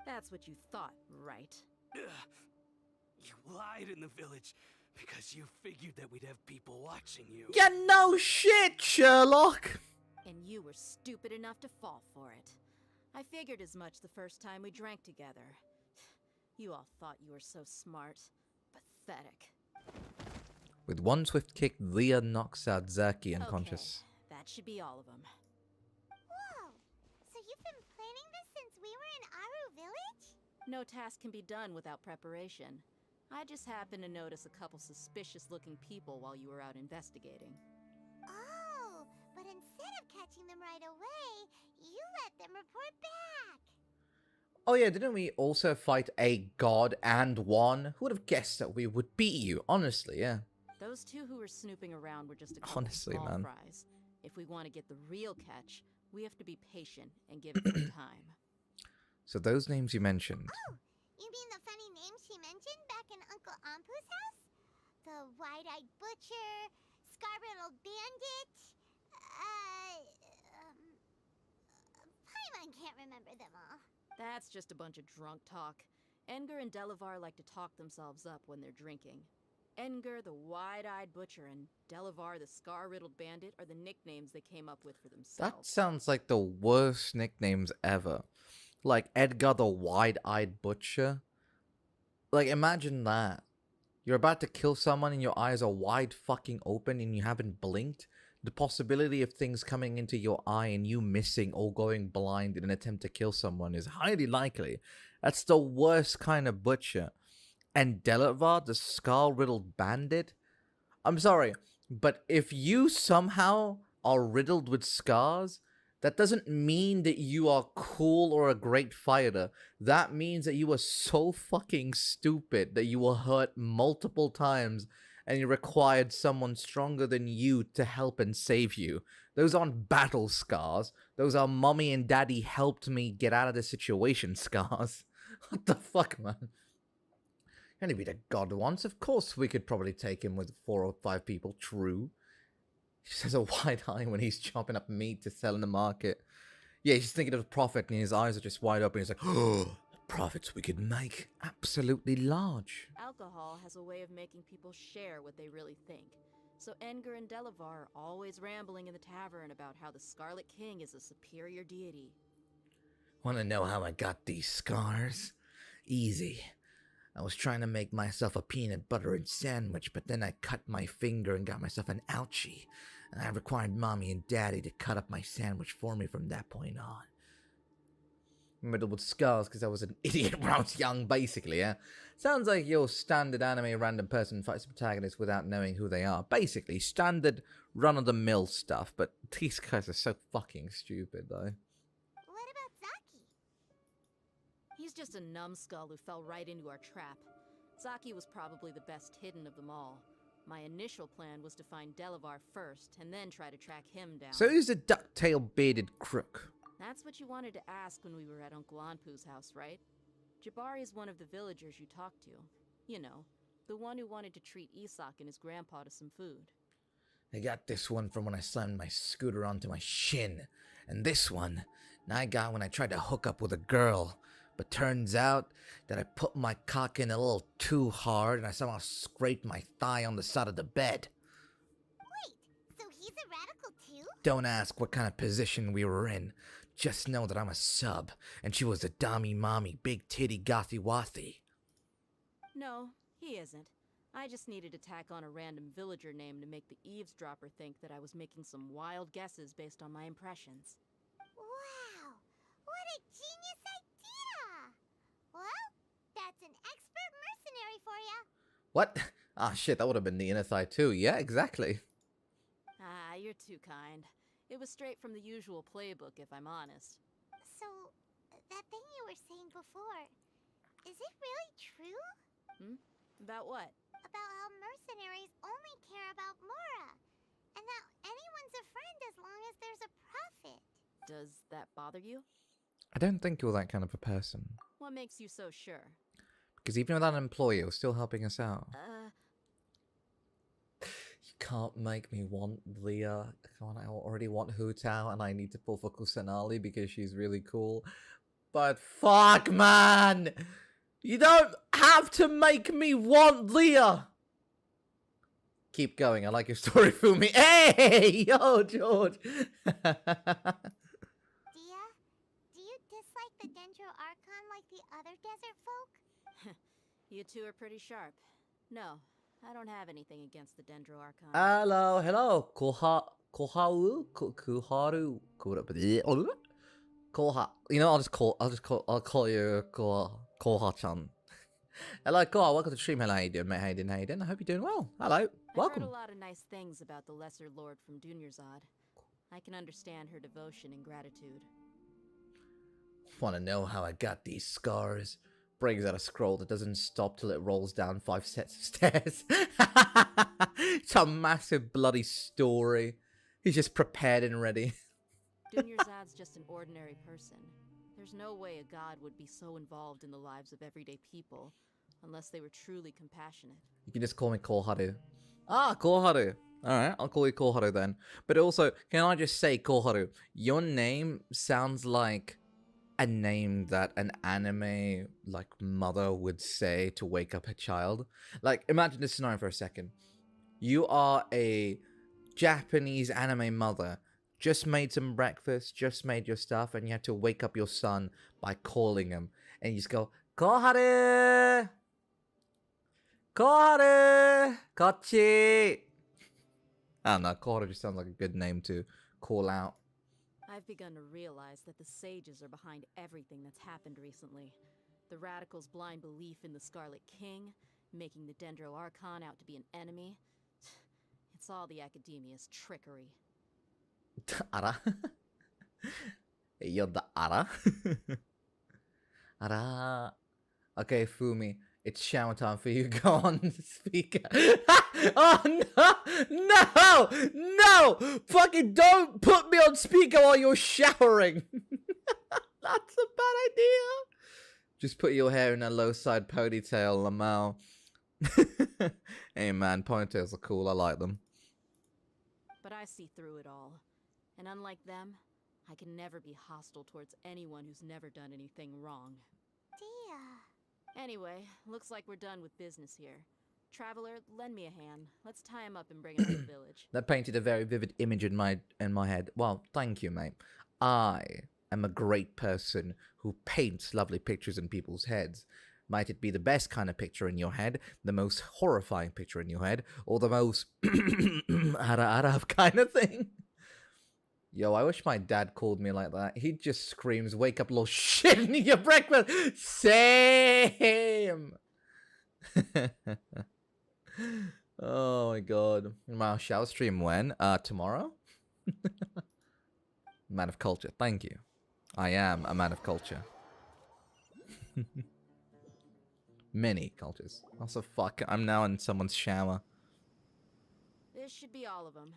That's what you thought, right? You lied in the village because you figured that we'd have people watching you. Yeah, no shit, Sherlock! And you were stupid enough to fall for it. I figured as much the first time we drank together. You all thought you were so smart. Pathetic. With one swift kick, Leah knocks out Zaki unconscious. Okay, that should be all of them. Whoa! So you've been planning this since we were in Aru Village? No task can be done without preparation. I just happened to notice a couple suspicious-looking people while you were out investigating. Oh, but instead of catching them right away, you let them report back. Oh yeah, didn't we also fight a god and won? Who would have guessed that we would beat you? Honestly, yeah. Those two who were snooping around were just a couple Honestly, small man. fries. If we want to get the real catch, we have to be patient and give it some time. So those names you mentioned. Oh, you mean the funny names she mentioned back in Uncle Ampu's house? The wide-eyed butcher, scar-riddled bandit, Paimon can't remember them all. That's just a bunch of drunk talk. Edgar and Delavar like to talk themselves up when they're drinking. Edgar, the wide-eyed butcher, and Delavar, the scar-riddled bandit, are the nicknames they came up with for That themselves. sounds like the worst nicknames ever. Like Edgar the Wide-Eyed Butcher. Like, imagine that. You're about to kill someone and your eyes are wide fucking open and you haven't blinked. The possibility of things coming into your eye and you missing or going blind in an attempt to kill someone is highly likely. That's the worst kind of butcher. And Delavar, the skull-riddled bandit? I'm sorry, but if you somehow are riddled with scars, that doesn't mean that you are cool or a great fighter. That means that you are so fucking stupid that you were hurt multiple times and you required someone stronger than you to help and save you. Those aren't battle scars. Those are mommy and daddy helped me get out of this situation scars. What the fuck, man? Only beat a god once. Of course we could probably take him with 4 or 5 people. True. He just has a wide eye when he's chopping up meat to sell in the market. Yeah, he's just thinking of profit and his eyes are just wide open. He's like, oh, profits we could make. Absolutely large. Alcohol has a way of making people share what they really think. So Edgar and Delavar are always rambling in the tavern about how the Scarlet King is a superior deity. Want to know how I got these scars? Easy. I was trying to make myself a peanut butter and sandwich, but then I cut my finger and got myself an ouchie. And I required mommy and daddy to cut up my sandwich for me from that point on. Riddled with scars because I was an idiot when I was young, basically, yeah? Sounds like your standard anime random person fights the protagonist without knowing who they are. Basically, standard run-of-the-mill stuff, but these guys are so fucking stupid, though. What about Zaki? He's just a numbskull who fell right into our trap. Zaki was probably the best hidden of them all. My initial plan was to find Delavar first, and then try to track him down. So who's the duck-tail bearded crook? That's what you wanted to ask when we were at Uncle Anpu's house, right? Jabari is one of the villagers you talked to. You know, the one who wanted to treat Isak and his grandpa to some food. I got this one from when I slammed my scooter onto my shin. And this one, I got when I tried to hook up with a girl. But turns out that I put my cock in a little too hard and I somehow scraped my thigh on the side of the bed. Wait, so he's a radical too? Don't ask what kind of position we were in. Just know that I'm a sub, and she was a dommy mommy, big titty gothy wathy. No, he isn't. I just needed to tack on a random villager name to make the eavesdropper think that I was making some wild guesses based on my impressions. Wow, what a genius idea! Well, that's an expert mercenary for ya. What? Ah, shit, that would have been the inner thigh too. Yeah, exactly. Ah, you're too kind. It was straight from the usual playbook, if I'm honest. So, that thing you were saying before, is it really true? About what? About how mercenaries only care about Mora, and that anyone's a friend as long as there's a profit. Does Does that bother you? I don't think you're that kind of a person. What makes you so sure? Because even without an employee, you're still helping us out. You can't make me want Leah. Come on, I already want Hu Tao, and I need to pull for Kusanali because she's really cool. But fuck, man! You don't have to make me want Leah! Keep going, I like your story, Fumi. Hey! Yo, George! Dia, do you dislike the Dendro Archon like the other desert folk? You two are pretty sharp. No, I don't have anything against the Dendro Archon. Hello. Koharu? Koha. You know, I'll call you Koha-chan. Hello, Koha. Welcome to the stream. Hello, how you doing, mate? How you doing? I hope you're doing well. Hello. Welcome. I heard a lot of nice things about the Lesser Lord from Dunyarzad. I can understand her devotion and gratitude. Want to know how I got these scars? Brings out a scroll that doesn't stop till it rolls down 5 sets of stairs. It's a massive bloody story. He's just prepared and ready. Dunyarzad's just an ordinary person. There's no way a god would be so involved in the lives of everyday people, unless they were truly compassionate. You can just call me Koharu. Ah, Koharu. Alright, I'll call you Koharu then. But also, can I just say, Koharu, your name sounds like a name that an anime, like, mother would say to wake up her child. Like, imagine this scenario for a second. You are a Japanese anime mother, just made some breakfast, just made your stuff, and you have to wake up your son by calling him. And you just go, Koharu! Koharu! Kochi! I don't know, Koharu just sounds like a good name to call out. I've begun to realize that the sages are behind everything that's happened recently. The radicals' blind belief in the Scarlet King, making the Dendro Archon out to be an enemy. It's all the academia's trickery. Ara? You're the Ara? Ara. Okay, Fumi, it's shower time for you. Go on, speaker. Oh, no! No! No! Fucking don't put me on speaker while you're showering. That's a bad idea. Just put your hair in a low side ponytail, Lamau. Hey man, ponytails are cool. I like them. But I see through it all. And unlike them, I can never be hostile towards anyone who's never done anything wrong. Dia. Anyway, looks like we're done with business here. Traveler, lend me a hand. Let's tie him up and bring him to the village. That painted a very vivid image in my head. Well, thank you, mate. I am a great person who paints lovely pictures in people's heads. Might it be the best kind of picture in your head, the most horrifying picture in your head, or the most ara kind of thing? Yo, I wish my dad called me like that. He just screams, wake up, little shit, and eat your breakfast. Same. Oh my god. My shower stream when? Tomorrow? Man of culture. Thank you. I am a man of culture. Many cultures. Also, fuck, I'm now in someone's shower. This should be all of them.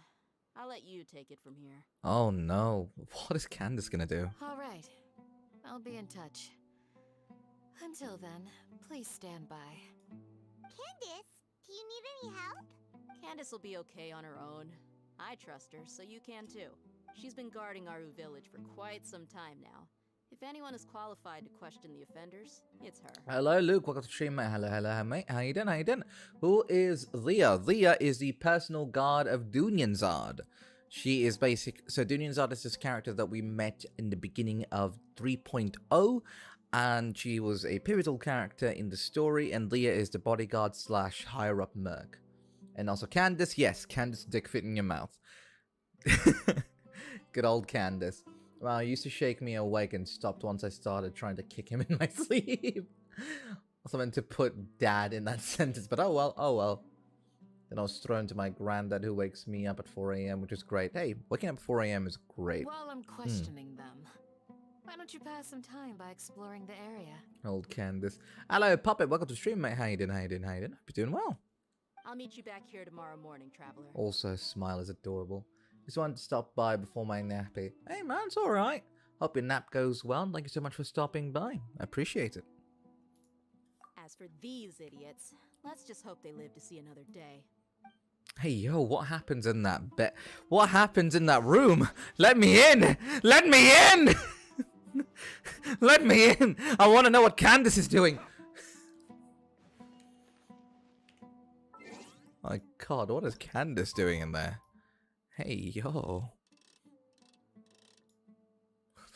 I'll let you take it from here. Oh no. What is Candace gonna do? All right. I'll be in touch. Until then, please stand by. Candace, do you need any help? Candace will be okay on her own. I trust her, so you can too. She's been guarding Aru Village for quite some time now. If anyone is qualified to question the offenders, it's her. Hello, Luke. Welcome to the stream, mate. Hello, mate. How you doing? Who is Leah? Leah is the personal guard of Dunyarzad. She is basic. So Dunyarzad is this character that we met in the beginning of 3.0. And she was a pivotal character in the story. And Leah is the bodyguard / higher up merc. And also Candace. Yes, Candace dick fit in your mouth. Good old Candace. Wow, he used to shake me awake and stopped once I started trying to kick him in my sleep. I also meant to put dad in that sentence, but oh well. Then I was thrown to my granddad who wakes me up at 4 a.m, which is great. Hey, waking up at 4 a.m. is great. While I'm questioning them, why don't you pass some time by exploring the area? Old Candace. Hello, Puppet. Welcome to the stream, mate. How you doing? Hope you're doing well. I'll meet you back here tomorrow morning, Traveler. Also, smile is adorable. Just wanted to stop by before my nappy. Hey man, it's alright. Hope your nap goes well. Thank you so much for stopping by. I appreciate it. As for these idiots, let's just hope they live to see another day. Hey, yo, what happens in that bed? What happens in that room? Let me in! Let me in! Let me in! I want to know what Candace is doing. My God, what is Candace doing in there? Hey, yo.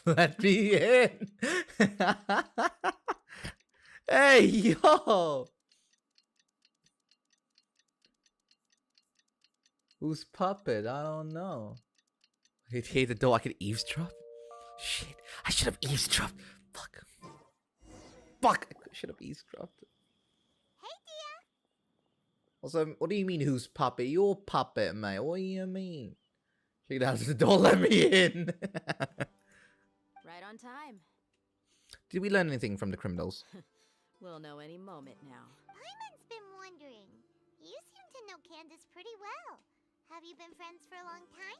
Let me in! Hey, yo! Who's puppet? I don't know. I hate the door. I could eavesdrop. Shit, I should have eavesdropped. Fuck. Fuck, I should have eavesdropped. Hey, dear. Also, what do you mean, who's puppet? You're puppet, mate. What do you mean? Shake down the door, let me in. Right on time. Did we learn anything from the criminals? We'll know any moment now. Paimon's been wondering. You seem to know Candace pretty well. Have you been friends for a long time?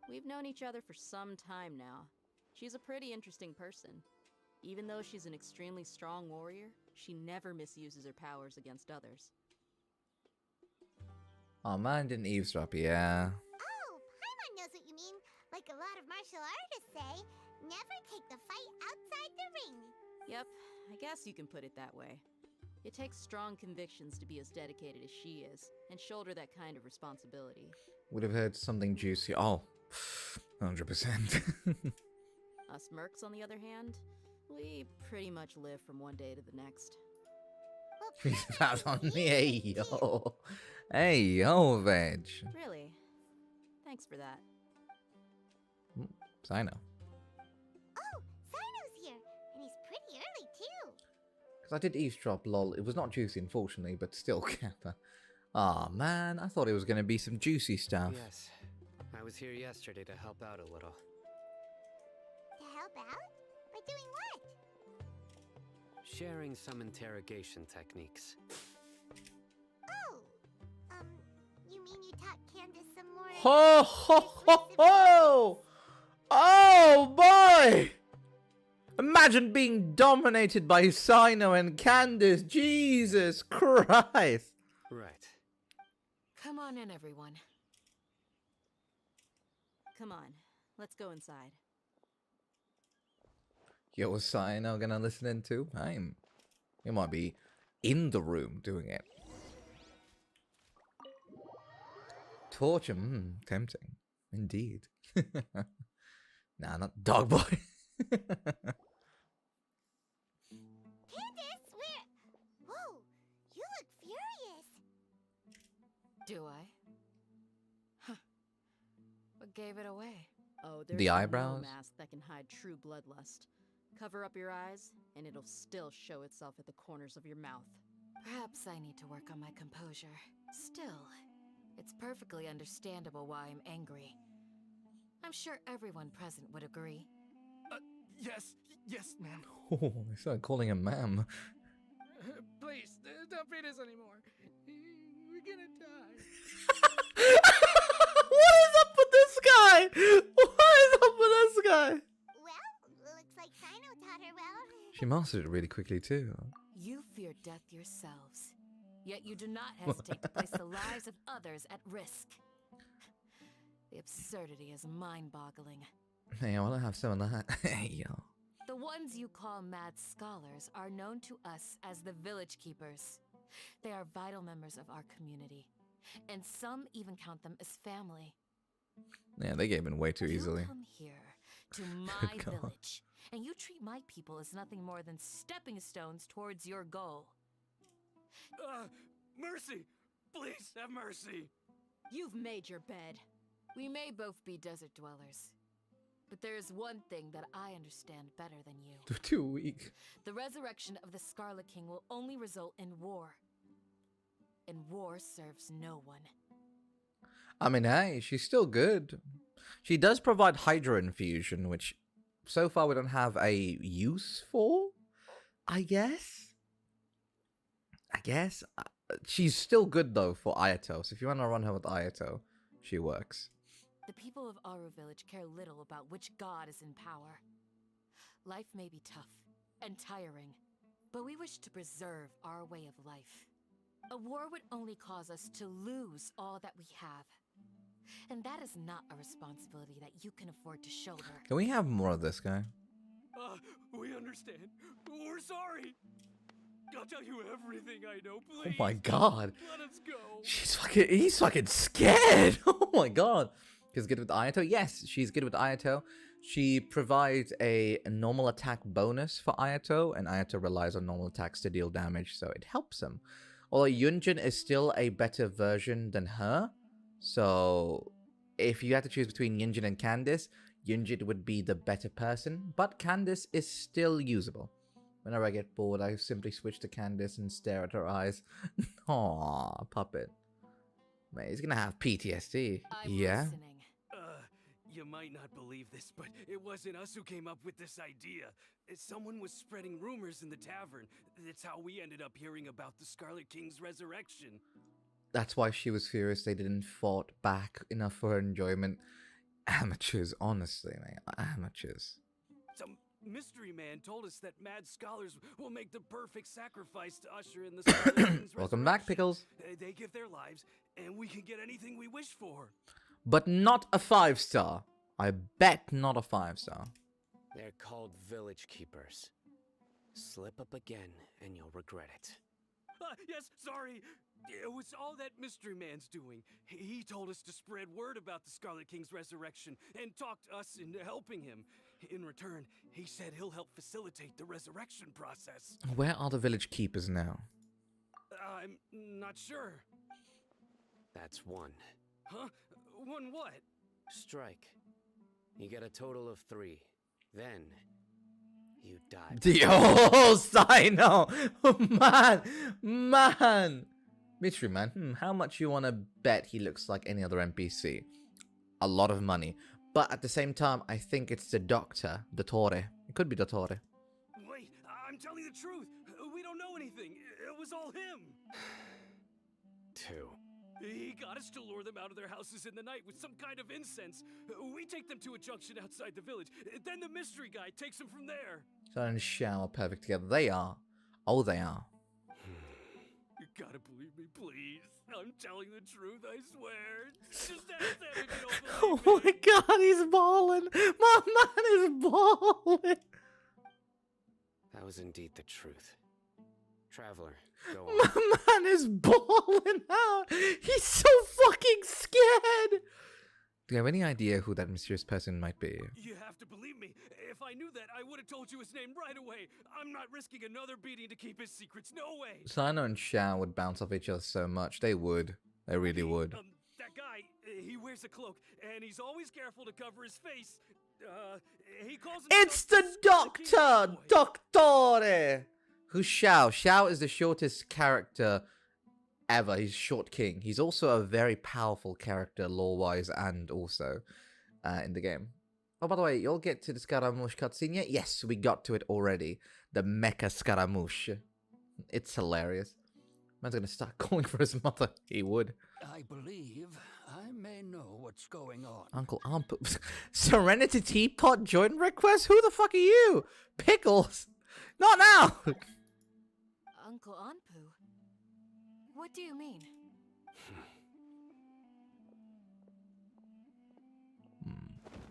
We've known each other for some time now. She's a pretty interesting person. Even though she's an extremely strong warrior, she never misuses her powers against others. Oh, man didn't eavesdrop, yeah. Oh, Paimon knows what you mean. Like a lot of martial artists say, never take the fight outside the ring. Yep, I guess you can put it that way. It takes strong convictions to be as dedicated as she is, and shoulder that kind of responsibility. Would have heard something juicy. Oh, 100%. Us mercs, on the other hand, we pretty much live from one day to the next. Well, That's on me. Hey, yo. Hey, yo, Veg. Really? Thanks for that. CYNO. Oh, CYNO's here, and he's pretty early too. Because I did eavesdrop, lol. It was not juicy, unfortunately, but still, Kappa. Aw, man, I thought it was going to be some juicy stuff. Yes. I was here yesterday to help out a little. To help out? By doing what? Sharing some interrogation techniques. Oh, you mean you taught Candace some more? Ho, ho, ho, ho! Oh, boy! Imagine being dominated by CYNO and Candace. Jesus Christ. Right. Come on in, everyone. Come on, let's go inside. Yo, was CYNO gonna listen in too? You might be in the room doing it. Torture, tempting. Indeed. Nah, not dog boy. Candace, where? Whoa, you look furious. Do I? Huh. What gave it away? Oh, there's The no eyebrows? mask that can hide true bloodlust. Cover up your eyes, and it'll still show itself at the corners of your mouth. Perhaps I need to work on my composure. Still, it's perfectly understandable why I'm angry. I'm sure everyone present would agree. Yes, ma'am. Oh, they started calling him ma'am. Please, don't beat us anymore. We're gonna die. What is up with this guy? What is up with this guy? Well, looks like CYNO taught her well. She mastered it really quickly too. You fear death yourselves, yet you do not hesitate to place the lives of others at risk. The absurdity is mind-boggling. Hey, I want to have some of that. Hey, yo. The ones you call mad scholars are known to us as the Village Keepers. They are vital members of our community, and some even count them as family. Yeah, they gave in way too easily. You come here to my Good God. village, and you treat my people as nothing more than stepping stones towards your goal. Mercy! Please have mercy! You've made your bed. We may both be desert dwellers, but there is one thing that I understand better than you. They're too weak. The resurrection of the Scarlet King will only result in war. And war serves no one. I mean, hey, she's still good. She does provide Hydra infusion, which so far we don't have a use for, I guess. She's still good, though, for Ayato. So if you want to run her with Ayato, she works. The people of Aru Village care little about which god is in power. life may be tough and tiring, but we wish to preserve our way of life. A war would only cause us to lose all that we have. And that is not a responsibility that you can afford to shoulder. Can we have more of this guy? We understand. We're sorry. I'll tell you everything I know, please. Oh my god. Let us go. He's fucking scared. Oh my god. She's good with Ayato? Yes, she's good with Ayato. She provides a normal attack bonus for Ayato, and Ayato relies on normal attacks to deal damage, so it helps him. Although Yunjin is still a better version than her, so if you had to choose between Yunjin and Candice, Yunjin would be the better person, but Candice is still usable. Whenever I get bored, I simply switch to Candice and stare at her eyes. Aww, puppet. Mate, he's gonna have PTSD. Yeah? You might not believe this, but it wasn't us who came up with this idea. Someone was spreading rumors in the tavern. That's how we ended up hearing about the Scarlet King's resurrection. That's why she was furious they didn't fought back enough for her enjoyment. Amateurs, honestly, man. Amateurs. Some mystery man told us that mad scholars will make the perfect sacrifice to usher in the Scarlet King's Welcome back, Pickles. They give their lives, and we can get anything we wish for. But not a 5-star. I bet not a 5-star. They're called village keepers. Slip up again, and you'll regret it. Yes, sorry. It was all that mystery man's doing. He told us to spread word about the Scarlet King's resurrection and talked us into helping him. In return, he said he'll help facilitate the resurrection process. Where are the village keepers now? I'm not sure. That's one. Huh? One what? Strike. You get a total of 3. Then, you die. Oh, CYNO! Man! Mystery man, how much you want to bet he looks like any other NPC? A lot of money. But at the same time, I think it's the doctor, Dottore. It could be Dottore. Wait, I'm telling the truth. We don't know anything. It was all him. 2. He got us to lure them out of their houses in the night with some kind of incense. We take them to a junction outside the village. Then the mystery guy takes them from there. Sun and Shao are perfect together. They are. Oh, they are. You gotta believe me, please. I'm telling the truth, I swear. Just ask them if you don't believe Oh my god, he's balling. My man is balling. That was indeed the truth. Traveler, go on. My man is balling out. He's so fucking scared. Do you have any idea who that mysterious person might be? You have to believe me. If I knew that, I would have told you his name right away. I'm not risking another beating to keep his secrets. No way. CYNO and Shao would bounce off each other so much. They would. They really would. That guy, he wears a cloak, and he's always careful to cover his face. He calls himself It's the doctor! Doctore! Who's Shao? Shao is the shortest character ever. He's Short King. He's also a very powerful character lore-wise and also in the game. Oh, by the way, you'll get to the Scaramouche cutscene yet? Yes, we got to it already. The Mecha Scaramouche. It's hilarious. Man's gonna start calling for his mother. He would. I believe I may know what's going on. Uncle Ampu. Serenity Teapot join request? Who the fuck are you? Pickles. Not now. Uncle Anpu? What do you mean?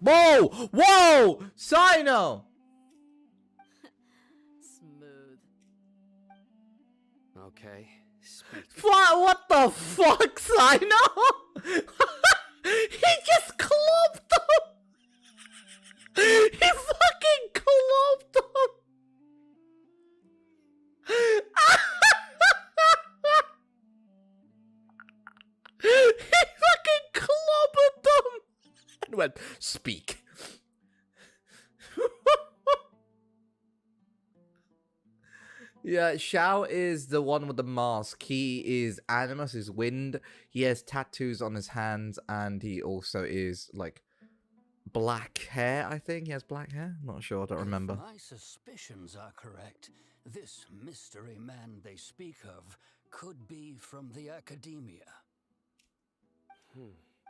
Whoa! Whoa! CYNO! Smooth. Okay, speak. What the fuck, CYNO? He just clobbed him! He fucking clobbed him! He fucking clobbered them! And went, speak. Yeah, Shao is the one with the mask. He is Animus, is wind. He has tattoos on his hands, and he also is, like, black hair, I think. He has black hair? Not sure, I don't remember. If my suspicions are correct, this mystery man they speak of could be from the academia.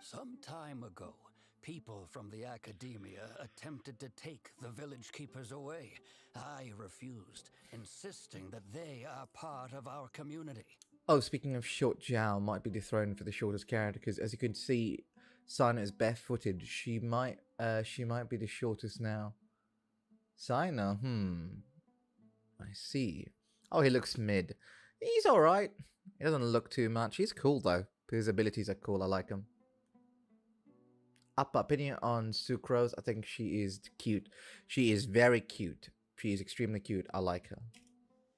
Some time ago, people from the academia attempted to take the village keepers away. I refused, insisting that they are part of our community. Oh, speaking of short, Zhao might be dethroned for the shortest character because, as you can see, CYNO is barefooted. She might be the shortest now. CYNO, I see. Oh, he looks mid. He's alright. He doesn't look too much. He's cool though. His abilities are cool. I like him. Opinion on Sucrose. I think she is cute. She is very cute. She is extremely cute. I like her.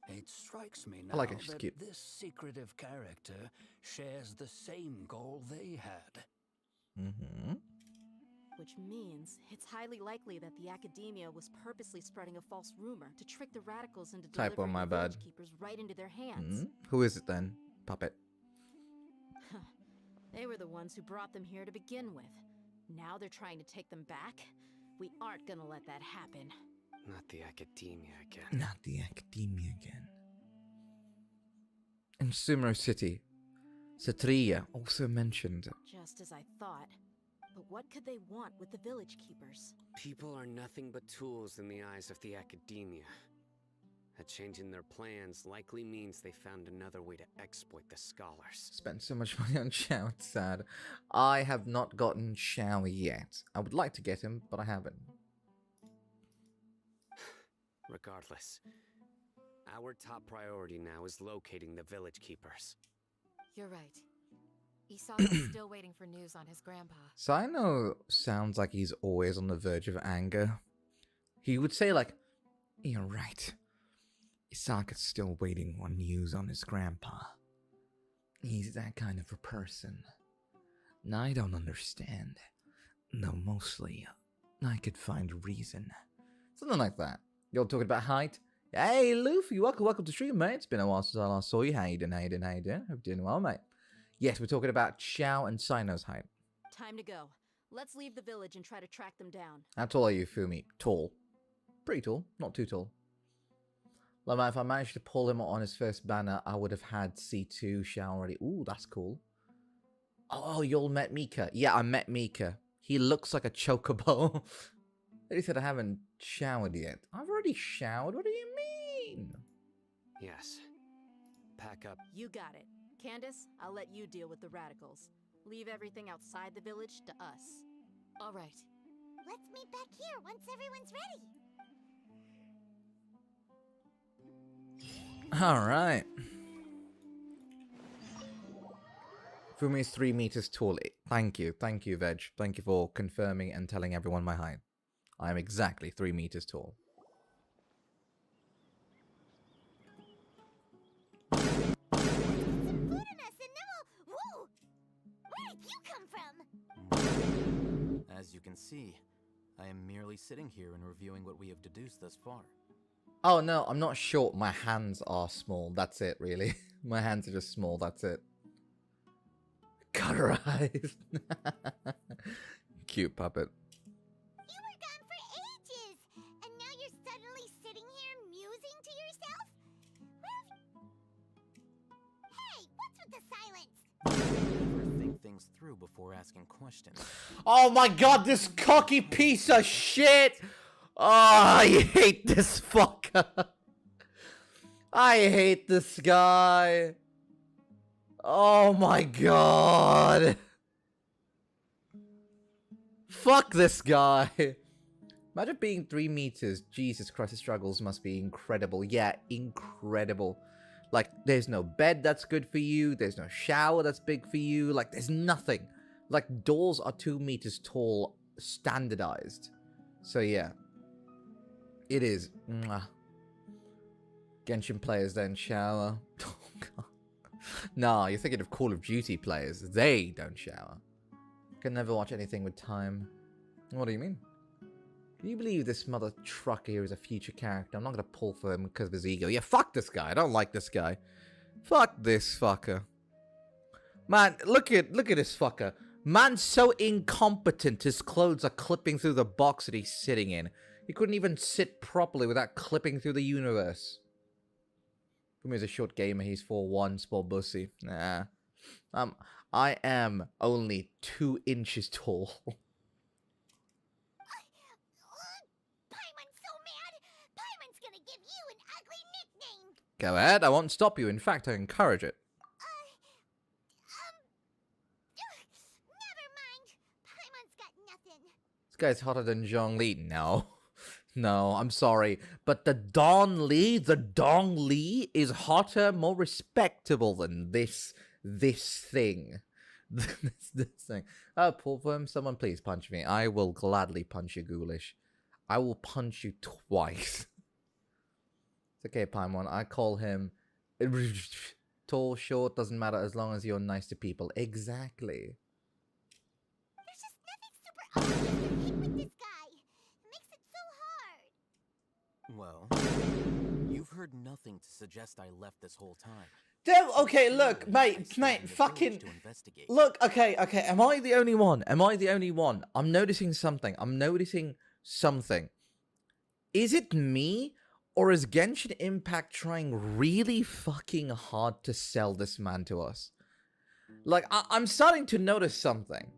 It strikes me I now like her. She's that cute. this secretive character shares the same goal they had. Which means it's highly likely that the academia was purposely spreading a false rumor to trick the radicals into Typo, delivering my the bad. village keepers right into their hands. Who is it then? Puppet. They were the ones who brought them here to begin with. Now they're trying to take them back? We aren't gonna let that happen. Not the academia again. Not the academia again. In Sumeru City, Satria also mentioned. Just as I thought. But what could they want with the village keepers? People are nothing but tools in the eyes of the academia. A change in their plans likely means they found another way to exploit the scholars. Spent so much money on Xiao, it's sad. I have not gotten Xiao yet. I would like to get him, but I haven't. Regardless, our top priority now is locating the village keepers. You're right. Isak is still waiting for news on his grandpa. CYNO sounds like he's always on the verge of anger. He would say like, "You're right. Isak is still waiting on news on his grandpa. He's that kind of a person. And I don't understand. Though mostly, I could find a reason." Something like that. You're talking about height? Hey, Luffy, welcome to the stream, mate. It's been a while since I last saw you. How you doing? Hope you're doing well, mate. Yes, we're talking about Xiao and CYNO's height. Time to go. Let's leave the village and try to track them down. How tall are you, Fumi? Tall. Pretty tall. Not too tall. Like, man, if I managed to pull him on his first banner, I would have had C2 Xiao already. Ooh, that's cool. Oh, you all met Mika. Yeah, I met Mika. He looks like a chocobo. He said I haven't showered yet. I've already showered. What do you mean? Yes. Pack up. You got it. Candace, I'll let you deal with the radicals. Leave everything outside the village to us. All right. Let's meet back here once everyone's ready. All right. Fumi is 3 meters tall. Thank you, Veg. Thank you for confirming and telling everyone my height. I am exactly 3 meters tall. As you can see, I am merely sitting here and reviewing what we have deduced thus far. Oh no, I'm not short. My hands are small. That's it, really. My hands are just small. That's it. Cut her eyes. Cute puppet. You were gone for ages, and now you're suddenly sitting here musing to yourself? Hey, what's with the silence? Never think things through before asking questions. Oh my god, this cocky piece of shit! Oh, I hate this fucker. I hate this guy. Oh my god. Fuck this guy. Imagine being 3 meters. Jesus Christ, the struggles must be incredible. Yeah, incredible. Like, there's no bed that's good for you. There's no shower that's big for you. Like, there's nothing. Like, doors are 2 meters tall, standardized. So, yeah. It is. Mwah. Genshin players don't shower. Oh, God. Nah, you're thinking of Call of Duty players. They don't shower. Can never watch anything with time. What do you mean? Can you believe this mother trucker here is a future character? I'm not gonna pull for him because of his ego. Yeah, fuck this guy. I don't like this guy. Fuck this fucker. Man, look at this fucker. Man's so incompetent his clothes are clipping through the box that he's sitting in. He couldn't even sit properly without clipping through the universe. Fumiyo's a short gamer, he's 4'1", small bussy. Nah. I am only 2 inches tall. Go ahead, I won't stop you. In fact, I encourage it. Never mind. Paimon's got nothing. This guy's hotter than Zhongli. No. No, I'm sorry. But the Dong Li is hotter, more respectable than this thing. this thing. Oh, pull for him. Someone please punch me. I will gladly punch you, Ghoulish. I will punch you twice. It's okay, Paimon. I call him tall, short, doesn't matter as long as you're nice to people. Exactly. There's just nothing super obvious to pick with this guy. It makes it so hard. Well, you've heard nothing to suggest I left this whole time. Okay, look, mate, fucking... Look, okay, am I the only one? I'm noticing something. Is it me? Or is Genshin Impact trying really fucking hard to sell this man to us? Like, I'm starting to notice something.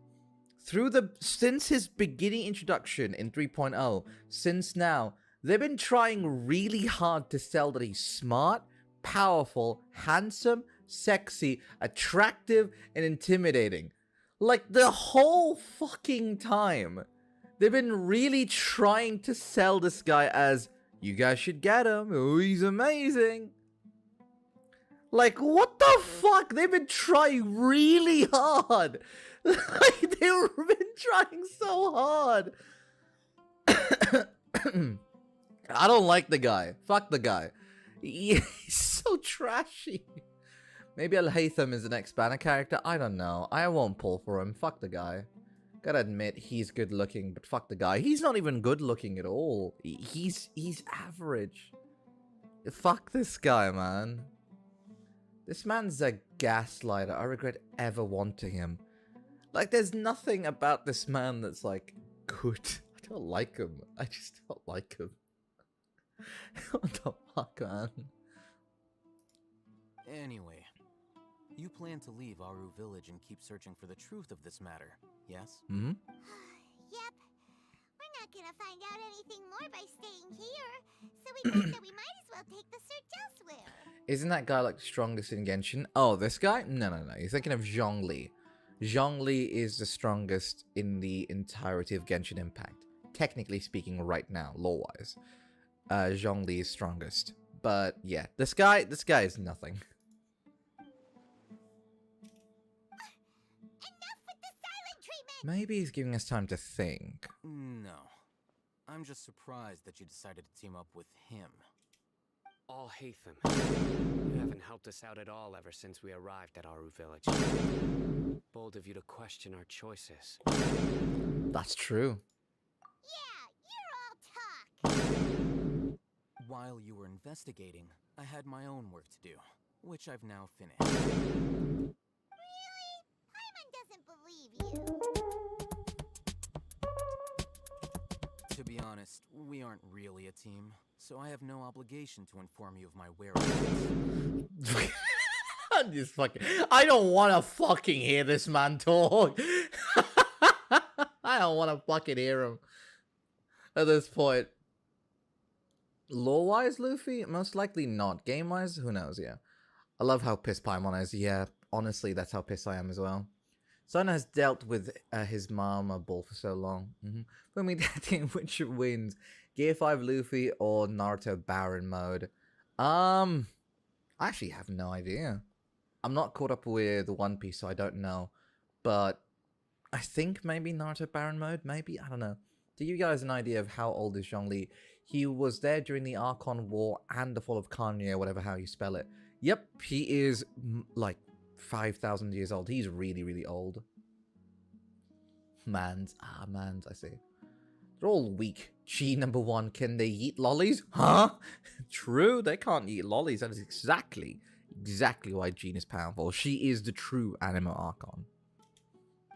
Since his beginning introduction in 3.0, since now, they've been trying really hard to sell that he's smart, powerful, handsome, sexy, attractive, and intimidating. Like, the whole fucking time, they've been really trying to sell this guy as, you guys should get him, oh, he's amazing. Like, what the fuck? They've been trying really hard. Like, they've been trying so hard. I don't like the guy. Fuck the guy. He's so trashy. Maybe I'll hate him as the next banner character. I don't know. I won't pull for him. Fuck the guy. Gotta admit, he's good looking, but fuck the guy. He's not even good looking at all. He's average. Fuck this guy, man. This man's a gaslighter. I regret ever wanting him. Like, there's nothing about this man that's, like, good. I don't like him. I just don't like him. What the fuck, man? Anyway, you plan to leave Aru Village and keep searching for the truth of this matter, yes? Mm-hmm. Yep. We're not gonna find out anything more by staying here, so we think that we might as well take the search elsewhere. Isn't that guy, like, the strongest in Genshin? Oh, this guy? No. You're thinking of Zhongli. Zhongli is the strongest in the entirety of Genshin Impact. Technically speaking right now, lore-wise. Zhongli is strongest. But, yeah. This guy is nothing. Maybe he's giving us time to think. No. I'm just surprised that you decided to team up with him. All Hatham. You haven't helped us out at all ever since we arrived at Aru Village. Bold of you to question our choices. That's true. Yeah, you're all talk. While you were investigating, I had my own work to do, which I've now finished. Really? Paimon doesn't believe you. To be honest, we aren't really a team, so I have no obligation to inform you of my whereabouts. I'm just fucking... I don't want to fucking hear this man talk. I don't want to fucking hear him at this point. Lore-wise, Luffy? Most likely not. Game-wise, who knows, yeah. I love how pissed Paimon is. Yeah, honestly, that's how pissed I am as well. CYNO has dealt with his mama bull for so long. When we dating, which wins? Gear 5 Luffy or Naruto Baron mode? I actually have no idea. I'm not caught up with One Piece, so I don't know. But I think maybe Naruto Baron mode? Maybe? I don't know. To give you guys an idea of how old is Zhongli, he was there during the Archon War and the fall of Kanye, whatever how you spell it. Yep, he is like 5,000 years old. He's really, really old. Mans, I see. They're all weak. G number 1, can they eat lollies? Huh? True, they can't eat lollies. That is exactly why Jean is powerful. She is the true Animo Archon.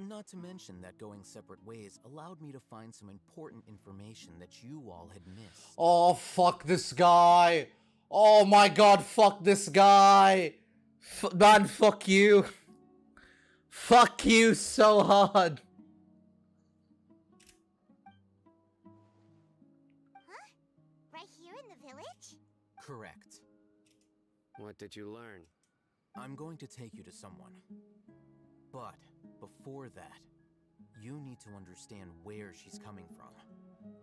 Not to mention that going separate ways allowed me to find some important information that you all had missed. Oh, fuck this guy. Oh my god, fuck this guy. Man, fuck you. Fuck you so hard. Huh? Right here in the village? Correct. What did you learn? I'm going to take you to someone. But before that, you need to understand where she's coming from.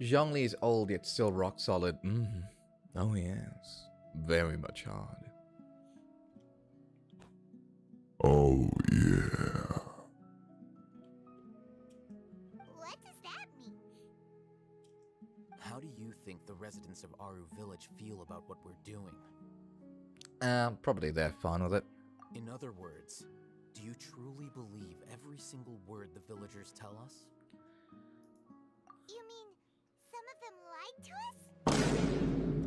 Zhongli is old yet still rock solid. Oh yes. Very much hard. Oh yeah. What does that mean? How do you think the residents of Aru Village feel about what we're doing? Probably they're fine with it. In other words, do you truly believe every single word the villagers tell us? You mean some of them lied to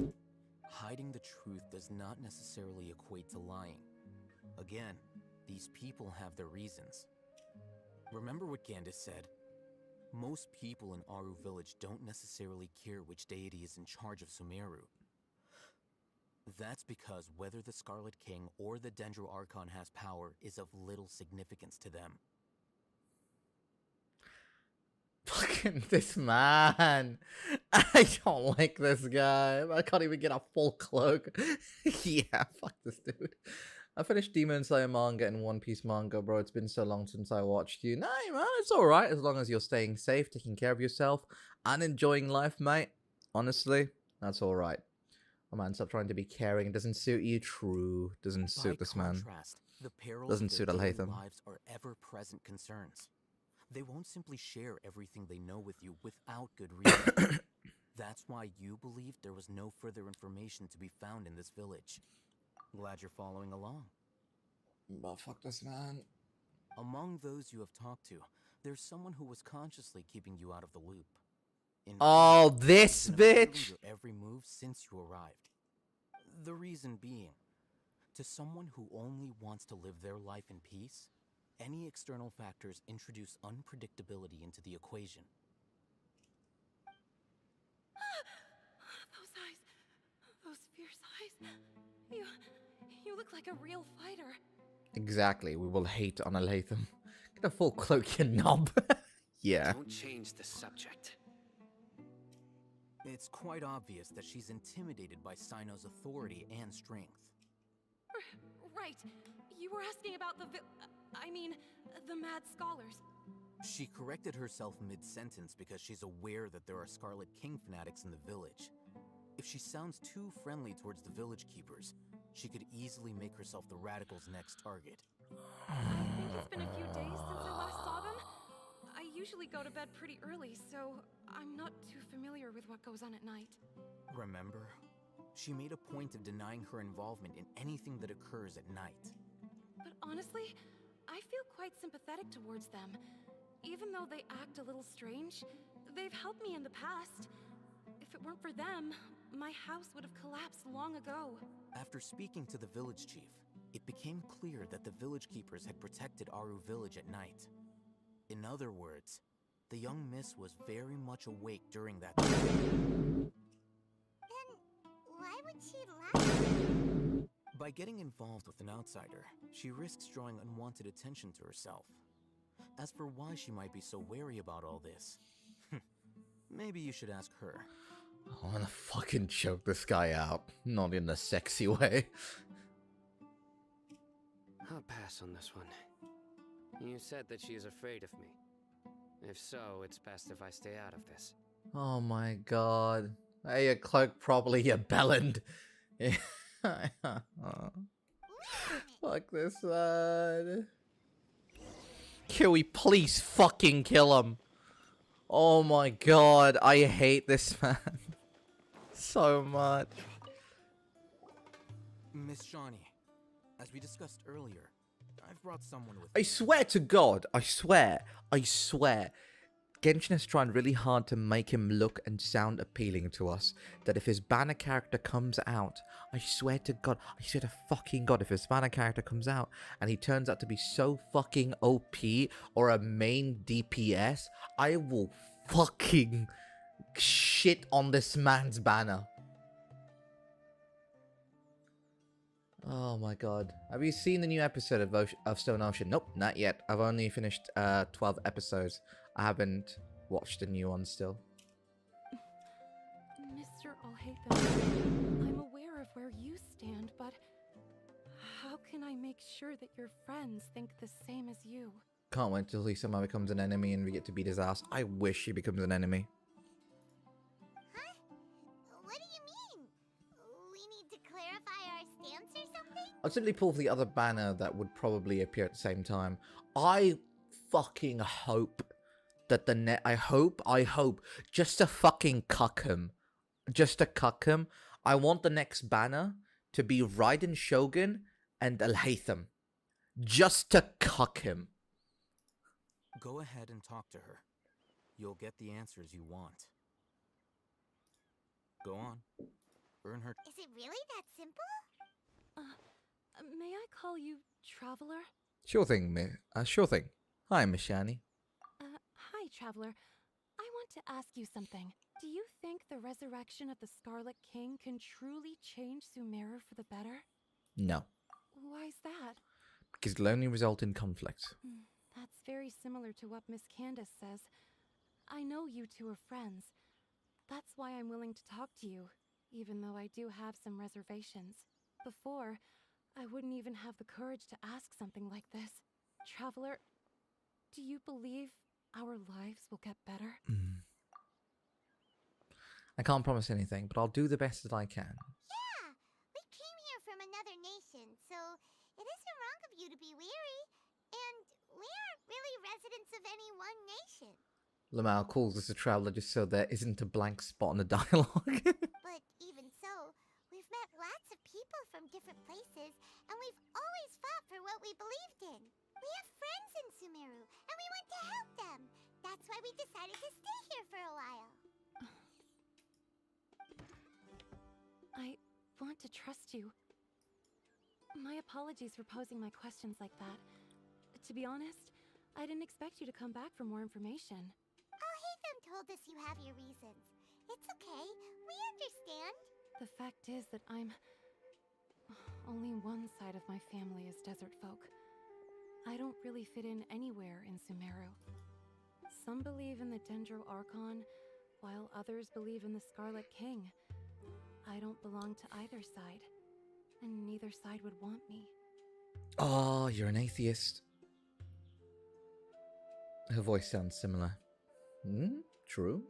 us? Hiding the truth does not necessarily equate to lying. Again, these people have their reasons. Remember what Gandis said? Most people in Aru Village don't necessarily care which deity is in charge of Sumeru. That's because whether the Scarlet King or the Dendro Archon has power is of little significance to them. Fucking this man. I don't like this guy. I can't even get a full cloak. Yeah, fuck this dude. I finished Demon Slayer manga and One Piece manga, bro. It's been so long since I watched you. Nah, man, it's alright as long as you're staying safe, taking care of yourself, and enjoying life, mate. Honestly, that's alright. Oh man, stop trying to be caring. It doesn't suit you. True. Doesn't suit this man. The perils Doesn't of suit their daily Al-Haytham. lives are ever-present concerns. They won't simply share everything they know with you without good reason. That's why you believed there was no further information to be found in this village. Glad you're following along. But fuck this man. Among those you have talked to, there's someone who was consciously keeping you out of the loop. In Oh, fact, this he's been observing bitch! your every move since you arrived. The reason being, to someone who only wants to live their life in peace, any external factors introduce unpredictability into the equation. Those eyes. Those fierce eyes. You look like a real fighter. Exactly. We will hate on Al-Haytham. Get a full cloak, you knob. Yeah. Don't change the subject. It's quite obvious that she's intimidated by CYNO's authority and strength. Right. You were asking about the the mad scholars. She corrected herself mid-sentence because she's aware that there are Scarlet King fanatics in the village. If she sounds too friendly towards the village keepers, she could easily make herself the radicals' next target. I think it's been a few days since I last saw them. I usually go to bed pretty early, so I'm not too familiar with what goes on at night. Remember? She made a point of denying her involvement in anything that occurs at night. But honestly, I feel quite sympathetic towards them. Even though they act a little strange, they've helped me in the past. If it weren't for them, my house would have collapsed long ago. After speaking to the village chief, it became clear that the village keepers had protected Aru Village at night. In other words, the young miss was very much awake during that time. Then why would she lie? By getting involved with an outsider, she risks drawing unwanted attention to herself. As for why she might be so wary about all this, maybe you should ask her. I wanna fucking choke this guy out. Not in a sexy way. I'll pass on this one. You said that she is afraid of me. If so, it's best if I stay out of this. Oh my god. Hey, your cloak properly, you bellend. Fuck this man. Can we please fucking kill him? Oh my god, I hate this man so much. Miss Shawnee, as we discussed earlier, I've brought someone with I me. swear to God, I swear, Genshin has tried really hard to make him look and sound appealing to us. That if his banner character comes out, I swear to God, I swear to fucking God, if his banner character comes out and he turns out to be so fucking OP or a main DPS, I will fucking shit on this man's banner. Oh my god. Have you seen the new episode of Stone Ocean? Nope, not yet. I've only finished 12 episodes. I haven't watched the new one still. Mr. Al-Haytham, I'm aware of where you stand, but how can I make sure that your friends think the same as you? Can't wait till he somehow becomes an enemy and we get to beat his ass. I wish he becomes an enemy. Huh? What do you mean? We need to clarify our stance or something? I'll simply pull for the other banner that would probably appear at the same time. I fucking hope that I hope, just to fucking cuck him. Just to cuck him. I want the next banner to be Raiden Shogun and Al-Haytham. Just to cuck him. Go ahead and talk to her. You'll get the answers you want. Go on. Earn her. Is it really that simple? May I call you Traveler? Sure thing, sure thing. Hi, Miss Shani. Hi, Traveler. I want to ask you something. Do you think the resurrection of the Scarlet King can truly change Sumeru for the better? No. Why's that? Because it'll only result in conflict. That's very similar to what Miss Candace says. I know you two are friends. That's why I'm willing to talk to you, even though I do have some reservations. Before, I wouldn't even have the courage to ask something like this. Traveler, do you believe our lives will get better? I can't promise anything, but I'll do the best that I can. Yeah! We came here from another nation, so it isn't wrong of you to be weary. And we aren't really residents of any one nation. Lamau calls us a traveler just so there isn't a blank spot in the dialogue. But even so, we've met lots of people from different places, and we've always fought for what we believed in. We have friends in Sumeru, and we want to help them. That's why we decided to stay here for a while. I want to trust you. My apologies for posing my questions like that. To be honest, I didn't expect you to come back for more information. Haytham told us you have your reasons. It's okay. We understand. The fact is that only one side of my family is desert folk. I don't really fit in anywhere in Sumeru. Some believe in the Dendro Archon, while others believe in the Scarlet King. I don't belong to either side, and neither side would want me. Oh, you're an atheist. Her voice sounds similar. True.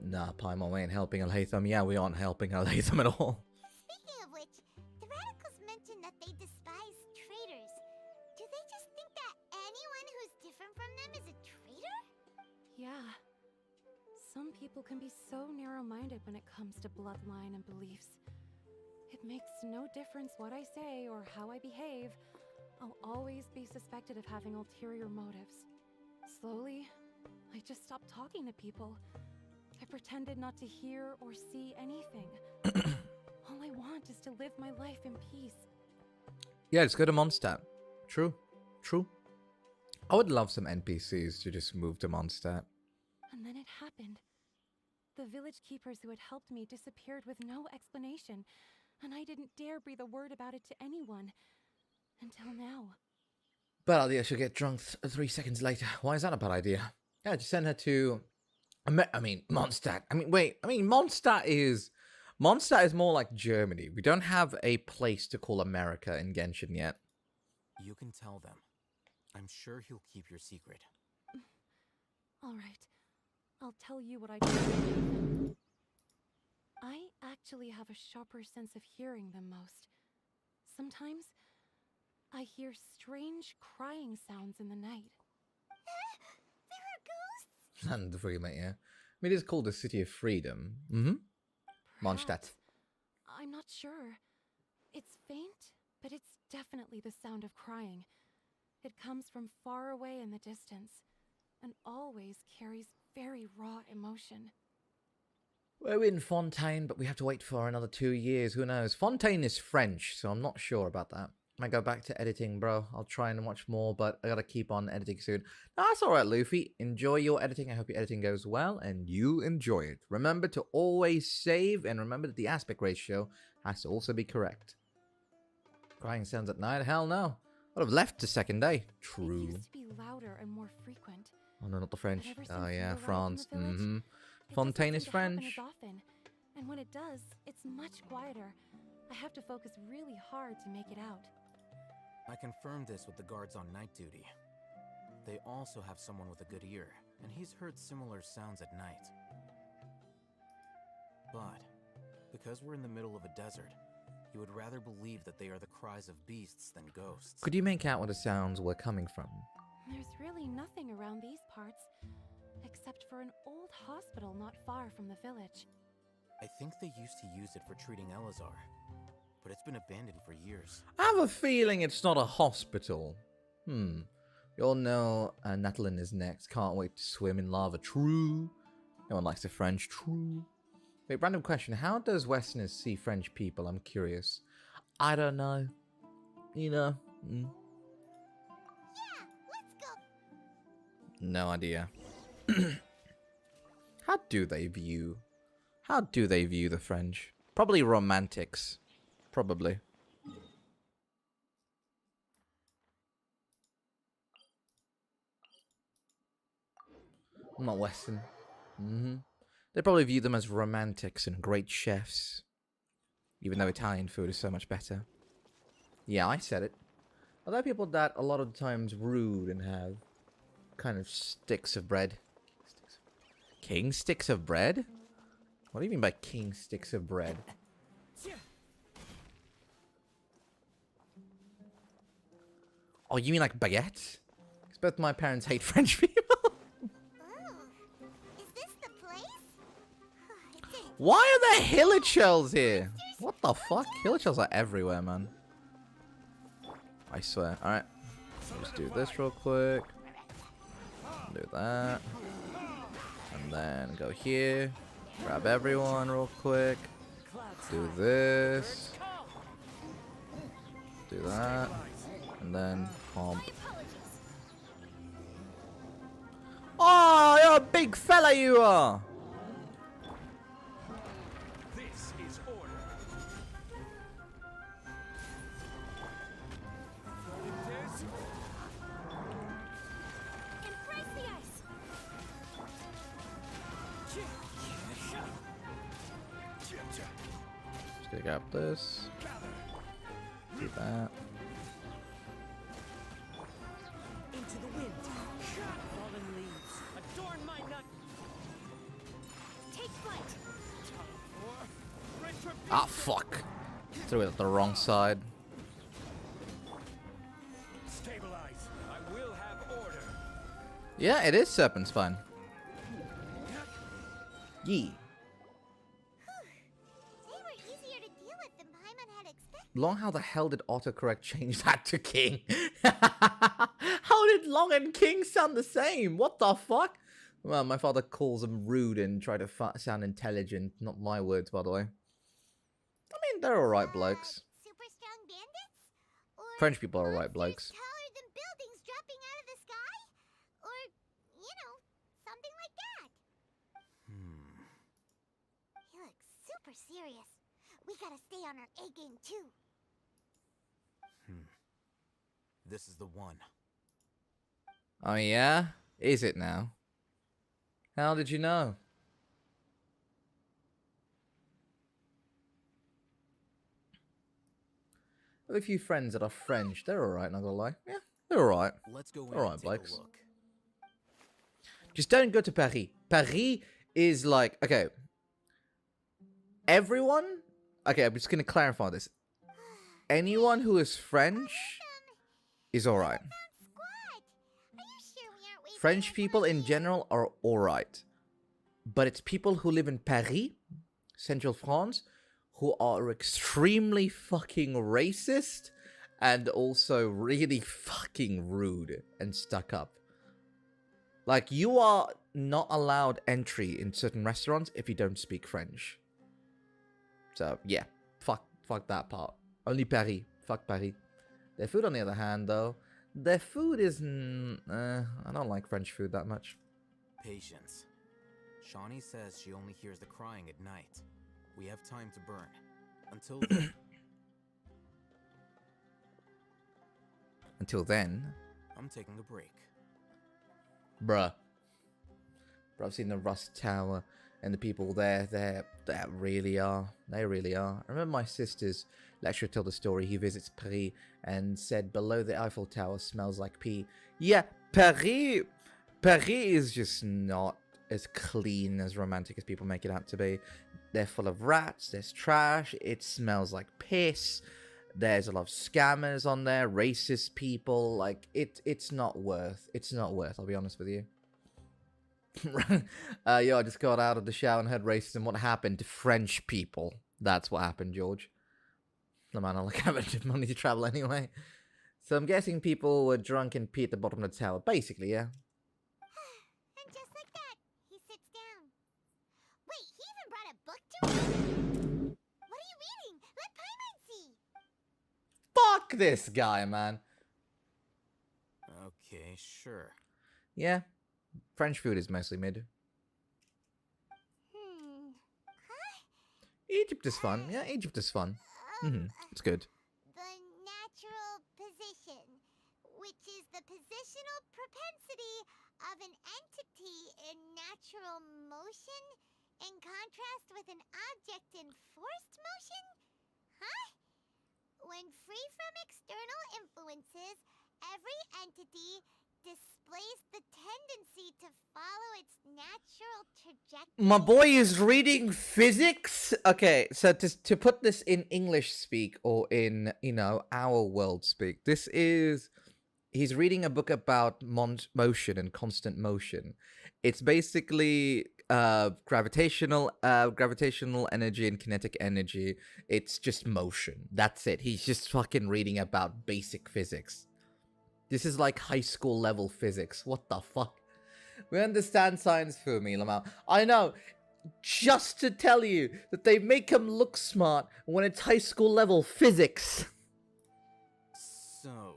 Nah, Paimon, we ain't helping Al-Haytham. Yeah, we aren't helping Al-Haytham at all. Speaking of which, the radicals mentioned that they despise traitors. Do they just think that anyone who's different from them is a traitor? Yeah. Some people can be so narrow-minded when it comes to bloodline and beliefs. It makes no difference what I say or how I behave. I'll always be suspected of having ulterior motives. Slowly, I just stopped talking to people. I pretended not to hear or see anything. All I want is to live my life in peace. Yeah, just go to Mondstadt. True. I would love some NPCs to just move to Mondstadt. And then it happened. The village keepers who had helped me disappeared with no explanation, and I didn't dare breathe a word about it to anyone. Until now. Bad idea, she'll get drunk 3 seconds later. Why is that a bad idea? Yeah, just send her to... Mondstadt. Mondstadt is more like Germany. We don't have a place to call America in Genshin yet. You can tell them. I'm sure he'll keep your secret. Alright. I'll tell you what I do. I actually have a sharper sense of hearing than most. Sometimes, I hear strange crying sounds in the night. There are ghosts? And the freedom, yeah. It is called the City of Freedom. Mondstadt. I'm not sure. It's faint, but it's definitely the sound of crying. It comes from far away in the distance, and always carries very raw emotion. We're in Fontaine, but we have to wait for another 2 years. Who knows? Fontaine is French, so I'm not sure about that. Might go back to editing, bro. I'll try and watch more, but I gotta keep on editing soon. No, that's alright, Luffy. Enjoy your editing. I hope your editing goes well, and you enjoy it. Remember to always save, and remember that the aspect ratio has to also be correct. Crying sounds at night? Hell no. I'd have left the second day. True. It used to be louder and more frequent. Oh no, not the French. But ever Oh since yeah, we arrived in France. the village, Fontaine it is doesn't seem to happen French. as often. And when it does, it's much quieter. I have to focus really hard to make it out. I confirmed this with the guards on night duty. They also have someone with a good ear, and he's heard similar sounds at night. But, because we're in the middle of a desert, you would rather believe that they are the cries of beasts than ghosts. Could you make out where the sounds were coming from? There's really nothing around these parts, except for an old hospital not far from the village. I think they used to use it for treating Elazar, but it's been abandoned for years. I have a feeling it's not a hospital. You all know Natalin is next. Can't wait to swim in lava. True. No one likes the French. True. Wait, random question. How does Westerners see French people? I'm curious. I don't know. You know. Yeah, let's go. No idea. How do they view the French? Probably romantics. Probably. I'm not Western. They probably view them as romantics and great chefs. Even though Italian food is so much better. Yeah, I said it. Are there people that a lot of times rude and have kind of sticks of bread? King sticks of bread? What do you mean by king sticks of bread? Oh, you mean like baguette? Because both my parents hate French people. Is this the place? Why are there hillochells here? What the fuck? Hillochells are everywhere, man. I swear. Alright. Just do this real quick. Do that. And then go here. Grab everyone real quick. Do this. Do that. And then pump. Oh, you're a big fella, you are! This is order. Embrace the ice! Just gonna grab this. Do that. Into the wind. Fallen leaves. Adorn my nut. Take flight! Ah, fuck. Threw it at the wrong side. Stabilize. I will have order. Yeah, it is Serpent Spine. Yee. They were easier to deal with than Paimon had expected. Long, how the hell did autocorrect change that to King? How did Long and King sound the same? What the fuck? Well, my father calls them rude and try to sound intelligent. Not my words, by the way. I mean, they're alright blokes. Super strong bandits? Or French people are alright blokes. taller than buildings dropping out of the sky? Or, you know, something like that. He looks super serious. We gotta stay on our A game too. This is the one. Oh yeah? Is it now? How did you know? I have a few friends that are French. They're alright, not gonna lie. Yeah, they're alright. Let's go in Alright, and take blokes. a look. Just don't go to Paris. Paris is like, okay. Everyone, okay, I'm just gonna clarify this. Anyone who is French is alright. French people in general are alright. But it's people who live in Paris, Central France, who are extremely fucking racist and also really fucking rude and stuck up. Like, you are not allowed entry in certain restaurants if you don't speak French. So, yeah. Fuck that part. Only Paris. Fuck Paris. Their food, on the other hand, though, their food is... I don't like French food that much. Patience. Shawnee says she only hears the crying at night. We have time to burn. Until then... Until then... I'm taking a break. Bruh. But I've seen the Rust Tower and the people there. They really are. They really are. I remember my sister's lecturer told the story. He visits Paris and said below the Eiffel Tower smells like pee. Yeah, Paris is just not as clean as romantic as people make it out to be. They're full of rats. There's trash. It smells like piss. There's a lot of scammers on there, racist people. Like it's not worth. It's not worth. I'll be honest with you. Yo, I just got out of the shower and heard racism. What happened to French people? That's what happened, George. No man, I like having money to travel anyway. So I'm guessing people were drunk and pee at the bottom of the tower. Basically, yeah. And just like that, he sits down. Wait, he even brought a book to me? What are you reading? Let Paimon see. Fuck this guy, man. Okay, sure. Yeah. French food is mostly mid. Egypt is fun. Yeah, Egypt is fun. It's good. The natural position, which is the positional propensity of an entity in natural motion, in contrast with an object in forced motion? Huh? When free from external influences, every entity displays the tendency to follow its natural trajectory. My boy is reading physics. Okay, so to put this in English speak, or in, you know, our world speak, this is, he's reading a book about motion and constant motion. It's basically gravitational energy and kinetic energy. It's just motion. That's it. He's just fucking reading about basic physics. This is like high school level physics. What the fuck? We understand science, Fumiyo Lamau. I know. Just to tell you that they make him look smart when it's high school level physics. So,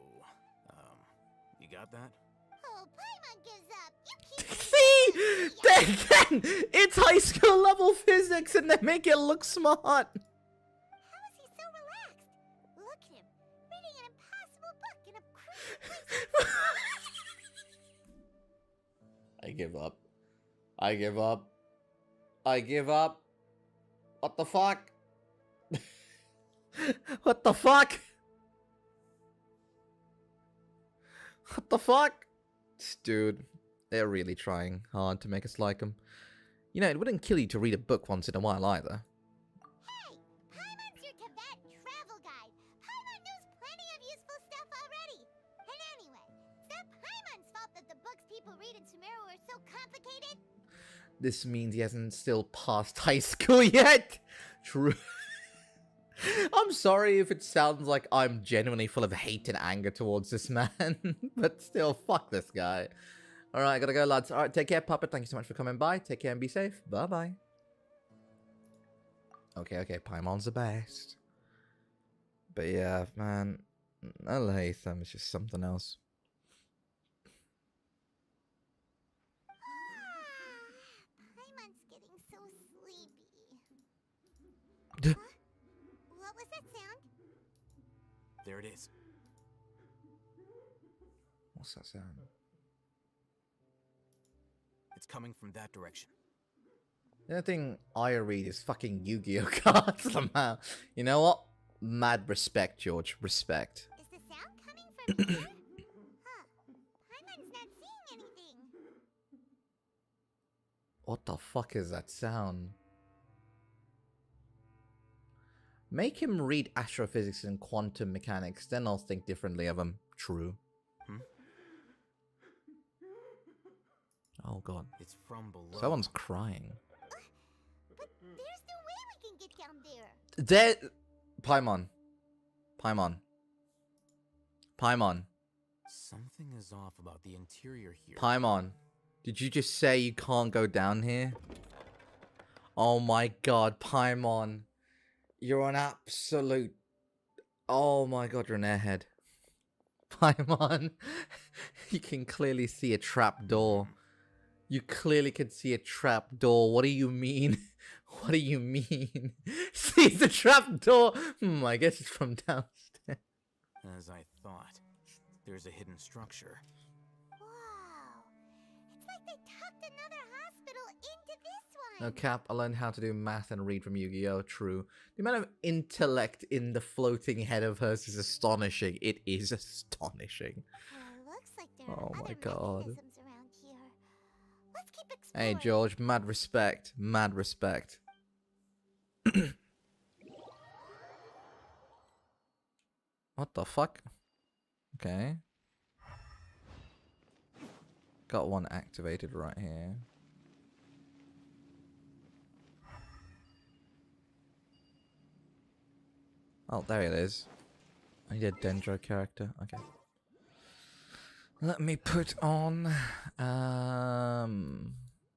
you got that? Oh, Paimon gives up. You keep See? Again, it's high school level physics and they make it look smart. How is he so relaxed? Look at him, reading an impossible book in a crazy place. I give up. I give up. I give up. What the fuck? What the fuck? What the fuck? Dude, they're really trying hard to make us like them. You know, it wouldn't kill you to read a book once in a while either. Hey, Paimon's your Tibet travel guide. Paimon knows plenty of useful stuff already. And anyway, it's not Paimon's fault that the books people read in Sumeru are so complicated. This means he hasn't still passed high school yet. True. I'm sorry if it sounds like I'm genuinely full of hate and anger towards this man. But still, fuck this guy. Alright, gotta go, lads. Alright, take care, Puppet. Thank you so much for coming by. Take care and be safe. Bye-bye. Okay, Paimon's the best. But yeah, man, Al-Haytham is just something else. Paimon's getting so sleepy. Huh? What was that sound? There it is. What's that sound? It's coming from that direction. The only thing I read is fucking Yu-Gi-Oh cards somehow. You know what? Mad respect, George. Respect. Is the sound coming from here? Huh. Paimon's not seeing anything. What the fuck is that sound? Make him read astrophysics and quantum mechanics, then I'll think differently of him. True. Oh god. It's from below. Someone's crying. But there's no way we can get down there. Paimon. Something is off about the interior here. Paimon. Did you just say you can't go down here? Oh my god, Paimon. You're an absolute... Oh my god, you're an airhead. Paimon. You can clearly see a trap door. You clearly can see a trap door. What do you mean? What do you mean? See the trap door? I guess it's from downstairs. As I thought, there's a hidden structure. Wow. It's like they tucked another hospital No cap, I learned how to do math and read from Yu-Gi-Oh! True. The amount of intellect in the floating head of hers is astonishing. It is astonishing. Looks like there are Oh my other god. mechanisms around here. Let's keep exploring. Hey George, mad respect. Mad respect. What the fuck? Okay. Got one activated right here. Oh, there it is. I need a Dendro character. Okay. Let me put on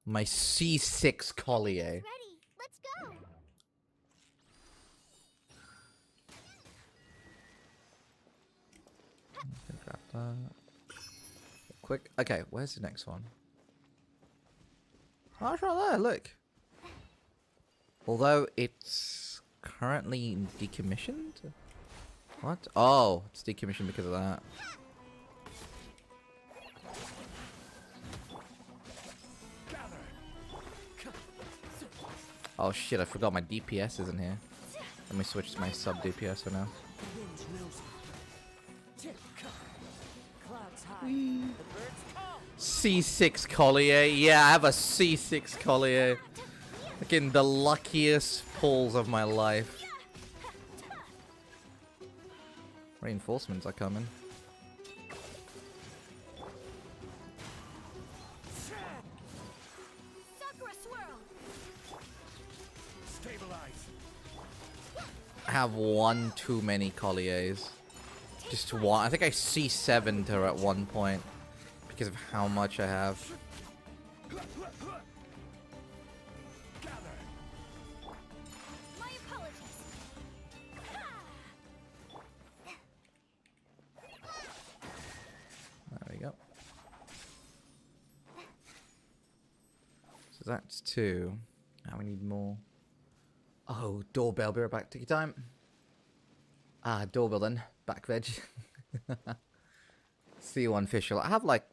my C6 Collier. Ready. Let's go. Grab that. Quick. Okay, where's the next one? Oh, it's right there. Look. Although it's currently decommissioned. What? Oh, it's decommissioned because of that. Oh shit, I forgot my DPS isn't here. Let me switch to my sub DPS for now. C6 Collier. Yeah, I have a C6 Collier. Fucking the luckiest pulls of my life. Reinforcements are coming. I have one too many Colliers. Just one. I think I C7'd her at one point because of how much I have. There we go. So that's two. Now we need more. Oh, doorbell. Be right back. Take your time. Ah, doorbell then. Back veg. C1 official. I have like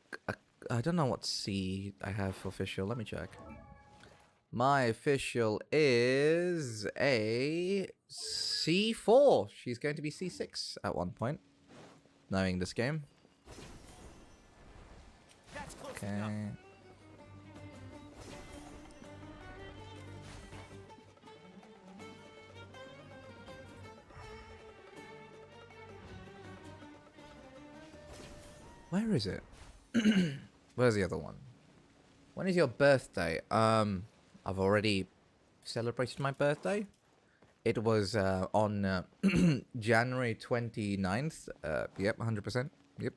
I don't know what C I have for official. Let me check. My official is a C4. She's going to be C6 at one point. Knowing this game. Okay. Where is it? Where's the other one? When is your birthday? I've already celebrated my birthday. It was on January 29th. Yep, 100%. Yep.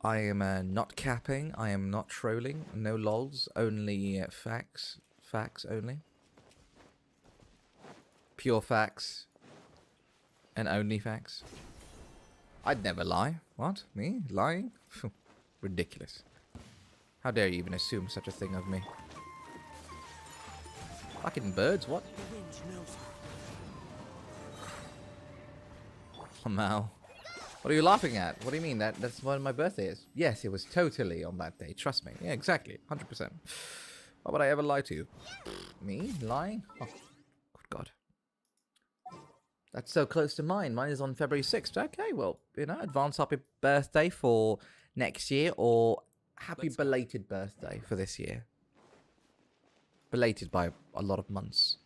I am not capping. I am not trolling. No lols. Only facts. Facts only. Pure facts. And only facts. I'd never lie. What? Me? Lying? Ridiculous. How dare you even assume such a thing of me? Fucking birds, what? Oh, Mal. What are you laughing at? What do you mean? That's when my birthday is? Yes, it was totally on that day. Trust me. Yeah, exactly. 100%. Why would I ever lie to you? Me? Lying? Oh, good God. That's so close to mine. Mine is on February 6th. Okay, well, you know, advance happy birthday for next year or happy belated birthday for this year. Belated by a lot of months.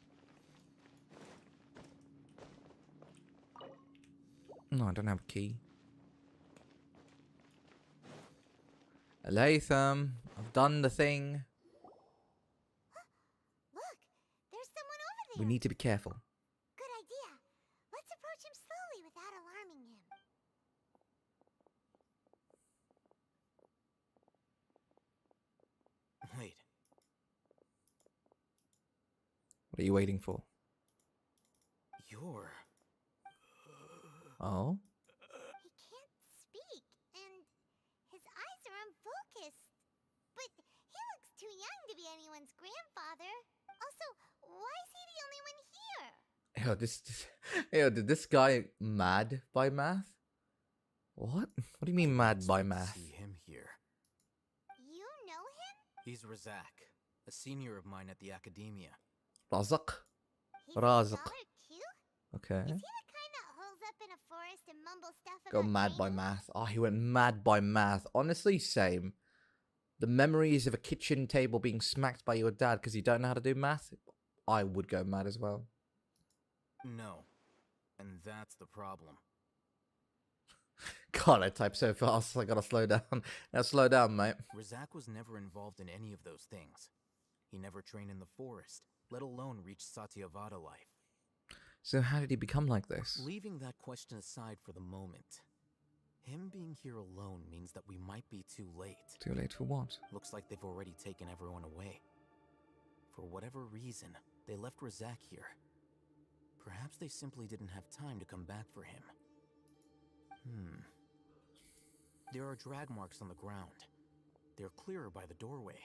No, I don't have a key. Latham, I've done the thing. Look, there's someone over there. We need to be careful. Good idea. Let's approach him slowly without alarming him. Wait. What are you waiting for? You're... Oh? He can't speak, and his eyes are unfocused. But he looks too young to be anyone's grandfather. Also, why is he the only one here? Yo, did this guy mad by math? What? What do you mean mad by math? See him here. You know him? He's Razak, a senior of mine at the academia. Razak. He's a Razak. scholar too? Okay. Is he the kind that holes up in a forest and mumbles stuff Go about mad by Chinese? math. Oh, he went mad by math. Honestly, same. The memories of a kitchen table being smacked by your dad because you don't know how to do math, I would go mad as well. No. And that's the problem. God, I type so fast. I gotta slow down. Now slow down, mate. Razak was never involved in any of those things. He never trained in the forest, let alone reach Satyavada life. So how did he become like this? Leaving that question aside for the moment, him being here alone means that we might be too late. Too late for what? Looks like they've already taken everyone away. For whatever reason, they left Razak here. Perhaps they simply didn't have time to come back for him. There are drag marks on the ground. They're clearer by the doorway.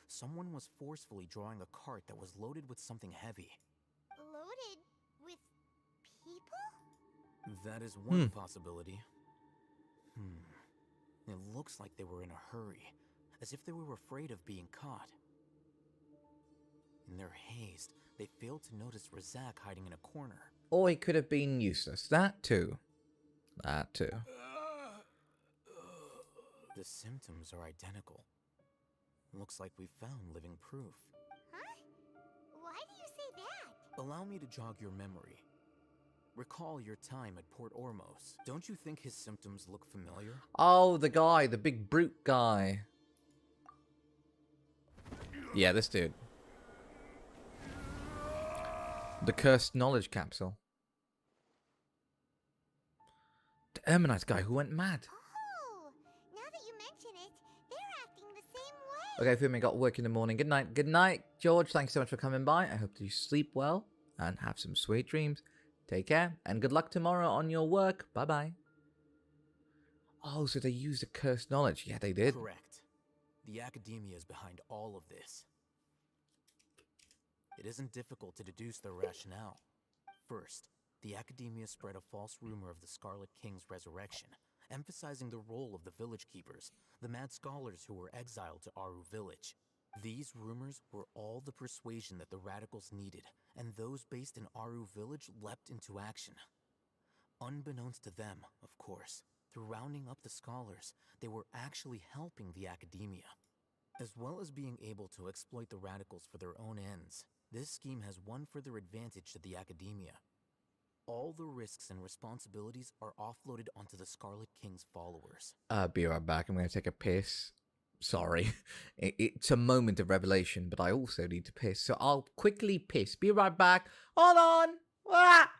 Someone was forcefully drawing a cart that was loaded with something heavy. Loaded with people? That is one possibility. It looks like they were in a hurry, as if they were afraid of being caught. In their haste, they failed to notice Razak hiding in a corner. Or he could have been useless. That too. That too. The symptoms are identical. Looks like we found living proof. Huh? Why do you say that? Allow me to jog your memory. Recall your time at Port Ormos. Don't you think his symptoms look familiar? Oh, the guy. The big brute guy. Yeah, this dude. The cursed knowledge capsule. The Ermanite guy who went mad. Oh, now that you mention it, they're acting the same way. Okay, Fumiyo got work in the morning. Good night. Good night, George. Thanks so much for coming by. I hope that you sleep well and have some sweet dreams. Take care and good luck tomorrow on your work. Bye-bye. Oh, so they used the cursed knowledge. Yeah, they did. Correct. The academia is behind all of this. It isn't difficult to deduce their rationale. First, the academia spread a false rumor of the Scarlet King's resurrection, emphasizing the role of the village keepers, the mad scholars who were exiled to Aru village. These rumors were all the persuasion that the radicals needed, and those based in Aru village leapt into action. Unbeknownst to them, of course, through rounding up the scholars, they were actually helping the academia. As well as being able to exploit the radicals for their own ends, this scheme has one further advantage to the academia. All the risks and responsibilities are offloaded onto the Scarlet King's followers. Be right back. I'm going to take a piss. Sorry. It's a moment of revelation, but I also need to piss. So I'll quickly piss. Be right back. Hold on. Ah!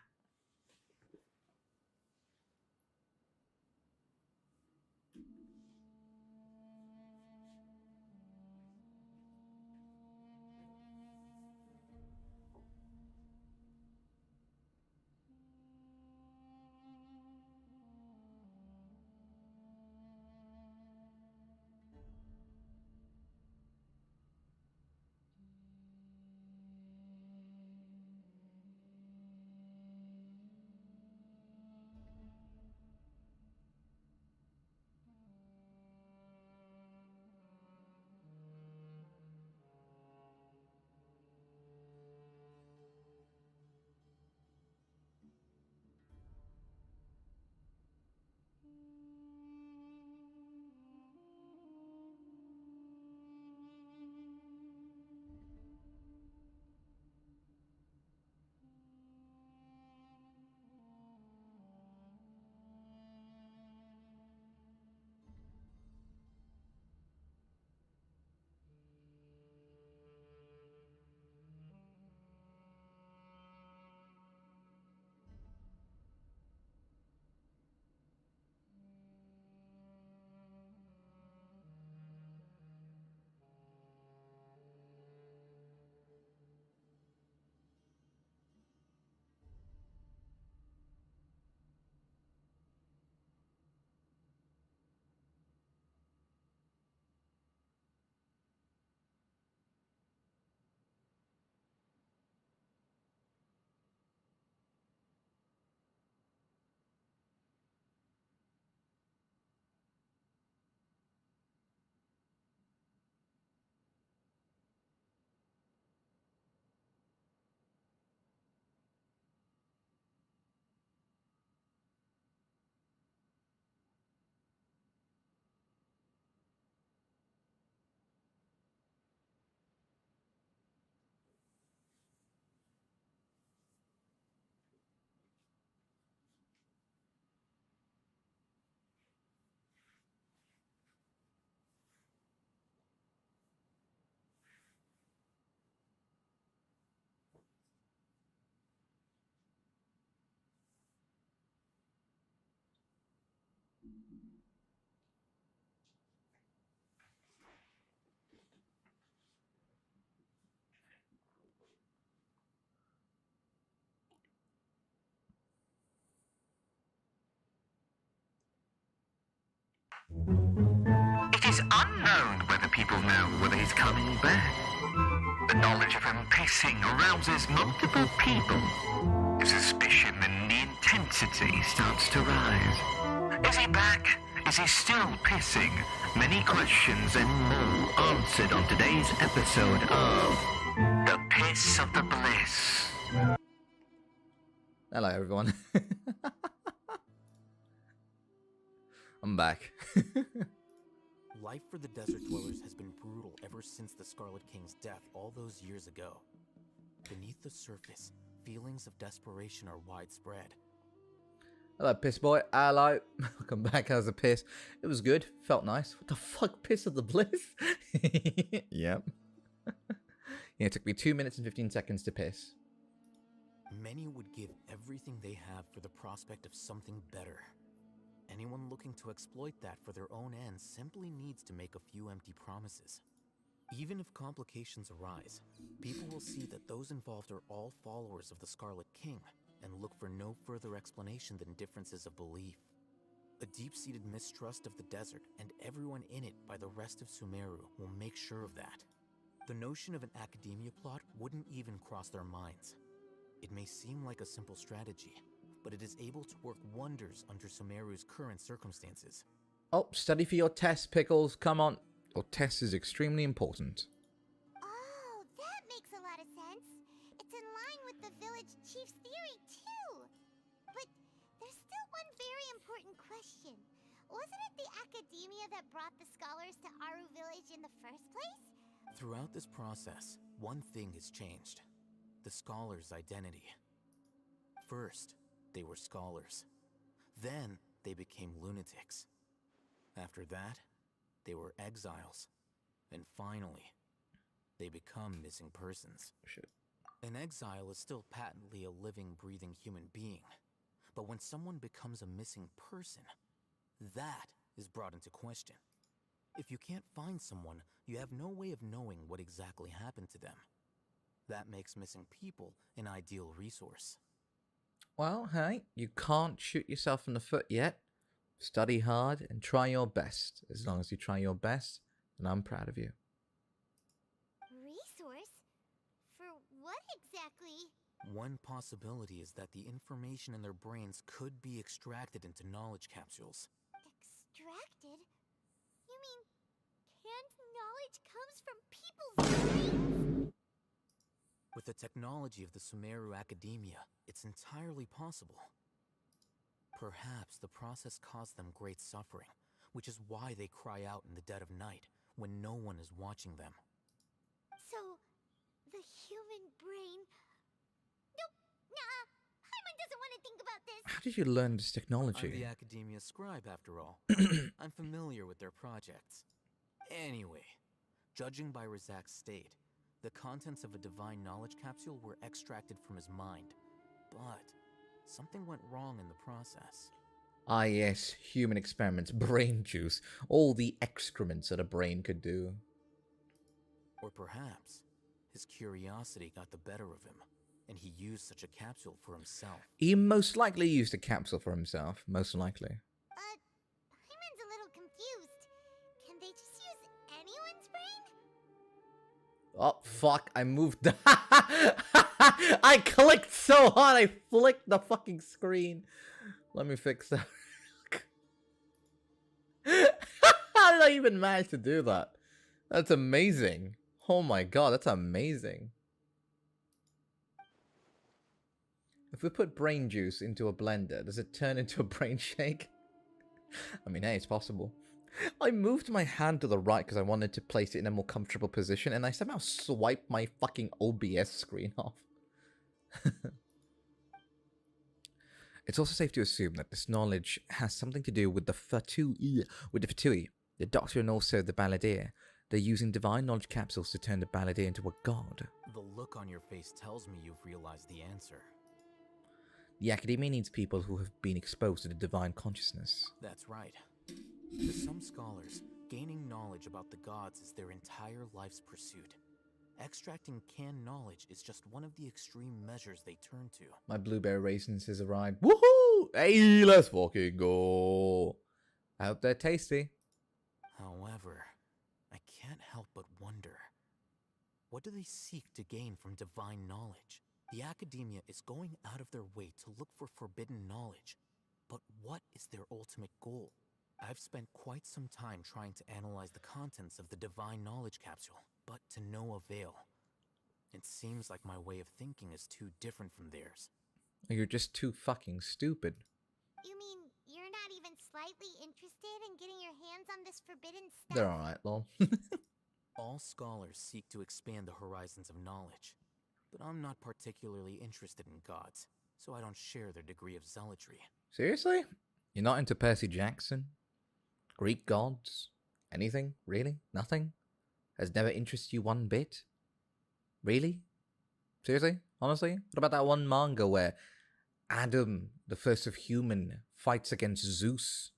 It is unknown whether people know whether he's coming back. The knowledge of him pissing arouses multiple people. The suspicion and the intensity starts to rise. Is he back? Is he still pissing? Many questions and more answered on today's episode of The Piss of the Bliss. Hello, everyone. I'm back. Life for the desert dwellers has been brutal ever since the Scarlet King's death all those years ago. Beneath the surface, feelings of desperation are widespread. Hello, piss boy. Hello. Welcome back. How's the piss? It was good. Felt nice. What the fuck? Piss of the bliss? Yep. Yeah, it took me 2 minutes and 15 seconds to piss. Many would give everything they have for the prospect of something better. Anyone looking to exploit that for their own ends simply needs to make a few empty promises. Even if complications arise, people will see that those involved are all followers of the Scarlet King and look for no further explanation than differences of belief. A deep-seated mistrust of the desert and everyone in it by the rest of Sumeru will make sure of that. The notion of an academia plot wouldn't even cross their minds. It may seem like a simple strategy, but it is able to work wonders under Sumeru's current circumstances. Oh, study for your test, Pickles. Come on. Your test is extremely important. Oh, that makes a lot of sense. It's in line with the village chief's theory, too. But there's still one very important question. Wasn't it the academia that brought the scholars to Aru village in the first place? Throughout this process, one thing has changed. The scholars' identity. First, they were scholars. Then, they became lunatics. After that, they were exiles. And finally, they become missing persons. Shit. An exile is still patently a living, breathing human being. But when someone becomes a missing person, that is brought into question. If you can't find someone, you have no way of knowing what exactly happened to them. That makes missing people an ideal resource. Well, hey, you can't shoot yourself in the foot yet. Study hard and try your best. As long as you try your best, then I'm proud of you. Resource? For what exactly? One possibility is that the information in their brains could be extracted into knowledge capsules. Extracted? You mean canned knowledge comes from people's brains? With the technology of the Sumeru Academia, it's entirely possible. Perhaps the process caused them great suffering, which is why they cry out in the dead of night, when no one is watching them. So, the human brain... Nope, nah, Paimon doesn't want to think about this. How did you learn this I'm technology? the Academia scribe, after all. I'm familiar with their projects. Anyway, judging by Razak's state, the contents of a divine knowledge capsule were extracted from his mind. But something went wrong in the process. Ah yes, human experiments, brain juice, all the excrements that a brain could do. Or perhaps his curiosity got the better of him, and he used such a capsule for himself. He most likely used a capsule for himself, most likely. Paimon's a little confused. Can they just use anyone's brain? Oh, fuck, I moved. I clicked so hard, I flicked the fucking screen. Let me fix that. How did I even manage to do that? That's amazing. Oh my god, that's amazing. If we put brain juice into a blender, does it turn into a brain shake? I mean, hey, it's possible. I moved my hand to the right because I wanted to place it in a more comfortable position, and I somehow swiped my fucking OBS screen off. It's also safe to assume that this knowledge has something to do with the Fatui, the doctor and also the balladeer. They're using divine knowledge capsules to turn the balladeer into a god. The look on your face tells me you've realized the answer. The Academia needs people who have been exposed to the divine consciousness. That's right. To some scholars, gaining knowledge about the gods is their entire life's pursuit. Extracting canned knowledge is just one of the extreme measures they turn to. My blueberry raisins has arrived. Woohoo! Hey, let's fucking go. I hope they're tasty. However, I can't help but wonder, what do they seek to gain from divine knowledge? The academia is going out of their way to look for forbidden knowledge. But what is their ultimate goal? I've spent quite some time trying to analyze the contents of the divine knowledge capsule, but to no avail. It seems like my way of thinking is too different from theirs. You're just too fucking stupid. You mean you're not even slightly interested in getting your hands on this forbidden stuff? They're alright, lol. All scholars seek to expand the horizons of knowledge, but I'm not particularly interested in gods, so I don't share their degree of zealotry. Seriously? You're not into Percy Jackson? Greek gods? Anything? Really? Nothing? Has never interested you one bit? Really? Seriously? Honestly? What about that one manga where Adam, the first of human, fights against Zeus?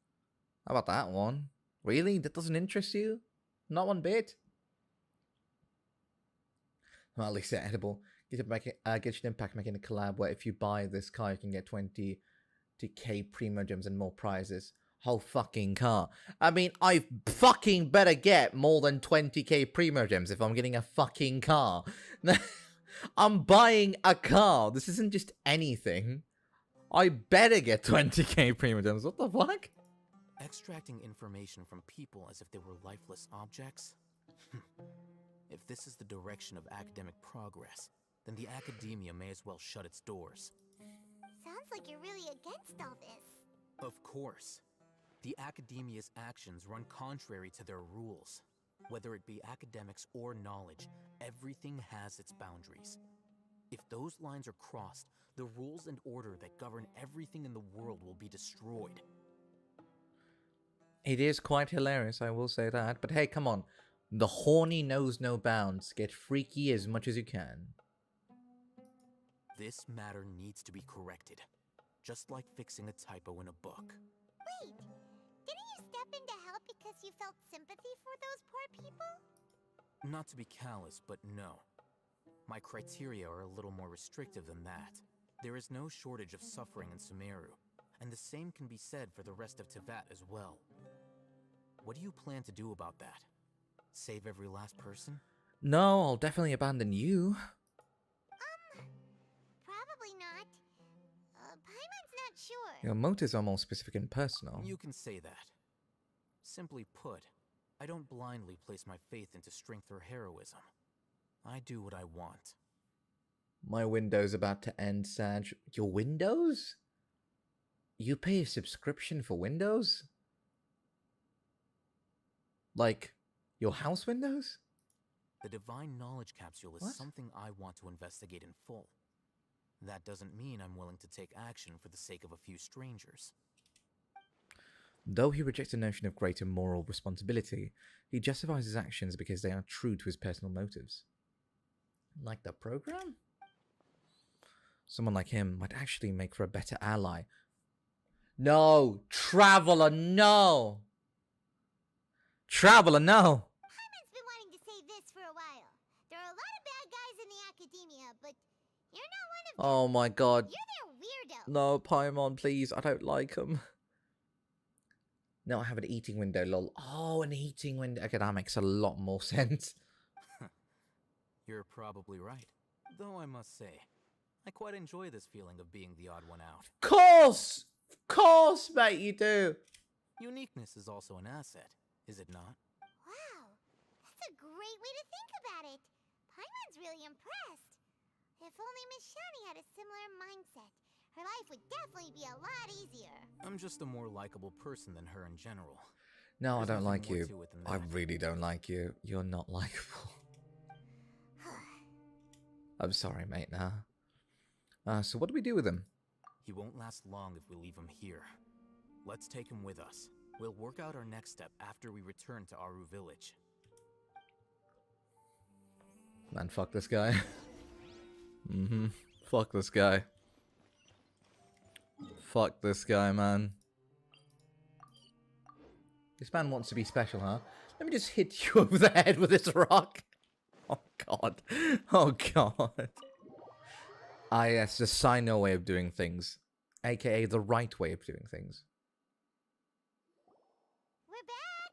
How about that one? Really? That doesn't interest you? Not one bit? Well, at least they're edible. Genshin Impact making a collab where if you buy this car, you can get 20k Primo Gems and more prizes. Whole fucking car. I mean, I fucking better get more than 20k Primo Gems if I'm getting a fucking car. I'm buying a car. This isn't just anything. I better get 20k Primo Gems. What the fuck? Extracting information from people as if they were lifeless objects? If this is the direction of academic progress, then the academia may as well shut its doors. Sounds like you're really against all this. Of course. The academia's actions run contrary to their rules. Whether it be academics or knowledge, everything has its boundaries. If those lines are crossed, the rules and order that govern everything in the world will be destroyed. It is quite hilarious, I will say that. But hey, come on. The horny knows no bounds. Get freaky as much as you can. This matter needs to be corrected. Just like fixing a typo in a book. Wait! Didn't you step in to help because you felt sympathy for those poor people? Not to be callous, but no. My criteria are a little more restrictive than that. There is no shortage of suffering in Sumeru, and the same can be said for the rest of Teyvat as well. What do you plan to do about that? Save every last person? No, I'll definitely abandon you. Probably not. Paimon's not sure. Your motives are more specific and personal. You can say that. Simply put, I don't blindly place my faith into strength or heroism. I do what I want. My window's about to end, Sag. Your Windows? You pay a subscription for Windows? Like, your house windows? The Divine Knowledge Capsule is What? something I want to investigate in full. That doesn't mean I'm willing to take action for the sake of a few strangers. Though he rejects the notion of greater moral responsibility, he justifies his actions because they are true to his personal motives. Like the program? Someone like him might actually make for a better ally. No! Traveler, no! Traveler, no! Paimon's been wanting to say this for a while. There are a lot of bad guys in the academia, but you're not one of them. Oh my god. You're their weirdo. No, Paimon, please. I don't like him. No, I have an eating window, lol. Oh, an eating window. Okay, that makes a lot more sense. You're probably right. Though I must say, I quite enjoy this feeling of being the odd one out. Of course, mate, you do. Uniqueness is also an asset, is it not? Wow, that's a great way to think about it. Paimon's really impressed. If only Miss Shani had a similar mindset, her life would definitely be a lot easier. I'm just a more likable person than her in general. No, There's I don't nothing like more you. to it than I that. really don't like you. You're not likable. I'm sorry, mate, nah. So what do we do with him? He won't last long if we leave him here. Let's take him with us. We'll work out our next step after we return to Aru Village. Man, fuck this guy. Fuck this guy. Fuck this guy, man. This man wants to be special, huh? Let me just hit you over the head with this rock. Oh god. Oh god. Ah yes, the CYNO way of doing things. AKA the right way of doing things. We're back.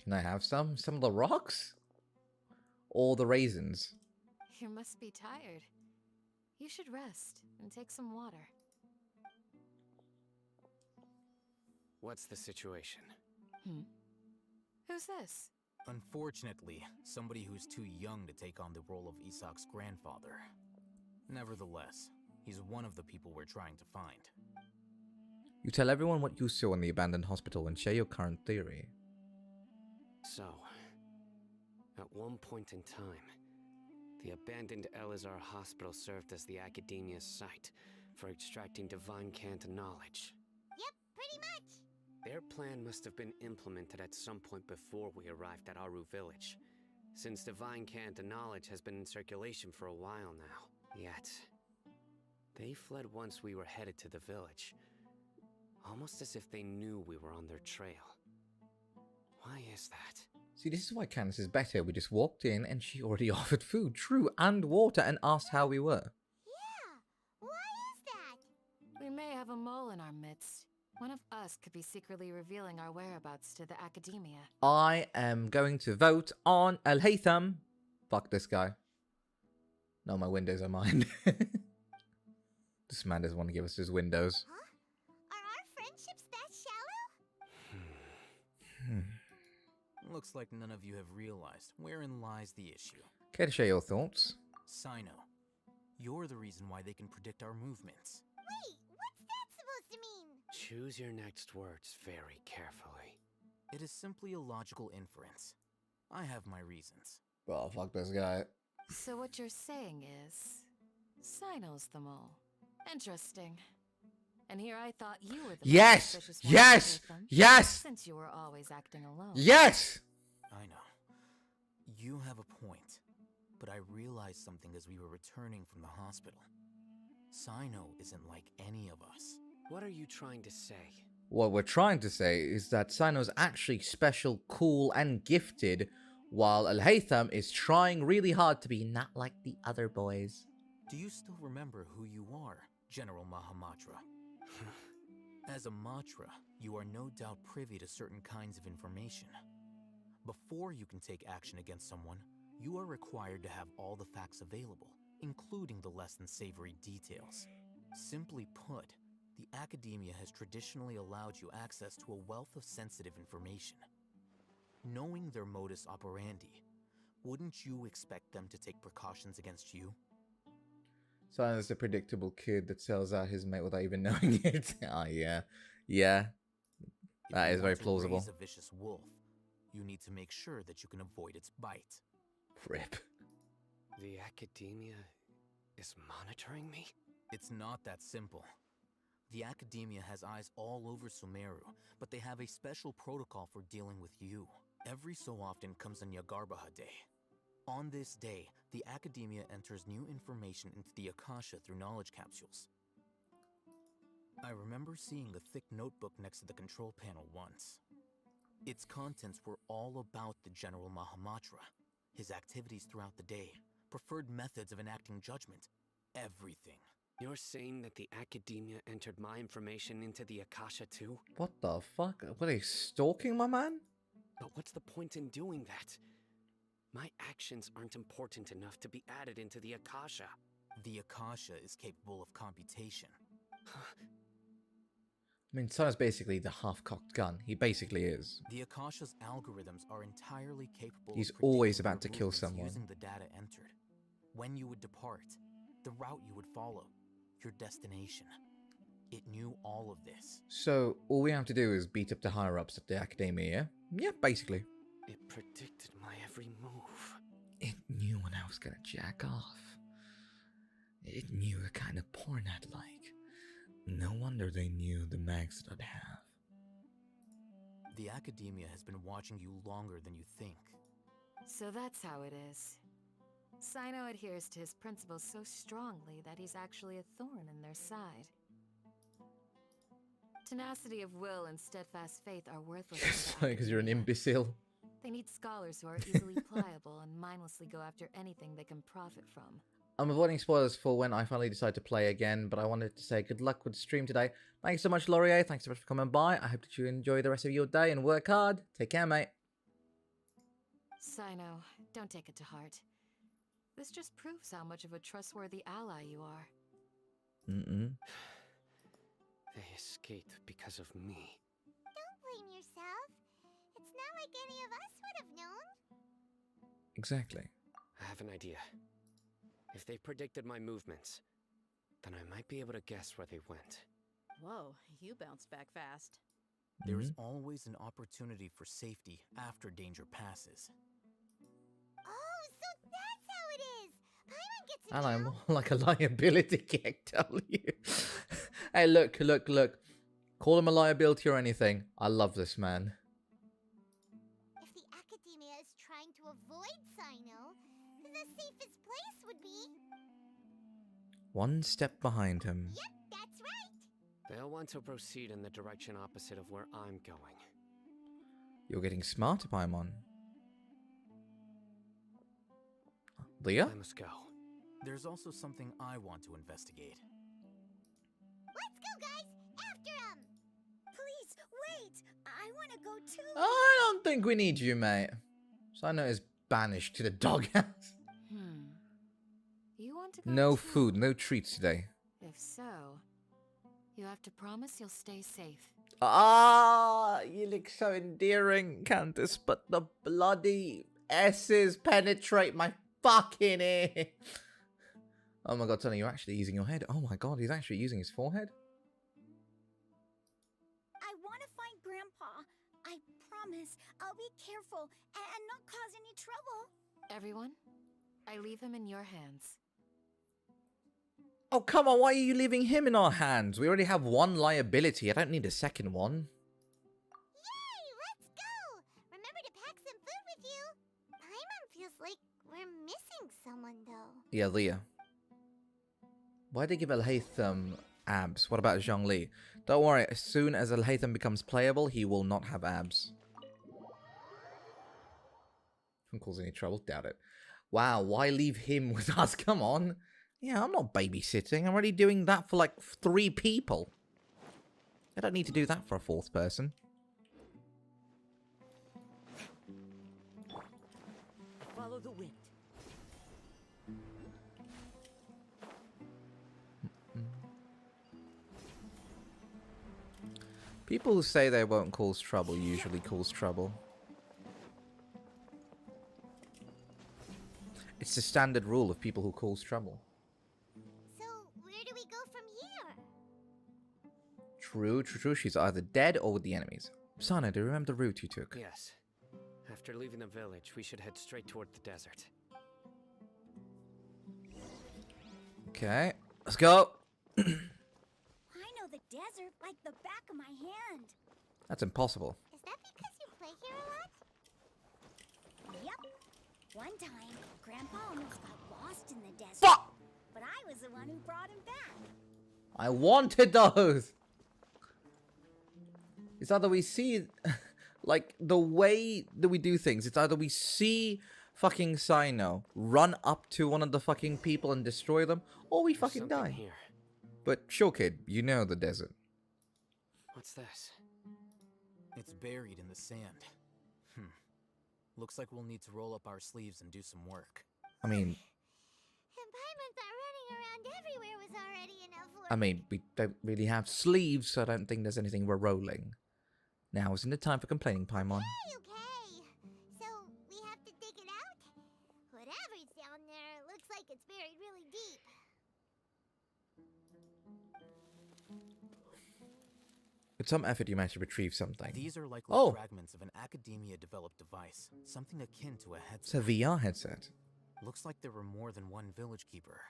Can I have some? Some of the rocks? Or the raisins? You must be tired. You should rest and take some water. What's the situation? Who's this? Unfortunately, somebody who's too young to take on the role of Isak's grandfather. Nevertheless, he's one of the people we're trying to find. You tell everyone what you saw in the abandoned hospital and share your current theory. So, at one point in time, the abandoned Elazar hospital served as the academia's site for extracting divine cant knowledge. Yep, pretty much. Their plan must have been implemented at some point before we arrived at Aru village, since divine cant knowledge has been in circulation for a while now. Yet, they fled once we were headed to the village, almost as if they knew we were on their trail. Why is that? See, this is why Candace is better. We just walked in and she already offered food, true, and water, and asked how we were. Yeah, why is that? We may have a mole in our midst. One of us could be secretly revealing our whereabouts to the academia. I am going to vote on Al Haytham. Fuck this guy. No, my windows are mine. This man doesn't want to give us his windows. Huh? Are our friendships that shallow? Looks like none of you have realized wherein lies the issue. Care to share your thoughts? CYNO, you're the reason why they can predict our movements. Wait, what's that supposed to mean? Choose your next words very carefully. It is simply a logical inference. I have my reasons. Oh, fuck this guy. So what you're saying is, CYNO's the mole. Interesting. And here I thought you were the Yes! most suspicious one Yes! of them, Yes! since you were always acting alone. Yes! I know. You have a point. But I realized something as we were returning from the hospital. CYNO isn't like any of us. What are you trying to say? What we're trying to say is that CYNO's actually special, cool, and gifted, while Al Haytham is trying really hard to be not like the other boys. Do you still remember who you are, General Mahamatra? As a Matra, you are no doubt privy to certain kinds of information. Before you can take action against someone, you are required to have all the facts available, including the less than savory details. Simply put, the academia has traditionally allowed you access to a wealth of sensitive information. Knowing their modus operandi, wouldn't you expect them to take precautions against you? CYNO's the predictable kid that sells out his mate without even knowing it. Ah, yeah. Yeah. That is very plausible. If you want to raise a vicious wolf, you need to make sure that you can avoid its bite. Rip. The academia is monitoring me? It's not that simple. The academia has eyes all over Sumeru, but they have a special protocol for dealing with you. Every so often comes a Nyagarbaha day. On this day, the academia enters new information into the Akasha through knowledge capsules. I remember seeing a thick notebook next to the control panel once. Its contents were all about the General Mahamatra, his activities throughout the day, preferred methods of enacting judgment, everything. You're saying that the academia entered my information into the Akasha too? What the fuck? Were they stalking my man? But what's the point in doing that? My actions aren't important enough to be added into the Akasha. The Akasha is capable of computation. I mean, CYNO's basically the half-cocked gun. He basically is. The Akasha's algorithms are entirely capable He's of predicting always about your to kill movements someone. using the data entered. When you would depart, the route you would follow, your destination. It knew all of this. So, all we have to do is beat up the higher-ups at the academia, yeah? Yeah, basically. It predicted my every move. It knew when I was gonna jack off. It knew the kind of porn I'd like. No wonder they knew the mags that I'd have. The academia has been watching you longer than you think. So that's how it is. CYNO adheres to his principles so strongly that he's actually a thorn in their side. Tenacity of will and steadfast faith are worthless. Because you're an imbecile. They need scholars who are easily pliable and mindlessly go after anything they can profit from. I'm avoiding spoilers for when I finally decide to play again, but I wanted to say good luck with the stream today. Thanks so much, Laurier. Thanks so much for coming by. I hope that you enjoy the rest of your day and work hard. Take care, mate. CYNO, don't take it to heart. This just proves how much of a trustworthy ally you are. They escaped because of me. Don't blame yourself. It's not like any of us would have known. Exactly. I have an idea. If they predicted my movements, then I might be able to guess where they went. Whoa, you bounced back fast. There is always an opportunity for safety after danger passes. Oh, so that's how it is. Paimon gets it And I'm now. more like a liability, can't tell you. Hey, look. Call him a liability or anything. I love this man. If the Academia is trying to avoid CYNO, then the safest place would be... One step behind him. Yep, that's right. They'll want to proceed in the direction opposite of where I'm going. You're getting smarter, Paimon. Leah? I must go. There's also something I want to investigate. Let's go, guys! After him! Please, wait! I want to go too! I don't think we need you, mate. CYNO is banished to the doghouse. You want to go No too? food, no treats today. If so, you have to promise you'll stay safe. Ah, you look so endearing, Candace, but the bloody S's penetrate my fucking ear. Oh my god, Tony, you're actually using your head. Oh my god, he's actually using his forehead. I want to find Grandpa. I promise I'll be careful and not cause any trouble. Everyone, I leave him in your hands. Oh, come on, why are you leaving him in our hands? We already have one liability. I don't need a second one. Yay! Let's go! Remember to pack some food with you. Paimon feels like we're missing someone, though. Yeah, Leah. Why'd they give Alhaitham abs? What about Zhongli? Don't worry, as soon as Alhaitham becomes playable, he will not have abs. Won't cause any trouble? Doubt it. Wow, why leave him with us? Come on. Yeah, I'm not babysitting. I'm already doing that for like 3 people. I don't need to do that for a 4th person. Follow the wind. People who say they won't cause trouble usually cause trouble. It's the standard rule of people who cause trouble. So, where do we go from here? True. She's either dead or with the enemies. Sana, do you remember the route you took? Yes. After leaving the village, we should head straight toward the desert. Okay, let's go. I know the desert like the back of my hand. That's impossible. Is that because you play here a lot? Yep. One time, Grandpa almost got lost in the desert. Fuck! But I was the one who brought him back. I wanted those! It's either we see, like, the way that we do things, it's either we see fucking CYNO run up to one of the fucking people and destroy them, or we fucking die. Here. But sure, kid, you know the desert. What's this? It's buried in the sand. Looks like we'll need to roll up our sleeves and do some work. I mean... And Paimon thought running around everywhere was already enough work. I mean, we don't really have sleeves, so I don't think there's anything we're rolling. Now isn't the time for complaining, Paimon. Okay. So, we have to dig it out? Whatever's down there looks like it's buried really deep. With some effort, you managed to retrieve something. These are likely fragments of an Academia-developed device, something akin to a It's a headset. VR headset. Looks like there were more than one village keeper.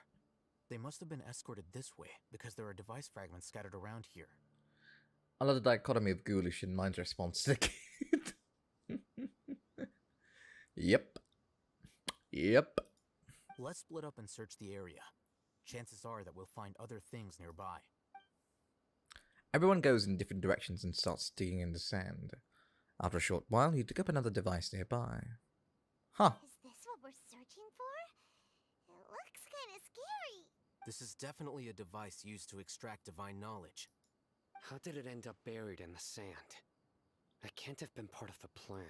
They must have been escorted this way, because there are device fragments scattered around here. I love the dichotomy of ghoulish and Mind's response to the kid. Yep. Let's split up and search the area. Chances are that we'll find other things nearby. Everyone goes in different directions and starts digging in the sand. After a short while, he took up another device nearby. Huh. Is this what we're searching for? It looks kind of scary. This is definitely a device used to extract divine knowledge. How did it end up buried in the sand? That can't have been part of the plan.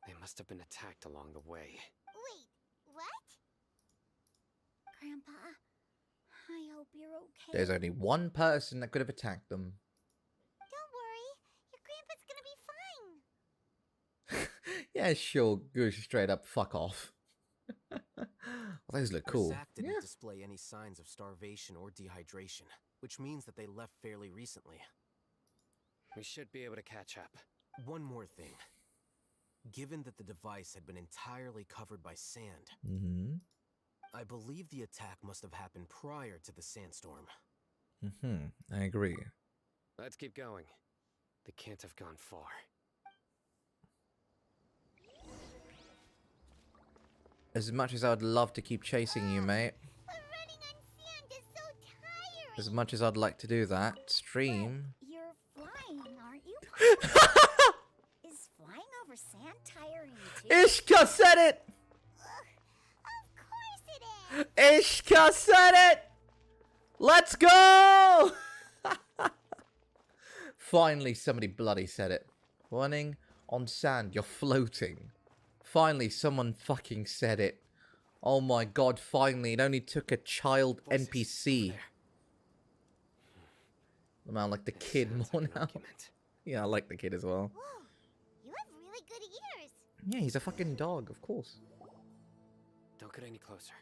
They must have been attacked along the way. Wait, what? Grandpa, I hope you're okay. There's only one person that could have attacked them. Don't worry, your grandpa's gonna be fine. Yeah, sure. Go straight up. Fuck off. Well, those look cool. Zach didn't display any signs of starvation or dehydration, which means that they left fairly recently. We should be able to catch up. One more thing. Given that the device had been entirely covered by sand, I believe the attack must have happened prior to the sandstorm. I agree. Let's keep going. They can't have gone far. As much as I would love to keep chasing you, mate. Running on sand is so tiring. As much as I'd like to do that, stream. You're flying, aren't you? Is flying over sand tiring too? Ishka said it! Of course it is. Ishka said it! Let's go! Finally, somebody bloody said it. Running on sand, you're floating. Finally, someone fucking said it. Oh my god, finally. It only took a child NPC. Man, I like the kid more now. Yeah, I like the kid as well. Whoa, you have really good ears. Yeah, he's a fucking dog, of course. Don't get any closer.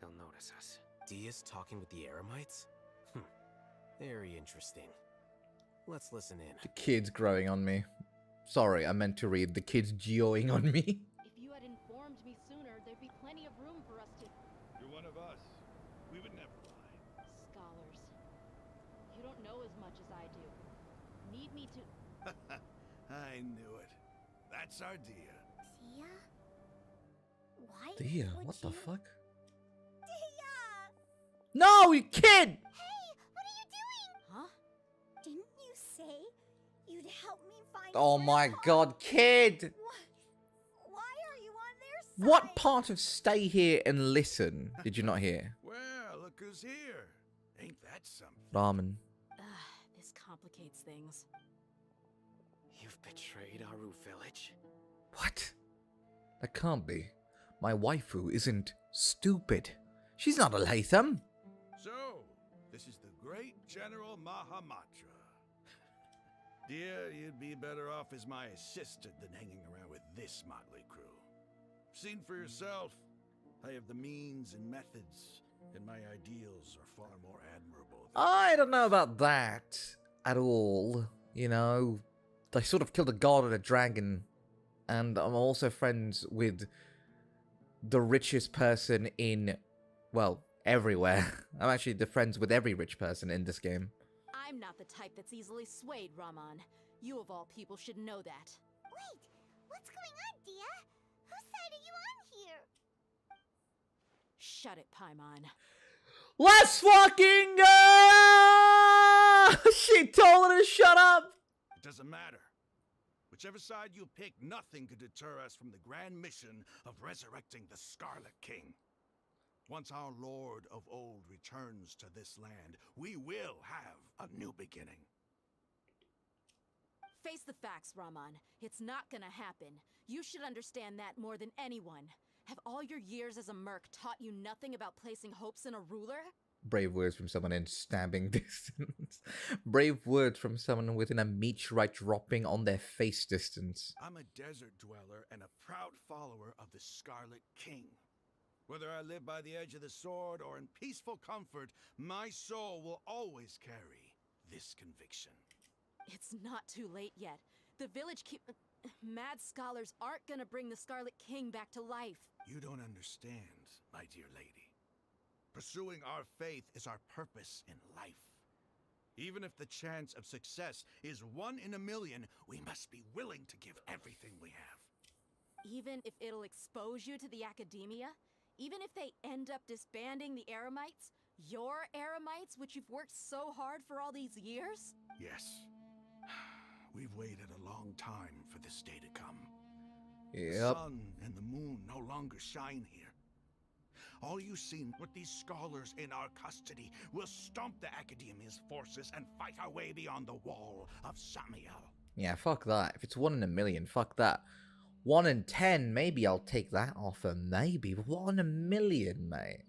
They'll notice us. Dia's talking with the Eremites? Very interesting. Let's listen in. The kid's growing on me. Sorry, I meant to read the kid's geoing on me. If you had informed me sooner, there'd be plenty of room for us to... You're one of us. We would never lie. Scholars. You don't know as much as I do. Need me to... I knew it. That's our Dia. Dia? Why Dia, would what the you... fuck? Dia! No, you kid! Hey, what are you doing? Huh? Didn't you say you'd help me find Oh my Grandpa? god, kid! Why are you on their side? What part of stay here and listen did you not hear? Well, look who's here. Ain't that something? Ramen. This complicates things. You've betrayed Aru village? What? That can't be. My waifu isn't stupid. She's not a Latham. So, this is the great General Mahamatra. Dear, you'd be better off as my assistant than hanging around with this motley crew. Seen for yourself, I have the means and methods, and my ideals are far more admirable. I don't know about that at all. You know, I sort of killed a god and a dragon, and I'm also friends with the richest person in, well, everywhere. I'm actually friends with every rich person in this game. I'm not the type that's easily swayed, Raman. You of all people should know that. Wait, what's going on, Dia? Whose side are you on here? Shut it, Paimon. Let's fucking go! She told her to shut up! It doesn't matter. Whichever side you pick, nothing could deter us from the grand mission of resurrecting the Scarlet King. Once our Lord of Old returns to this land, we will have a new beginning. Face the facts, Raman. It's not gonna happen. You should understand that more than anyone. Have all your years as a merc taught you nothing about placing hopes in a ruler? Brave words from someone in stabbing distance. Brave words from someone within a meteorite dropping on their face distance. I'm a desert dweller and a proud follower of the Scarlet King. Whether I live by the edge of the sword or in peaceful comfort, my soul will always carry this conviction. It's not too late yet. The village mad scholars aren't gonna bring the Scarlet King back to life. You don't understand, my dear lady. Pursuing our faith is our purpose in life. Even if the chance of success is 1 in a million, we must be willing to give everything we have. Even if it'll expose you to the academia? Even if they end up disbanding the Eremites? Your Eremites, which you've worked so hard for all these years? Yes. We've waited a long time for this day to come. Yep. The sun and the moon no longer shine here. All you seen with these scholars in our custody will stomp the Academia's forces and fight our way beyond the wall of Samiel. Yeah, fuck that. If it's 1 in a million, fuck that. 1 in 10, maybe I'll take that offer. Maybe. 1 in a million, mate.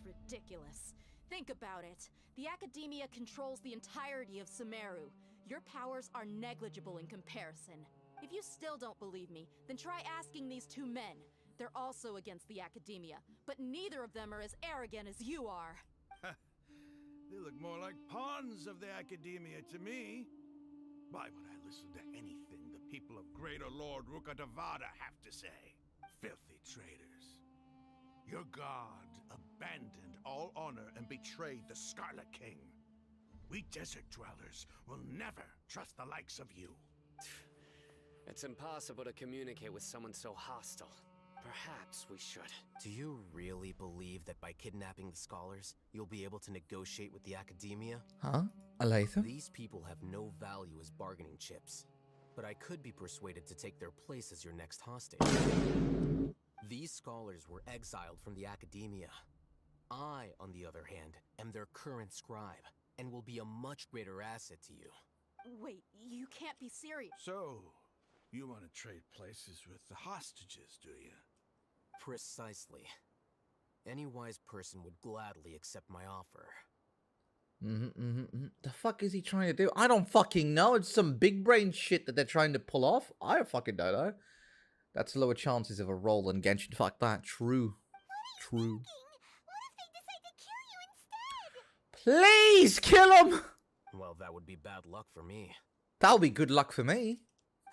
Ridiculous. Think about it. The Academia controls the entirety of Sumeru. Your powers are negligible in comparison. If you still don't believe me, then try asking these 2 men. They're also against the Academia, but neither of them are as arrogant as you are. They look more like pawns of the Academia to me. Why would I listen to anything the people of Greater Lord Rukkhadevata have to say? Filthy traitors. Your god abandoned all honor and betrayed the Scarlet King. We desert dwellers will never trust the likes of you. It's impossible to communicate with someone so hostile. Perhaps we should. Do you really believe that by kidnapping the scholars, you'll be able to negotiate with the Academia? Huh? Aletha? These people have no value as bargaining chips, but I could be persuaded to take their place as your next hostage. These scholars were exiled from the Academia. I, on the other hand, am their current scribe, and will be a much greater asset to you. Wait, you can't be serious. So, you want to trade places with the hostages, do you? Precisely. Any wise person would gladly accept my offer. The fuck is he trying to do? I don't fucking know. It's some big brain shit that they're trying to pull off. I don't fucking don't know. That's lower chances of a roll in Genshin. Fuck that. True. True. Please kill him! Well, that would be bad luck for me. That'll be good luck for me.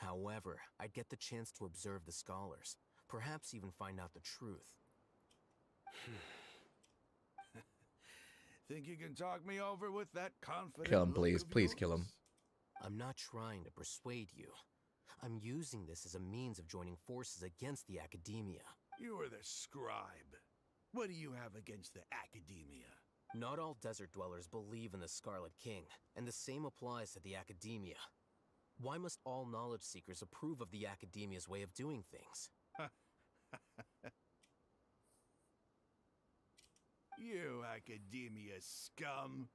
However, I'd get the chance to observe the scholars. Perhaps even find out the truth. Think you can talk me over with that confident Kill him, look please. of Please yours? kill him. I'm not trying to persuade you. I'm using this as a means of joining forces against the Academia. You are the scribe. What do you have against the Academia? Not all desert dwellers believe in the Scarlet King, and the same applies to the Academia. Why must all knowledge seekers approve of the Academia's way of doing things? You Academia scum.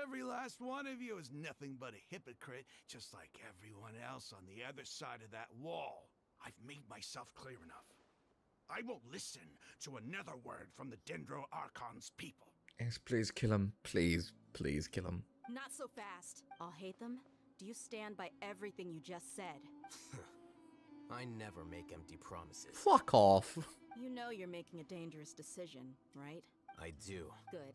Every last one of you is nothing but a hypocrite, just like everyone else on the other side of that wall. I've made myself clear enough. I won't listen to another word from the Dendro Archon's people. Yes, please kill him. Please, please kill him. Not so fast. I'll hate them. Do you stand by everything you just said? I never make empty promises. Fuck off. You know you're making a dangerous decision, right? I do. Good.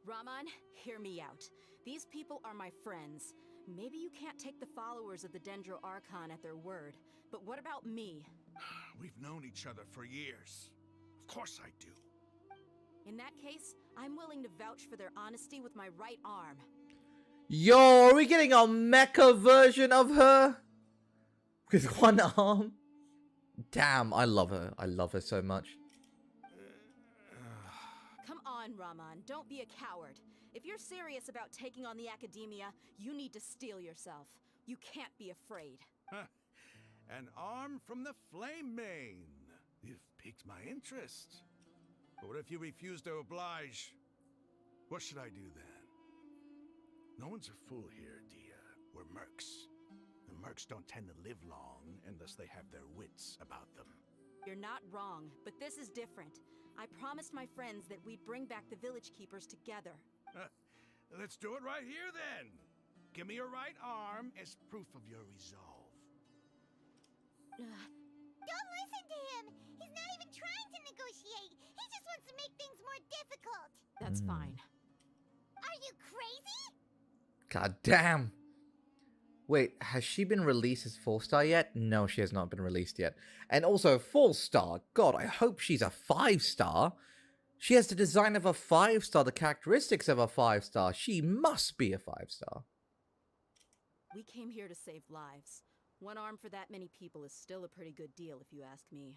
Raman, hear me out. These people are my friends. Maybe you can't take the followers of the Dendro Archon at their word, but what about me? We've known each other for years. Of course I do. In that case, I'm willing to vouch for their honesty with my right arm. Yo, are we getting a mecha version of her? With 1 arm? Damn, I love her. I love her so much. Come on, Raman, don't be a coward. If you're serious about taking on the Academia, you need to steel yourself. You can't be afraid. An arm from the Flame Mane. You've piqued my interest. But what if you refuse to oblige? What should I do then? No one's a fool here, Dia. We're mercs. The mercs don't tend to live long unless they have their wits about them. You're not wrong, but this is different. I promised my friends that we'd bring back the village keepers together. Let's do it right here then. Give me your right arm as proof of your resolve. Don't listen to him! He's not even trying to negotiate! He just wants to make things more difficult! That's fine. Are you crazy? God damn. Wait, has she been released as 4-star yet? No, she has not been released yet. And also 4-star. God, I hope she's a 5-star. She has the design of a 5-star, the characteristics of a 5-star. She must be a 5-star. We came here to save lives. 1 arm for that many people is still a pretty good deal, if you ask me.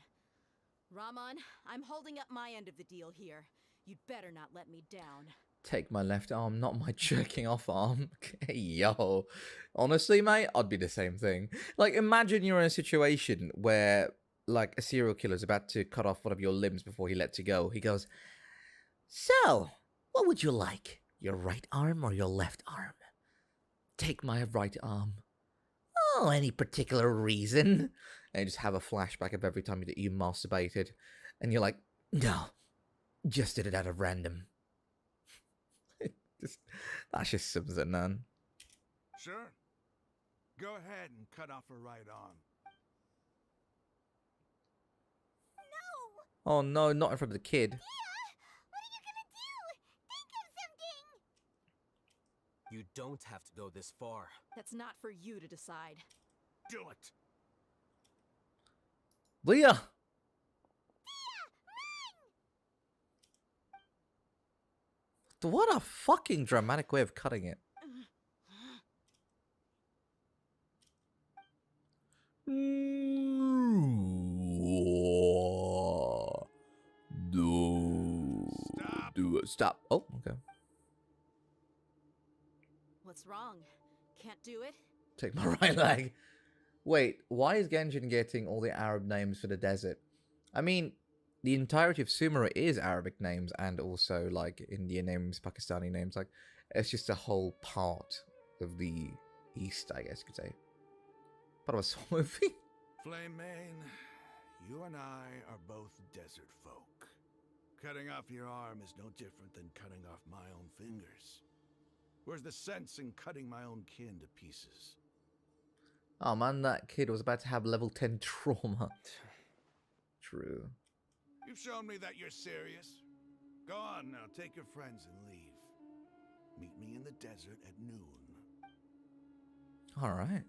Raman, I'm holding up my end of the deal here. You'd better not let me down. Take my left arm, not my jerking off arm. Yo. Honestly, mate, I'd be the same thing. Like, imagine you're in a situation where, like, a serial killer's about to cut off one of your limbs before he lets you go. He goes, so, what would you like? Your right arm or your left arm? Take my right arm. Oh, any particular reason? And you just have a flashback of every time that you masturbated. And you're like, no, just did it out of random. That just sums it, man. Sure. Go ahead and cut off her right arm. No! Oh no, not in front of the kid. What are you gonna do? Think of something! You don't have to go this far. That's not for you to decide. Do it! Leah! What a fucking dramatic way of cutting it. Stop. Oh, okay. What's wrong? Can't do it? Take my right leg. Wait, why is Genshin getting all the Arab names for the desert? I mean, the entirety of Sumeru is Arabic names and also like Indian names, Pakistani names. Like, it's just a whole part of the East, I guess you could say. Part of a Saw movie. Flame Mane, you and I are both desert folk. Cutting off your arm is no different than cutting off my own fingers. Where's the sense in cutting my own kin to pieces? Oh man, that kid was about to have level 10 trauma. True. You've shown me that you're serious. Go on now, take your friends and leave. Meet me in the desert at noon. Alright.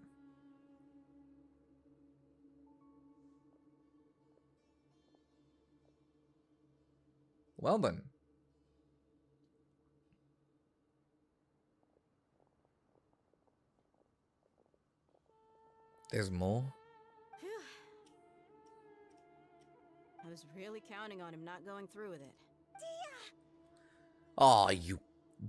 Well then. There's more? Phew. I was really counting on him not going through with it. Oh, you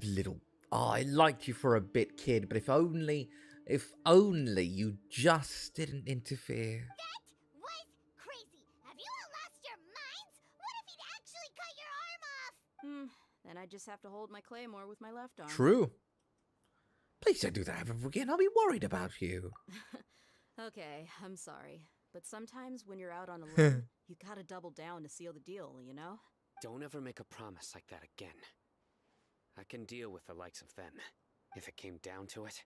little... Oh, I liked you for a bit, kid, but if only you just didn't interfere. That was crazy! Have you all lost your minds? What if he'd actually cut your arm off? Then I just have to hold my claymore with my left arm. True. Please don't do that ever again. I'll be worried about you. Okay, I'm sorry. But sometimes when you're out on a limb, you gotta double down to seal the deal, you know? Don't ever make a promise like that again. I can deal with the likes of them. If it came down to it,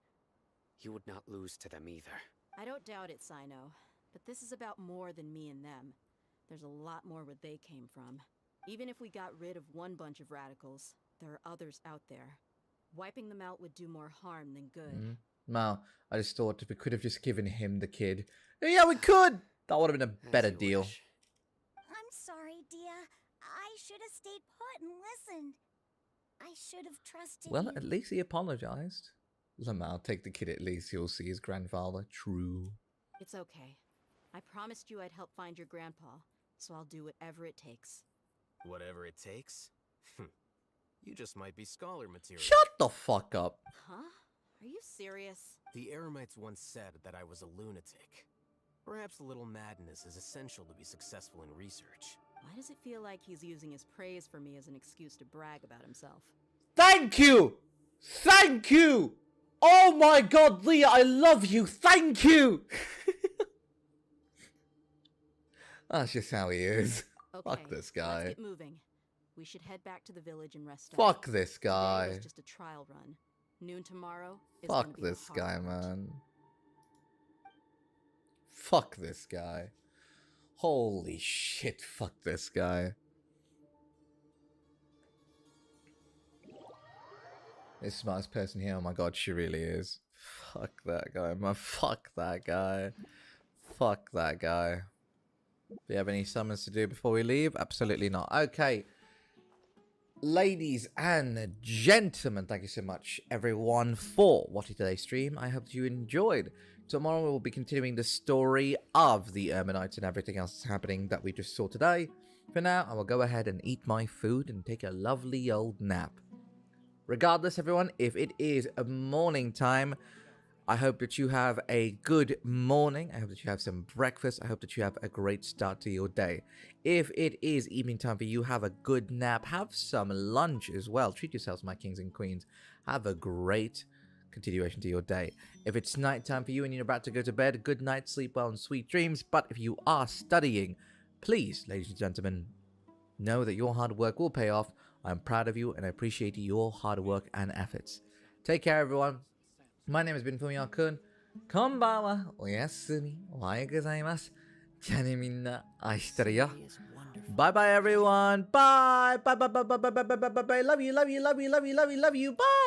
you would not lose to them either. I don't doubt it, CYNO. But this is about more than me and them. There's a lot more where they came from. Even if we got rid of one bunch of radicals, there are others out there. Wiping them out would do more harm than good. No, I just thought if we could have just given him the kid. Yeah, we could! That would have been a better deal. I'm sorry, Dia. I should have stayed put and listened. I should have trusted Well, you. at least he apologized. Lamau, take the kid at least. He'll see his grandfather. True. It's okay. I promised you I'd help find your grandpa, so I'll do whatever it takes. Whatever it takes? You just might be scholar material. Shut the fuck up. Huh? Are you serious? The Eremites once said that I was a lunatic. Perhaps a little madness is essential to be successful in research. Why does it feel like he's using his praise for me as an excuse to brag about himself? Thank you! Thank you! Oh my god, Leah, I love you! Thank you! That's just how he is. Okay, Fuck this guy. Let's get moving. We should head back to the village and rest up. Fuck this Today guy. was just a trial run. Noon tomorrow is Fuck gonna be this the guy, hard part. man. Fuck this guy. Holy shit, fuck this guy. The smartest person here, oh my god, she really is. Fuck that guy, man. Fuck that guy. Fuck that guy. Do you have any summons to do before we leave? Absolutely not. Okay. Ladies and gentlemen, thank you so much, everyone, for watching today's stream. I hope you enjoyed. Tomorrow we'll be continuing the story of the Erminites and everything else that's happening that we just saw today. For now, I will go ahead and eat my food and take a lovely old nap. Regardless, everyone, if it is a morning time, I hope that you have a good morning. I hope that you have some breakfast. I hope that you have a great start to your day. If it is evening time for you, have a good nap. Have some lunch as well. Treat yourselves, my kings and queens. Have a great continuation to your day. If it's nighttime for you and you're about to go to bed, good night, sleep well, and sweet dreams. But if you are studying, please, ladies and gentlemen, know that your hard work will pay off. I'm proud of you and I appreciate your hard work and efforts. Take care, everyone. My name has been Fumiyo-kun. Konbanwa, oyasumi, ohayou gozaimasu. じゃあねみんな、愛してるよ. Bye bye everyone. Bye. Bye bye bye bye bye bye bye bye bye bye. Love you, love you, love you, love you, love you, love you. Bye.